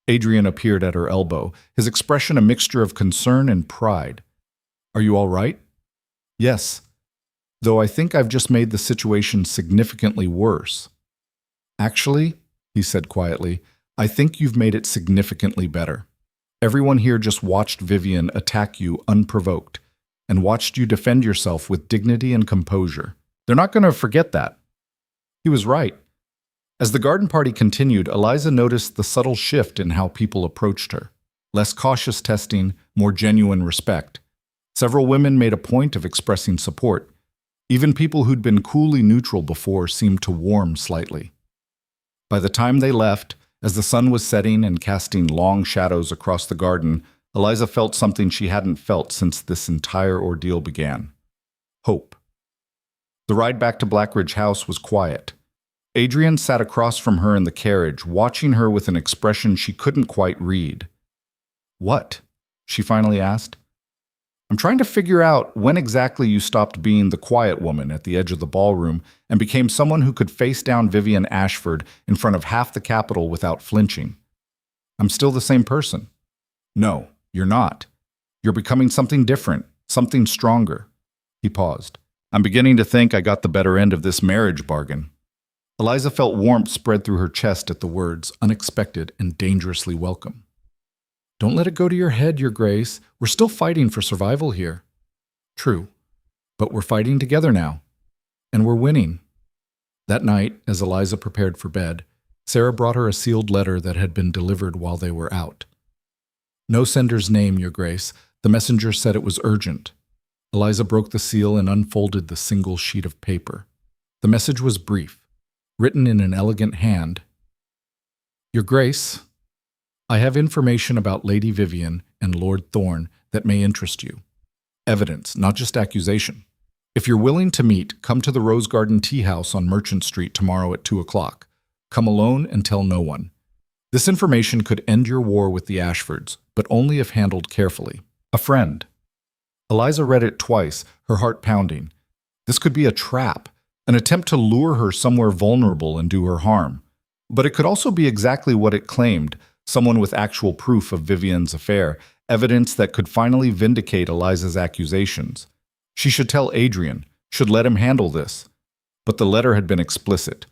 Adrian appeared at her elbow, his expression a mixture of concern and pride. "Are you all right?" "Yes, though I think I've just made the situation significantly worse." "Actually," he said quietly, "I think you've made it significantly better. Everyone here just watched Vivian attack you unprovoked, and watched you defend yourself with dignity and composure. They're not going to forget that." He was right. As the garden party continued, Eliza noticed the subtle shift in how people approached her. Less cautious testing, more genuine respect. Several women made a point of expressing support. Even people who'd been coolly neutral before seemed to warm slightly. By the time they left, as the sun was setting and casting long shadows across the garden, Eliza felt something she hadn't felt since this entire ordeal began. Hope. The ride back to Blackridge House was quiet. Adrian sat across from her in the carriage, watching her with an expression she couldn't quite read. "What?" she finally asked. "I'm trying to figure out when exactly you stopped being the quiet woman at the edge of the ballroom and became someone who could face down Vivian Ashford in front of half the Capitol without flinching." "I'm still the same person." "No, you're not. You're becoming something different, something stronger." He paused. "I'm beginning to think I got the better end of this marriage bargain." Eliza felt warmth spread through her chest at the words, unexpected and dangerously welcome. "Don't let it go to your head, Your Grace. We're still fighting for survival here." "True, but we're fighting together now, and we're winning." That night, as Eliza prepared for bed, Sarah brought her a sealed letter that had been delivered while they were out. "No sender's name, Your Grace. The messenger said it was urgent." Eliza broke the seal and unfolded the single sheet of paper. The message was brief, written in an elegant hand. "Your Grace, I have information about Lady Vivian and Lord Thorne that may interest you. Evidence, not just accusation. If you're willing to meet, come to the Rose Garden Tea House on Merchant Street tomorrow at 2 o'clock. Come alone and tell no one. This information could end your war with the Ashfords, but only if handled carefully. A friend." Eliza read it twice, her heart pounding. This could be a trap, an attempt to lure her somewhere vulnerable and do her harm. But it could also be exactly what it claimed, someone with actual proof of Vivian's affair, evidence that could finally vindicate Eliza's accusations. She should tell Adrian, should let him handle this. But the letter had been explicit.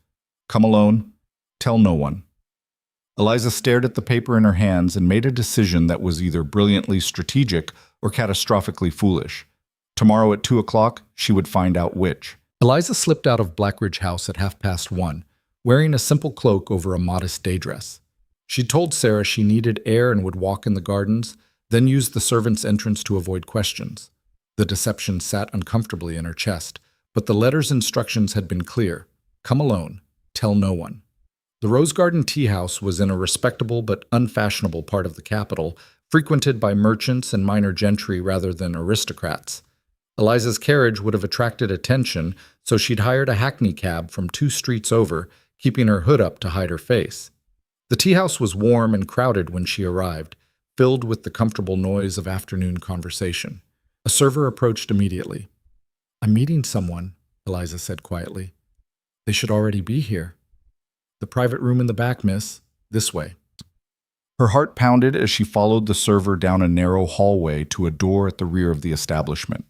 Come alone, tell no one. Eliza stared at the paper in her hands and made a decision that was either brilliantly strategic or catastrophically foolish. Tomorrow at 2 o'clock, she would find out which. Eliza slipped out of Blackridge House at 1:30, wearing a simple cloak over a modest day dress. She told Sarah she needed air and would walk in the gardens, then used the servants' entrance to avoid questions. The deception sat uncomfortably in her chest, but the letter's instructions had been clear. Come alone, tell no one. The Rose Garden Tea House was in a respectable but unfashionable part of the capital, frequented by merchants and minor gentry rather than aristocrats. Eliza's carriage would have attracted attention, so she'd hired a hackney cab from 2 streets over, keeping her hood up to hide her face. The tea house was warm and crowded when she arrived, filled with the comfortable noise of afternoon conversation. A server approached immediately. "I'm meeting someone," Eliza said quietly. "They should already be here." "The private room in the back, miss. This way." Her heart pounded as she followed the server down a narrow hallway to a door at the rear of the establishment.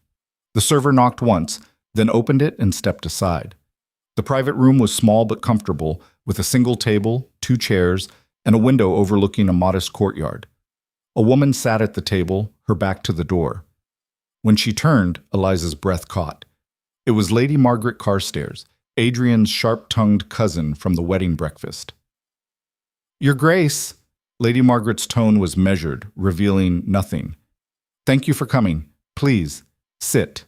The server knocked once, then opened it and stepped aside. The private room was small but comfortable, with a single table, 2 chairs, and a window overlooking a modest courtyard. A woman sat at the table, her back to the door. When she turned, Eliza's breath caught. It was Lady Margaret Carstairs, Adrian's sharp-tongued cousin from the wedding breakfast. Your Grace, Lady Margaret's tone was measured, revealing nothing. Thank you for coming. Please, sit.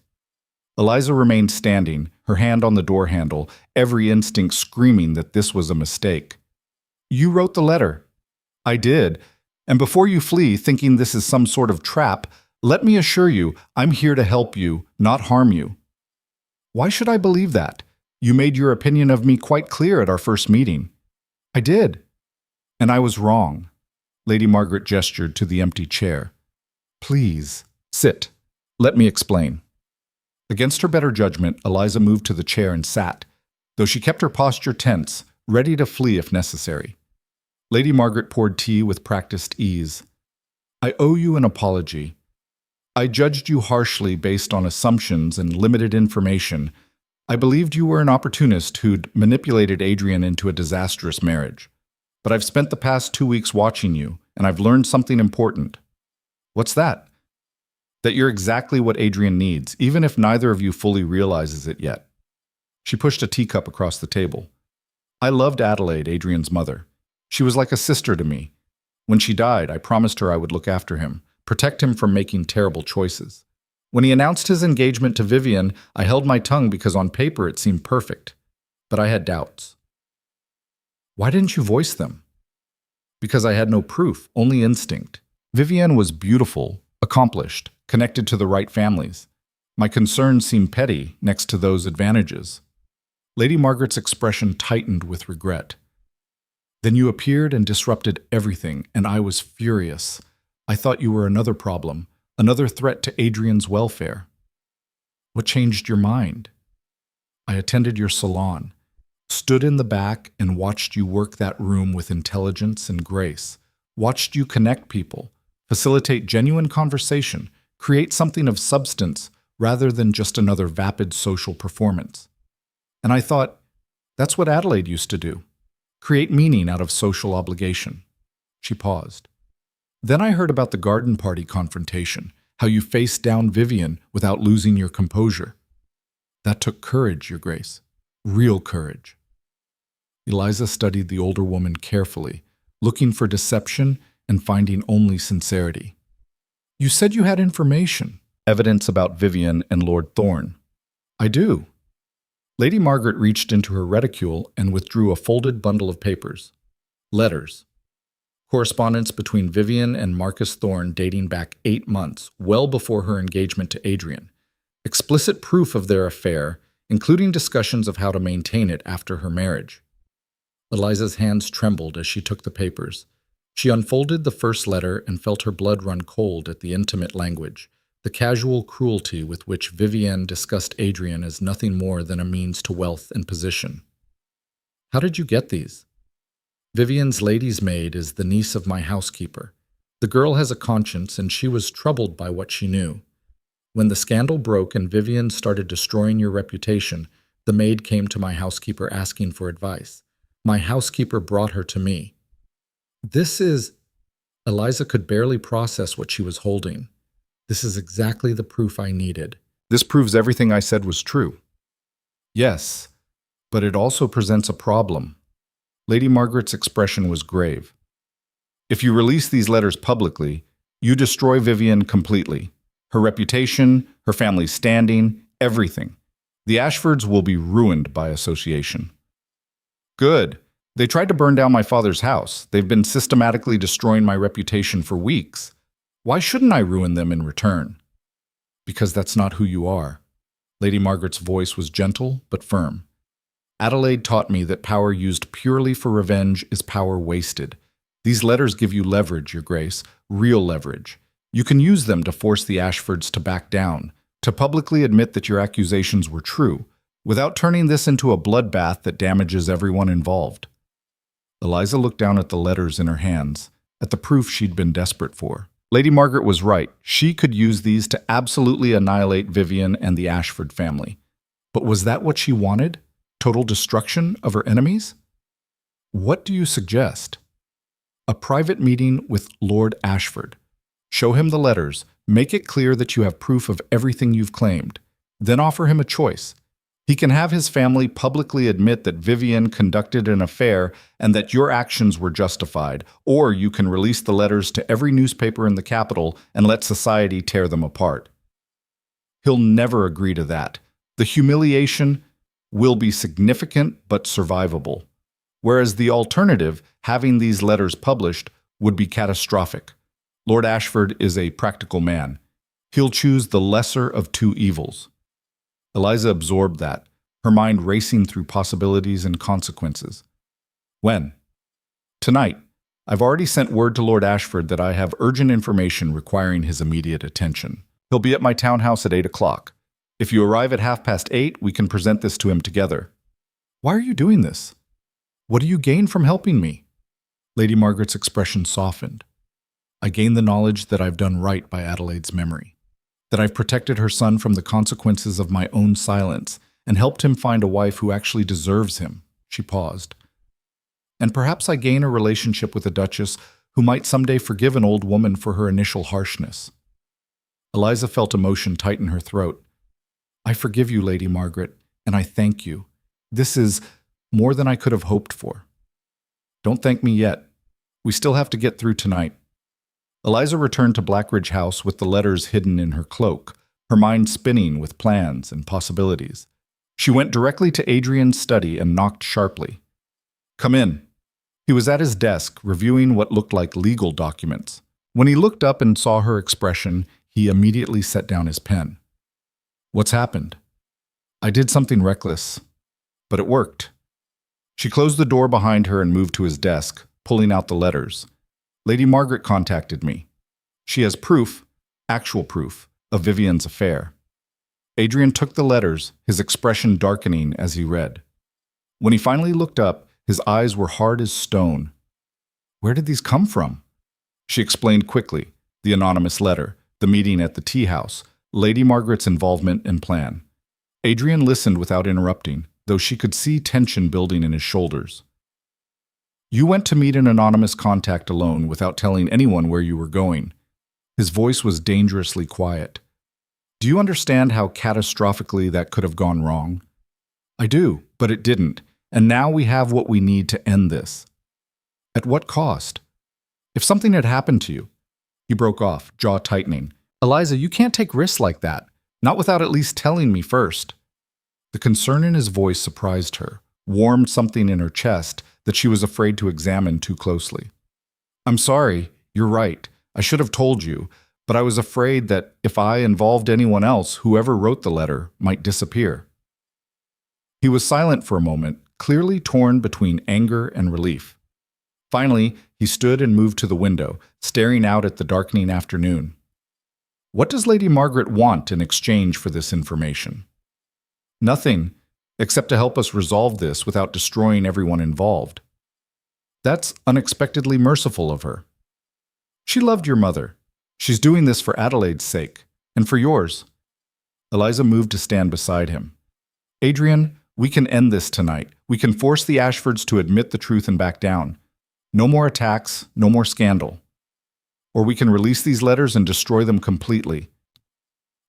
Eliza remained standing, her hand on the door handle, every instinct screaming that this was a mistake. You wrote the letter. I did. And before you flee, thinking this is some sort of trap, let me assure you, I'm here to help you, not harm you. Why should I believe that? You made your opinion of me quite clear at our first meeting. I did. And I was wrong. Lady Margaret gestured to the empty chair. Please, sit. Let me explain. Against her better judgment, Eliza moved to the chair and sat, though she kept her posture tense, ready to flee if necessary. Lady Margaret poured tea with practiced ease. I owe you an apology. I judged you harshly based on assumptions and limited information. I believed you were an opportunist who'd manipulated Adrian into a disastrous marriage. But I've spent the past 2 weeks watching you, and I've learned something important. What's that? That you're exactly what Adrian needs, even if neither of you fully realizes it yet. She pushed a teacup across the table. I loved Adelaide, Adrian's mother. She was like a sister to me. When she died, I promised her I would look after him, protect him from making terrible choices. When he announced his engagement to Vivian, I held my tongue because on paper it seemed perfect. But I had doubts. Why didn't you voice them? Because I had no proof, only instinct. Vivian was beautiful, accomplished, connected to the right families. My concerns seemed petty next to those advantages. Lady Margaret's expression tightened with regret. Then you appeared and disrupted everything, and I was furious. I thought you were another problem, another threat to Adrian's welfare. What changed your mind? I attended your salon, stood in the back and watched you work that room with intelligence and grace, watched you connect people, facilitate genuine conversation, create something of substance rather than just another vapid social performance. And I thought, that's what Adelaide used to do. Create meaning out of social obligation. She paused. Then I heard about the garden party confrontation, how you faced down Vivian without losing your composure. That took courage, Your Grace. Real courage. Eliza studied the older woman carefully, looking for deception and finding only sincerity. You said you had information, evidence about Vivian and Lord Thorne. I do. Lady Margaret reached into her reticule and withdrew a folded bundle of papers. Letters. Correspondence between Vivian and Marcus Thorne dating back 8 months, well before her engagement to Adrian. Explicit proof of their affair, including discussions of how to maintain it after her marriage. Eliza's hands trembled as she took the papers. She unfolded the first letter and felt her blood run cold at the intimate language, the casual cruelty with which Vivienne discussed Adrian as nothing more than a means to wealth and position. How did you get these? Vivian's lady's maid is the niece of my housekeeper. The girl has a conscience, and she was troubled by what she knew. When the scandal broke and Vivian started destroying your reputation, the maid came to my housekeeper asking for advice. My housekeeper brought her to me. This is... Eliza could barely process what she was holding. This is exactly the proof I needed. This proves everything I said was true. Yes, but it also presents a problem. Lady Margaret's expression was grave. If you release these letters publicly, you destroy Vivian completely. Her reputation, her family's standing, everything. The Ashfords will be ruined by association. Good. They tried to burn down my father's house. They've been systematically destroying my reputation for weeks. Why shouldn't I ruin them in return? Because that's not who you are. Lady Margaret's voice was gentle but firm. Adelaide taught me that power used purely for revenge is power wasted. These letters give you leverage, Your Grace, real leverage. You can use them to force the Ashfords to back down, to publicly admit that your accusations were true, without turning this into a bloodbath that damages everyone involved. Eliza looked down at the letters in her hands, at the proof she'd been desperate for. Lady Margaret was right. She could use these to absolutely annihilate Vivian and the Ashford family. But was that what she wanted? Total destruction of her enemies? What do you suggest? A private meeting with Lord Ashford. Show him the letters, make it clear that you have proof of everything you've claimed. Then offer him a choice. He can have his family publicly admit that Vivian conducted an affair and that your actions were justified, or you can release the letters to every newspaper in the capital and let society tear them apart. He'll never agree to that. The humiliation will be significant but survivable, whereas the alternative, having these letters published, would be catastrophic. Lord Ashford is a practical man. He'll choose the lesser of two evils. Eliza absorbed that, her mind racing through possibilities and consequences. When? Tonight. I've already sent word to Lord Ashford that I have urgent information requiring his immediate attention. He'll be at my townhouse at 8 o'clock. If you arrive at 8:30, we can present this to him together. Why are you doing this? What do you gain from helping me? Lady Margaret's expression softened. I gain the knowledge that I've done right by Adelaide's memory, that I've protected her son from the consequences of my own silence and helped him find a wife who actually deserves him. She paused. And perhaps I gain a relationship with a duchess who might someday forgive an old woman for her initial harshness. Eliza felt emotion tighten her throat. I forgive you, Lady Margaret, and I thank you. This is more than I could have hoped for. Don't thank me yet. We still have to get through tonight. Eliza returned to Blackridge House with the letters hidden in her cloak, her mind spinning with plans and possibilities. She went directly to Adrian's study and knocked sharply. Come in. He was at his desk, reviewing what looked like legal documents. When he looked up and saw her expression, he immediately set down his pen. What's happened? I did something reckless, but it worked. She closed the door behind her and moved to his desk, pulling out the letters. Lady Margaret contacted me. She has proof, actual proof, of Vivian's affair. Adrian took the letters, his expression darkening as he read. When he finally looked up, his eyes were hard as stone. Where did these come from? She explained quickly, the anonymous letter, the meeting at the tea house, Lady Margaret's involvement and plan. Adrian listened without interrupting, though she could see tension building in his shoulders. You went to meet an anonymous contact alone without telling anyone where you were going. His voice was dangerously quiet. Do you understand how catastrophically that could have gone wrong? I do, but it didn't, and now we have what we need to end this. At what cost? If something had happened to you. He broke off, jaw tightening. Eliza, you can't take risks like that, not without at least telling me first. The concern in his voice surprised her, warmed something in her chest that she was afraid to examine too closely. I'm sorry, you're right. I should have told you, but I was afraid that if I involved anyone else, whoever wrote the letter might disappear. He was silent for a moment, clearly torn between anger and relief. Finally, he stood and moved to the window, staring out at the darkening afternoon. What does Lady Margaret want in exchange for this information? Nothing, except to help us resolve this without destroying everyone involved. That's unexpectedly merciful of her. She loved your mother. She's doing this for Adelaide's sake, and for yours. Eliza moved to stand beside him. Adrian, we can end this tonight. We can force the Ashfords to admit the truth and back down. No more attacks, no more scandal. Or we can release these letters and destroy them completely.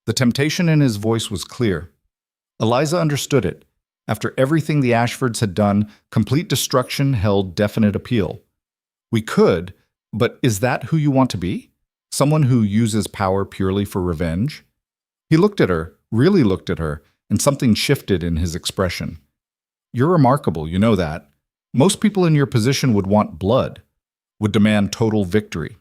The temptation in his voice was clear. Eliza understood it. After everything the Ashfords had done, complete destruction held definite appeal. We could, but is that who you want to be? Someone who uses power purely for revenge? He looked at her, really looked at her, and something shifted in his expression. You're remarkable, you know that. Most people in your position would want blood, would demand total victory.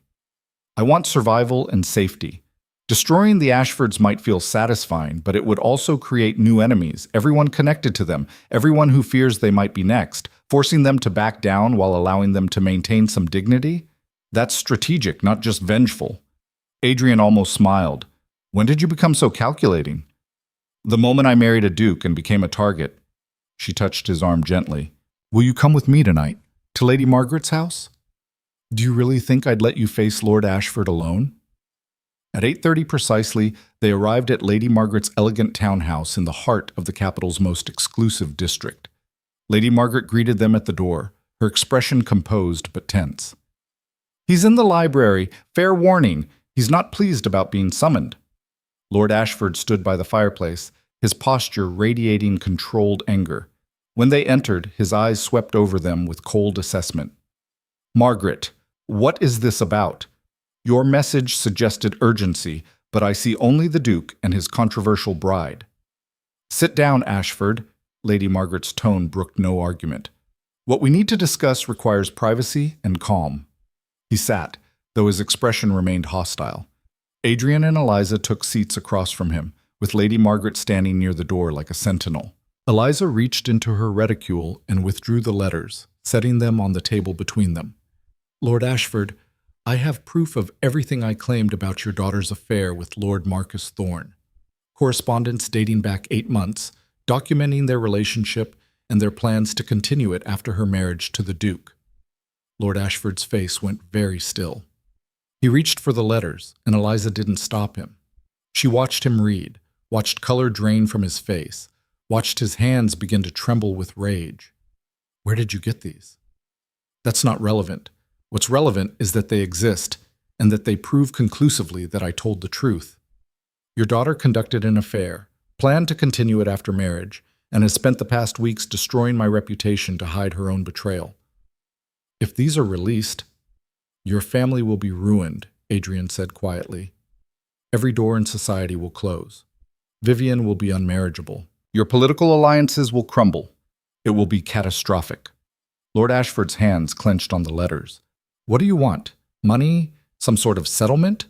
I want survival and safety. Destroying the Ashfords might feel satisfying, but it would also create new enemies, everyone connected to them, everyone who fears they might be next, forcing them to back down while allowing them to maintain some dignity. That's strategic, not just vengeful. Adrian almost smiled. When did you become so calculating? The moment I married a duke and became a target. She touched his arm gently. Will you come with me tonight? To Lady Margaret's house? Do you really think I'd let you face Lord Ashford alone? At 8:30 precisely, they arrived at Lady Margaret's elegant townhouse in the heart of the capital's most exclusive district. Lady Margaret greeted them at the door, her expression composed but tense. He's in the library. Fair warning. He's not pleased about being summoned. Lord Ashford stood by the fireplace, his posture radiating controlled anger. When they entered, his eyes swept over them with cold assessment. "Margaret, what is this about? Your message suggested urgency, but I see only the Duke and his controversial bride." "Sit down, Ashford." Lady Margaret's tone brooked no argument. "What we need to discuss requires privacy and calm." He sat, though his expression remained hostile. Adrian and Eliza took seats across from him, with Lady Margaret standing near the door like a sentinel. Eliza reached into her reticule and withdrew the letters, setting them on the table between them. "Lord Ashford, I have proof of everything I claimed about your daughter's affair with Lord Marcus Thorne. Correspondence dating back 8 months, documenting their relationship and their plans to continue it after her marriage to the Duke." Lord Ashford's face went very still. He reached for the letters, and Eliza didn't stop him. She watched him read, watched color drain from his face, watched his hands begin to tremble with rage. "Where did you get these?" "That's not relevant. What's relevant is that they exist, and that they prove conclusively that I told the truth. Your daughter conducted an affair, planned to continue it after marriage, and has spent the past weeks destroying my reputation to hide her own betrayal. If these are released, your family will be ruined," Adrian said quietly. "Every door in society will close. Vivian will be unmarriageable. Your political alliances will crumble. It will be catastrophic." Lord Ashford's hands clenched on the letters. "What do you want? Money? Some sort of settlement?"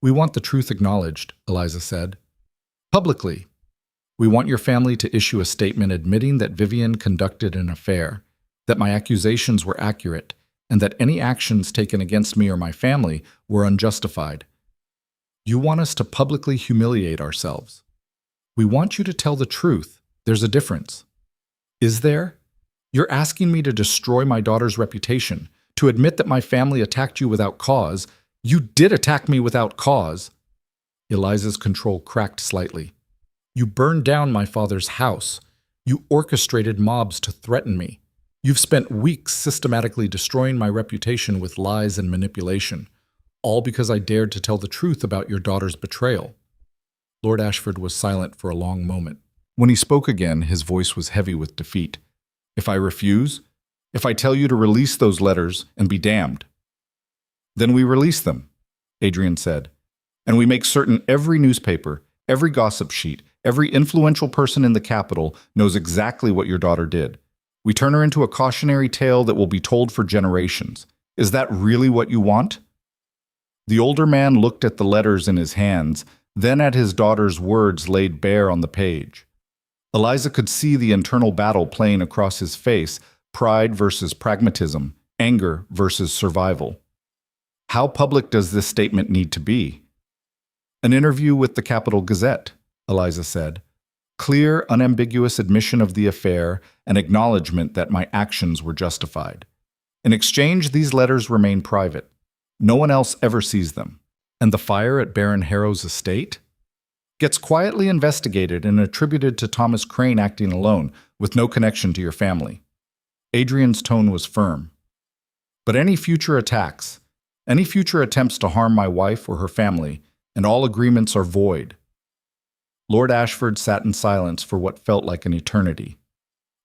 "We want the truth acknowledged," Eliza said. "Publicly. We want your family to issue a statement admitting that Vivian conducted an affair, that my accusations were accurate, and that any actions taken against me or my family were unjustified. You want us to publicly humiliate ourselves. We want you to tell the truth. There's a difference." "Is there? You're asking me to destroy my daughter's reputation, to admit that my family attacked you without cause. You did attack me without cause." Eliza's control cracked slightly. "You burned down my father's house. You orchestrated mobs to threaten me. You've spent weeks systematically destroying my reputation with lies and manipulation, all because I dared to tell the truth about your daughter's betrayal." Lord Ashford was silent for a long moment. When he spoke again, his voice was heavy with defeat. "If I refuse? If I tell you to release those letters and be damned?" "Then we release them," Adrian said. "And we make certain every newspaper, every gossip sheet, every influential person in the capital knows exactly what your daughter did. We turn her into a cautionary tale that will be told for generations. Is that really what you want?" The older man looked at the letters in his hands, then at his daughter's words laid bare on the page. Eliza could see the internal battle playing across his face, pride versus pragmatism, anger versus survival. "How public does this statement need to be?" "An interview with the Capital Gazette," Eliza said. "Clear, unambiguous admission of the affair and acknowledgement that my actions were justified. In exchange, these letters remain private. No one else ever sees them. And the fire at Baron Harrow's estate gets quietly investigated and attributed to Thomas Crane acting alone, with no connection to your family." Adrian's tone was firm. "But any future attacks, any future attempts to harm my wife or her family, and all agreements are void." Lord Ashford sat in silence for what felt like an eternity.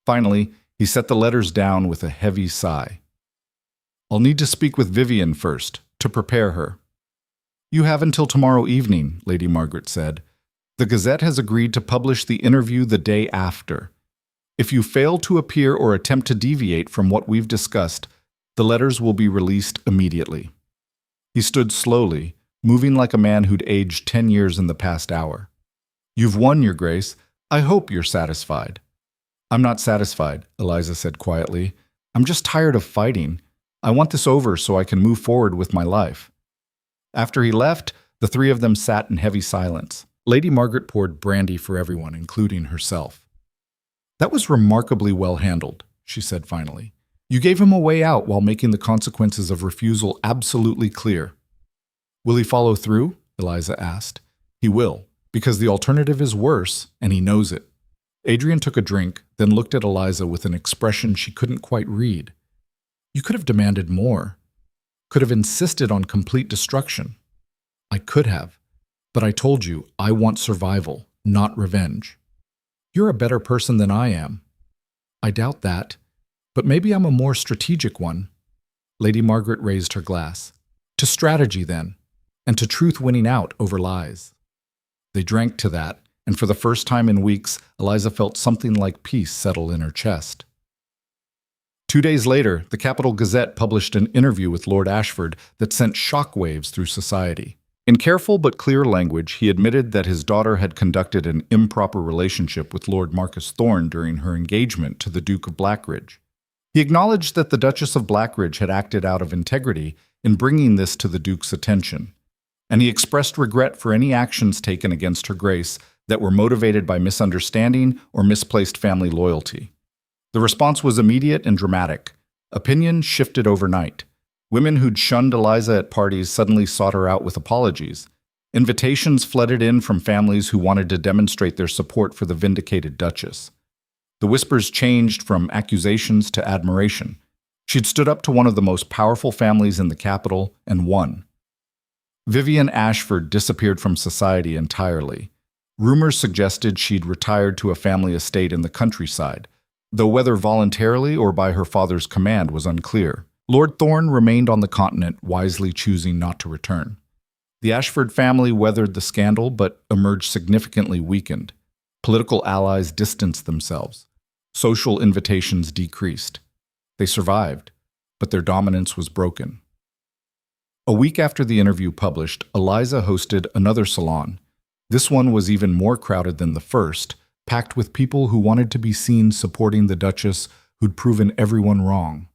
Finally, he set the letters down with a heavy sigh. "I'll need to speak with Vivian first, to prepare her." "You have until tomorrow evening," Lady Margaret said. "The Gazette has agreed to publish the interview the day after. If you fail to appear or attempt to deviate from what we've discussed, the letters will be released immediately." He stood slowly, moving like a man who'd aged 10 years in the past hour. "You've won, Your Grace. I hope you're satisfied." "I'm not satisfied," Eliza said quietly. "I'm just tired of fighting. I want this over so I can move forward with my life." After he left, the three of them sat in heavy silence. Lady Margaret poured brandy for everyone, including herself. "That was remarkably well handled," she said finally. "You gave him a way out while making the consequences of refusal absolutely clear." "Will he follow through?" Eliza asked. "He will, because the alternative is worse, and he knows it." Adrian took a drink, then looked at Eliza with an expression she couldn't quite read. "You could have demanded more. Could have insisted on complete destruction." "I could have. But I told you, I want survival, not revenge." You're a better person than I am. I doubt that, but maybe I'm a more strategic one. Lady Margaret raised her glass. To strategy, then, and to truth winning out over lies. They drank to that, and for the first time in weeks, Eliza felt something like peace settle in her chest. 2 days later, the Capital Gazette published an interview with Lord Ashford that sent shockwaves through society. In careful but clear language, he admitted that his daughter had conducted an improper relationship with Lord Marcus Thorne during her engagement to the Duke of Blackridge. He acknowledged that the Duchess of Blackridge had acted out of integrity in bringing this to the Duke's attention, and he expressed regret for any actions taken against Her Grace that were motivated by misunderstanding or misplaced family loyalty. The response was immediate and dramatic. Opinion shifted overnight. Women who'd shunned Eliza at parties suddenly sought her out with apologies. Invitations flooded in from families who wanted to demonstrate their support for the vindicated Duchess. The whispers changed from accusations to admiration. She'd stood up to one of the most powerful families in the capital and won. Vivian Ashford disappeared from society entirely. Rumors suggested she'd retired to a family estate in the countryside, though whether voluntarily or by her father's command was unclear. Lord Thorne remained on the continent, wisely choosing not to return. The Ashford family weathered the scandal but emerged significantly weakened. Political allies distanced themselves. Social invitations decreased. They survived, but their dominance was broken. A week after the interview published, Eliza hosted another salon. This one was even more crowded than the first, packed with people who wanted to be seen supporting the Duchess who'd proven everyone wrong.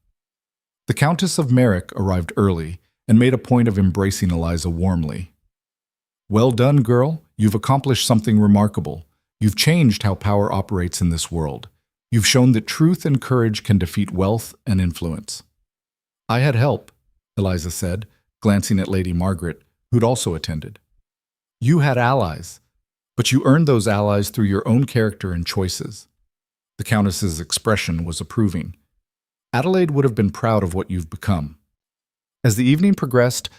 The Countess of Merrick arrived early and made a point of embracing Eliza warmly. "Well done, girl. You've accomplished something remarkable. You've changed how power operates in this world. You've shown that truth and courage can defeat wealth and influence." "I had help," Eliza said, glancing at Lady Margaret, who'd also attended. "You had allies, but you earned those allies through your own character and choices." The Countess's expression was approving. "Adelaide would have been proud of what you've become." As the evening progressed,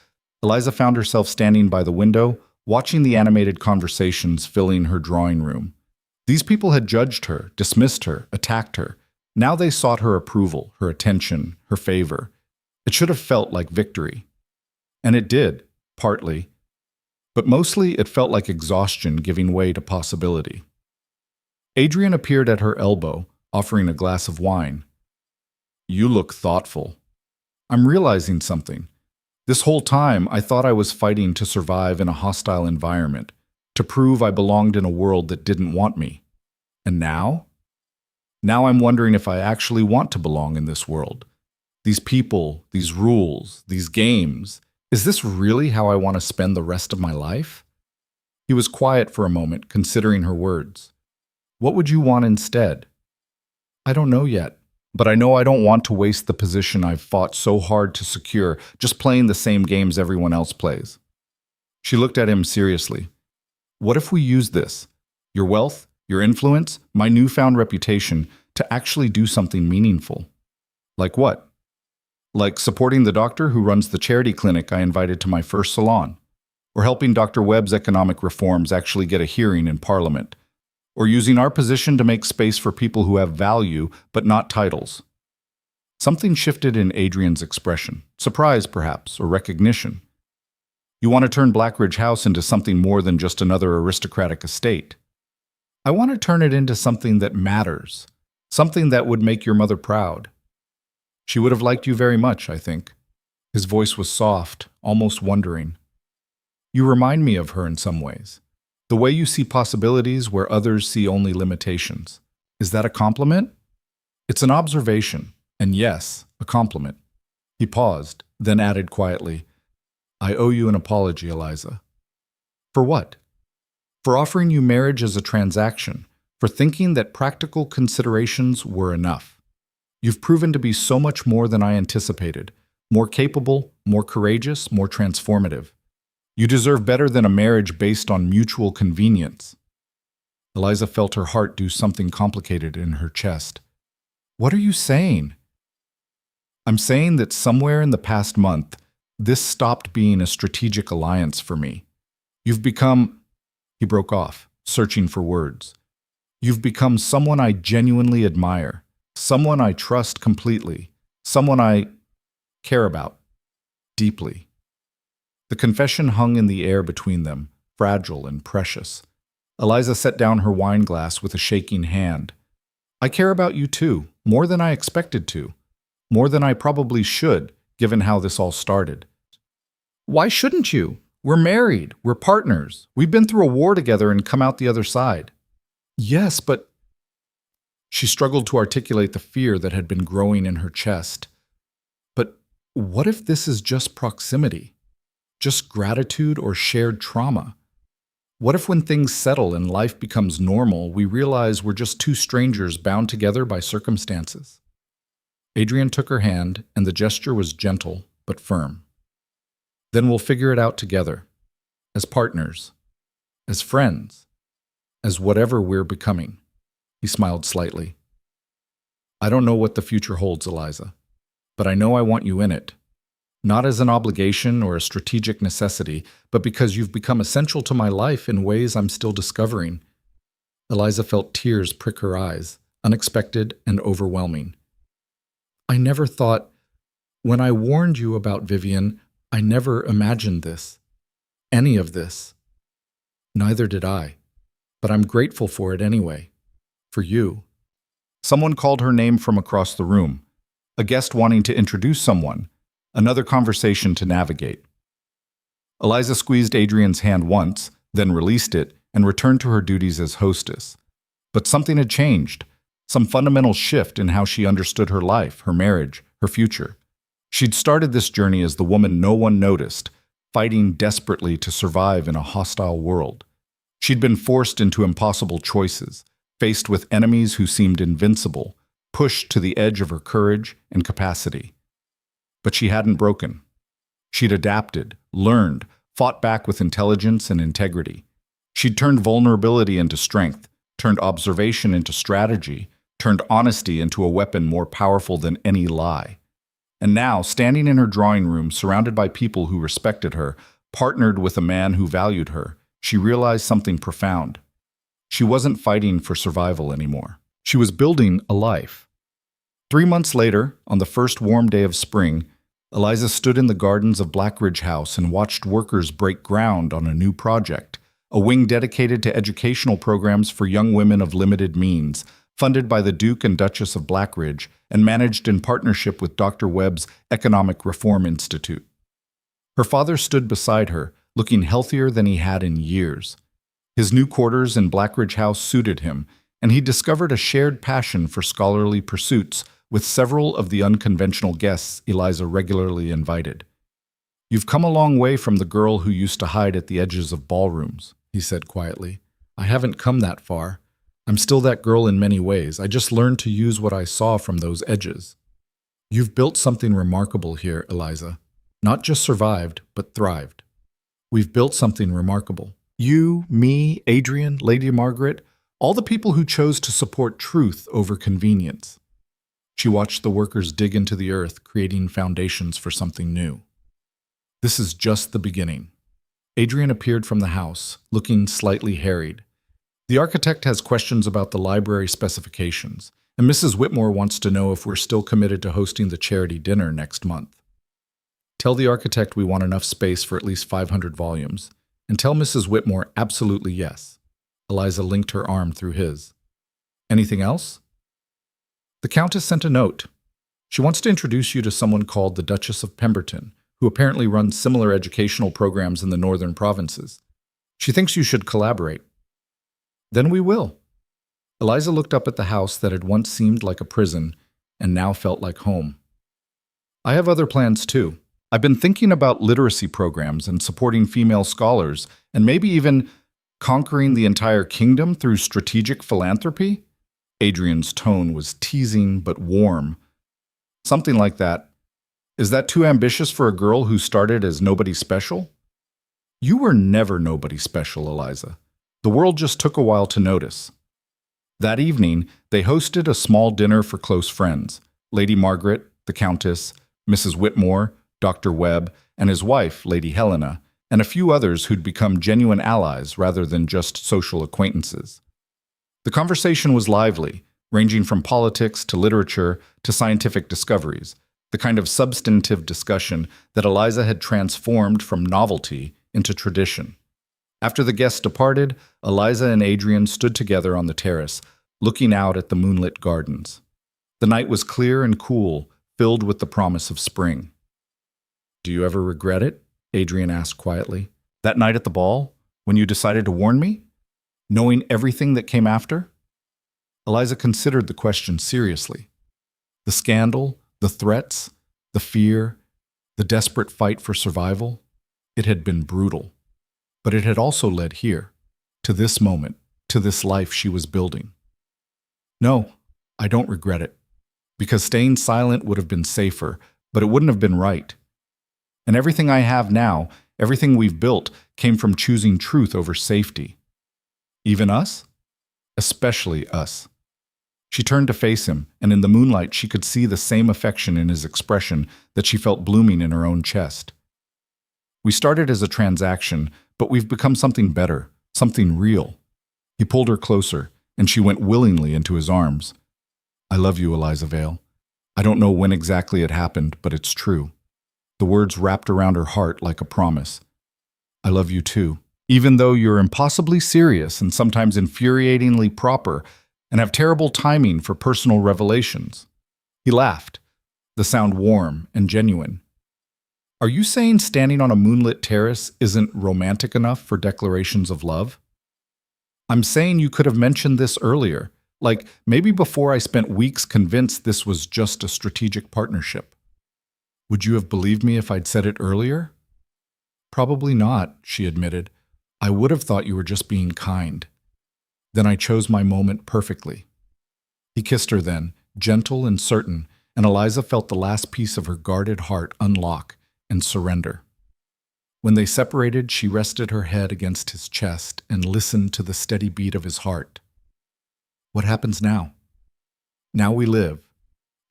Eliza found herself standing by the window, watching the animated conversations filling her drawing room. These people had judged her, dismissed her, attacked her. Now they sought her approval, her attention, her favor. It should have felt like victory. And it did, partly. But mostly it felt like exhaustion giving way to possibility. Adrian appeared at her elbow, offering a glass of wine. "You look thoughtful." "I'm realizing something. This whole time, I thought I was fighting to survive in a hostile environment, to prove I belonged in a world that didn't want me. And now? Now I'm wondering if I actually want to belong in this world. These people, these rules, these games, is this really how I want to spend the rest of my life?" He was quiet for a moment, considering her words. "What would you want instead?" "I don't know yet. But I know I don't want to waste the position I've fought so hard to secure, just playing the same games everyone else plays." She looked at him seriously. "What if we use this, your wealth, your influence, my newfound reputation, to actually do something meaningful?" "Like what?" "Like supporting the doctor who runs the charity clinic I invited to my first salon, or helping Dr. Webb's economic reforms actually get a hearing in Parliament, or using our position to make space for people who have value but not titles." Something shifted in Adrian's expression, surprise perhaps, or recognition. "You want to turn Blackridge House into something more than just another aristocratic estate." "I want to turn it into something that matters, something that would make your mother proud." "She would have liked you very much, I think." His voice was soft, almost wondering. "You remind me of her in some ways. The way you see possibilities where others see only limitations." "Is that a compliment?" "It's an observation, and yes, a compliment." He paused, then added quietly, "I owe you an apology, Eliza." "For what?" "For offering you marriage as a transaction, for thinking that practical considerations were enough. You've proven to be so much more than I anticipated, more capable, more courageous, more transformative. You deserve better than a marriage based on mutual convenience." Eliza felt her heart do something complicated in her chest. "What are you saying?" "I'm saying that somewhere in the past month, this stopped being a strategic alliance for me. You've become—" He broke off, searching for words. You've become someone I genuinely admire, someone I trust completely, someone I care about deeply. The confession hung in the air between them, fragile and precious. Eliza set down her wine glass with a shaking hand. I care about you too, more than I expected to, more than I probably should, given how this all started. Why shouldn't you? We're married, we're partners, we've been through a war together and come out the other side. Yes, but she struggled to articulate the fear that had been growing in her chest. But what if this is just proximity? Just gratitude or shared trauma? What if when things settle and life becomes normal, we realize we're just two strangers bound together by circumstances? Adrian took her hand, and the gesture was gentle but firm. Then we'll figure it out together, as partners, as friends, as whatever we're becoming. He smiled slightly. I don't know what the future holds, Eliza, but I know I want you in it. Not as an obligation or a strategic necessity, but because you've become essential to my life in ways I'm still discovering. Eliza felt tears prick her eyes, unexpected and overwhelming. I never thought, when I warned you about Vivian, I never imagined this. Any of this. Neither did I, but I'm grateful for it anyway. For you. Someone called her name from across the room, a guest wanting to introduce someone. Another conversation to navigate. Eliza squeezed Adrian's hand once, then released it, and returned to her duties as hostess. But something had changed, some fundamental shift in how she understood her life, her marriage, her future. She'd started this journey as the woman no one noticed, fighting desperately to survive in a hostile world. She'd been forced into impossible choices, faced with enemies who seemed invincible, pushed to the edge of her courage and capacity. But she hadn't broken. She'd adapted, learned, fought back with intelligence and integrity. She'd turned vulnerability into strength, turned observation into strategy, turned honesty into a weapon more powerful than any lie. And now, standing in her drawing room, surrounded by people who respected her, partnered with a man who valued her, she realized something profound. She wasn't fighting for survival anymore. She was building a life. 3 months later, on the first warm day of spring, Eliza stood in the gardens of Blackridge House and watched workers break ground on a new project, a wing dedicated to educational programs for young women of limited means, funded by the Duke and Duchess of Blackridge and managed in partnership with Dr. Webb's Economic Reform Institute. Her father stood beside her, looking healthier than he had in years. His new quarters in Blackridge House suited him, and he discovered a shared passion for scholarly pursuits with several of the unconventional guests Eliza regularly invited. You've come a long way from the girl who used to hide at the edges of ballrooms, he said quietly. I haven't come that far. I'm still that girl in many ways. I just learned to use what I saw from those edges. You've built something remarkable here, Eliza. Not just survived, but thrived. We've built something remarkable. You, me, Adrian, Lady Margaret, all the people who chose to support truth over convenience. She watched the workers dig into the earth, creating foundations for something new. This is just the beginning. Adrian appeared from the house, looking slightly harried. The architect has questions about the library specifications, and Mrs. Whitmore wants to know if we're still committed to hosting the charity dinner next month. Tell the architect we want enough space for at least 500 volumes, and tell Mrs. Whitmore absolutely yes. Eliza linked her arm through his. Anything else? The Countess sent a note. She wants to introduce you to someone called the Duchess of Pemberton, who apparently runs similar educational programs in the northern provinces. She thinks you should collaborate. Then we will. Eliza looked up at the house that had once seemed like a prison and now felt like home. I have other plans too. I've been thinking about literacy programs and supporting female scholars, and maybe even conquering the entire kingdom through strategic philanthropy? Adrian's tone was teasing but warm. Something like that. Is that too ambitious for a girl who started as nobody special? You were never nobody special, Eliza. The world just took a while to notice. That evening, they hosted a small dinner for close friends, Lady Margaret, the Countess, Mrs. Whitmore, Dr. Webb, and his wife, Lady Helena, and a few others who'd become genuine allies rather than just social acquaintances. The conversation was lively, ranging from politics to literature to scientific discoveries, the kind of substantive discussion that Eliza had transformed from novelty into tradition. After the guests departed, Eliza and Adrian stood together on the terrace, looking out at the moonlit gardens. The night was clear and cool, filled with the promise of spring. "Do you ever regret it?" Adrian asked quietly. "That night at the ball, when you decided to warn me? Knowing everything that came after?" Eliza considered the question seriously. The scandal, the threats, the fear, the desperate fight for survival, it had been brutal. But it had also led here, to this moment, to this life she was building. "No, I don't regret it, because staying silent would have been safer, but it wouldn't have been right. And everything I have now, everything we've built, came from choosing truth over safety. Even us? Especially us." She turned to face him, and in the moonlight she could see the same affection in his expression that she felt blooming in her own chest. "We started as a transaction, but we've become something better, something real." He pulled her closer, and she went willingly into his arms. "I love you, Eliza Vale. I don't know when exactly it happened, but it's true." The words wrapped around her heart like a promise. "I love you too. Even though you're impossibly serious and sometimes infuriatingly proper, and have terrible timing for personal revelations." He laughed, the sound warm and genuine. "Are you saying standing on a moonlit terrace isn't romantic enough for declarations of love?" "I'm saying you could have mentioned this earlier, like maybe before I spent weeks convinced this was just a strategic partnership." "Would you have believed me if I'd said it earlier?" "Probably not," she admitted. "I would have thought you were just being kind. Then I chose my moment perfectly." He kissed her then, gentle and certain, and Eliza felt the last piece of her guarded heart unlock and surrender. When they separated, she rested her head against his chest and listened to the steady beat of his heart. "What happens now?" "Now we live.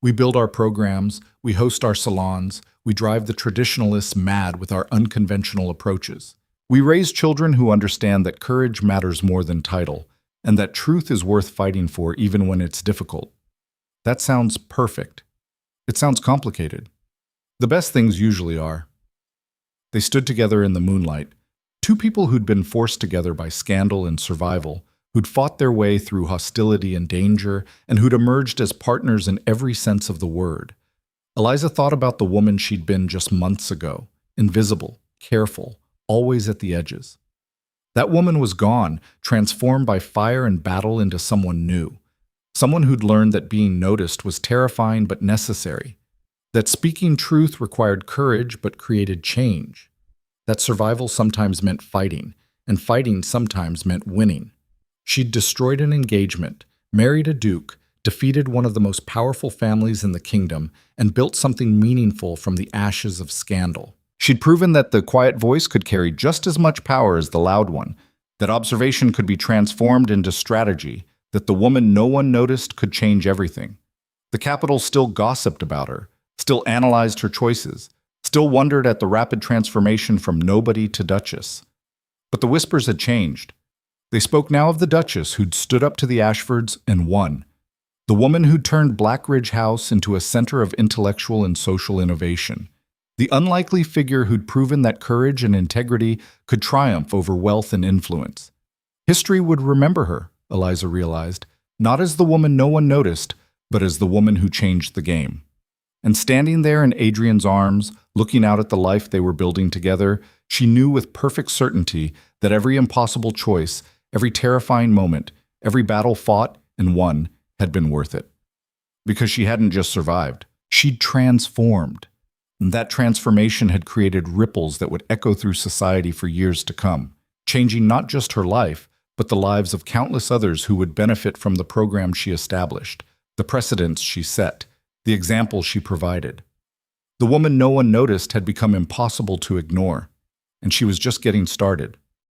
We build our programs, we host our salons, we drive the traditionalists mad with our unconventional approaches. We raise children who understand that courage matters more than title, and that truth is worth fighting for even when it's difficult." That sounds perfect. It sounds complicated. The best things usually are. They stood together in the moonlight, two people who'd been forced together by scandal and survival, who'd fought their way through hostility and danger, and who'd emerged as partners in every sense of the word. Eliza thought about the woman she'd been just months ago, invisible, careful, always at the edges. That woman was gone, transformed by fire and battle into someone new. Someone who'd learned that being noticed was terrifying but necessary. That speaking truth required courage but created change. That survival sometimes meant fighting, and fighting sometimes meant winning. She'd destroyed an engagement, married a duke, defeated one of the most powerful families in the kingdom, and built something meaningful from the ashes of scandal. She'd proven that the quiet voice could carry just as much power as the loud one, that observation could be transformed into strategy, that the woman no one noticed could change everything. The capital still gossiped about her, still analyzed her choices, still wondered at the rapid transformation from nobody to duchess. But the whispers had changed. They spoke now of the duchess who'd stood up to the Ashfords and won. The woman who'd turned Blackridge House into a center of intellectual and social innovation. The unlikely figure who'd proven that courage and integrity could triumph over wealth and influence. History would remember her, Eliza realized, not as the woman no one noticed, but as the woman who changed the game. And standing there in Adrian's arms, looking out at the life they were building together, she knew with perfect certainty that every impossible choice, every terrifying moment, every battle fought and won had been worth it. Because she hadn't just survived, she'd transformed. And that transformation had created ripples that would echo through society for years to come, changing not just her life, but the lives of countless others who would benefit from the program she established, the precedents she set, the example she provided. The woman no one noticed had become impossible to ignore, and she was just getting started.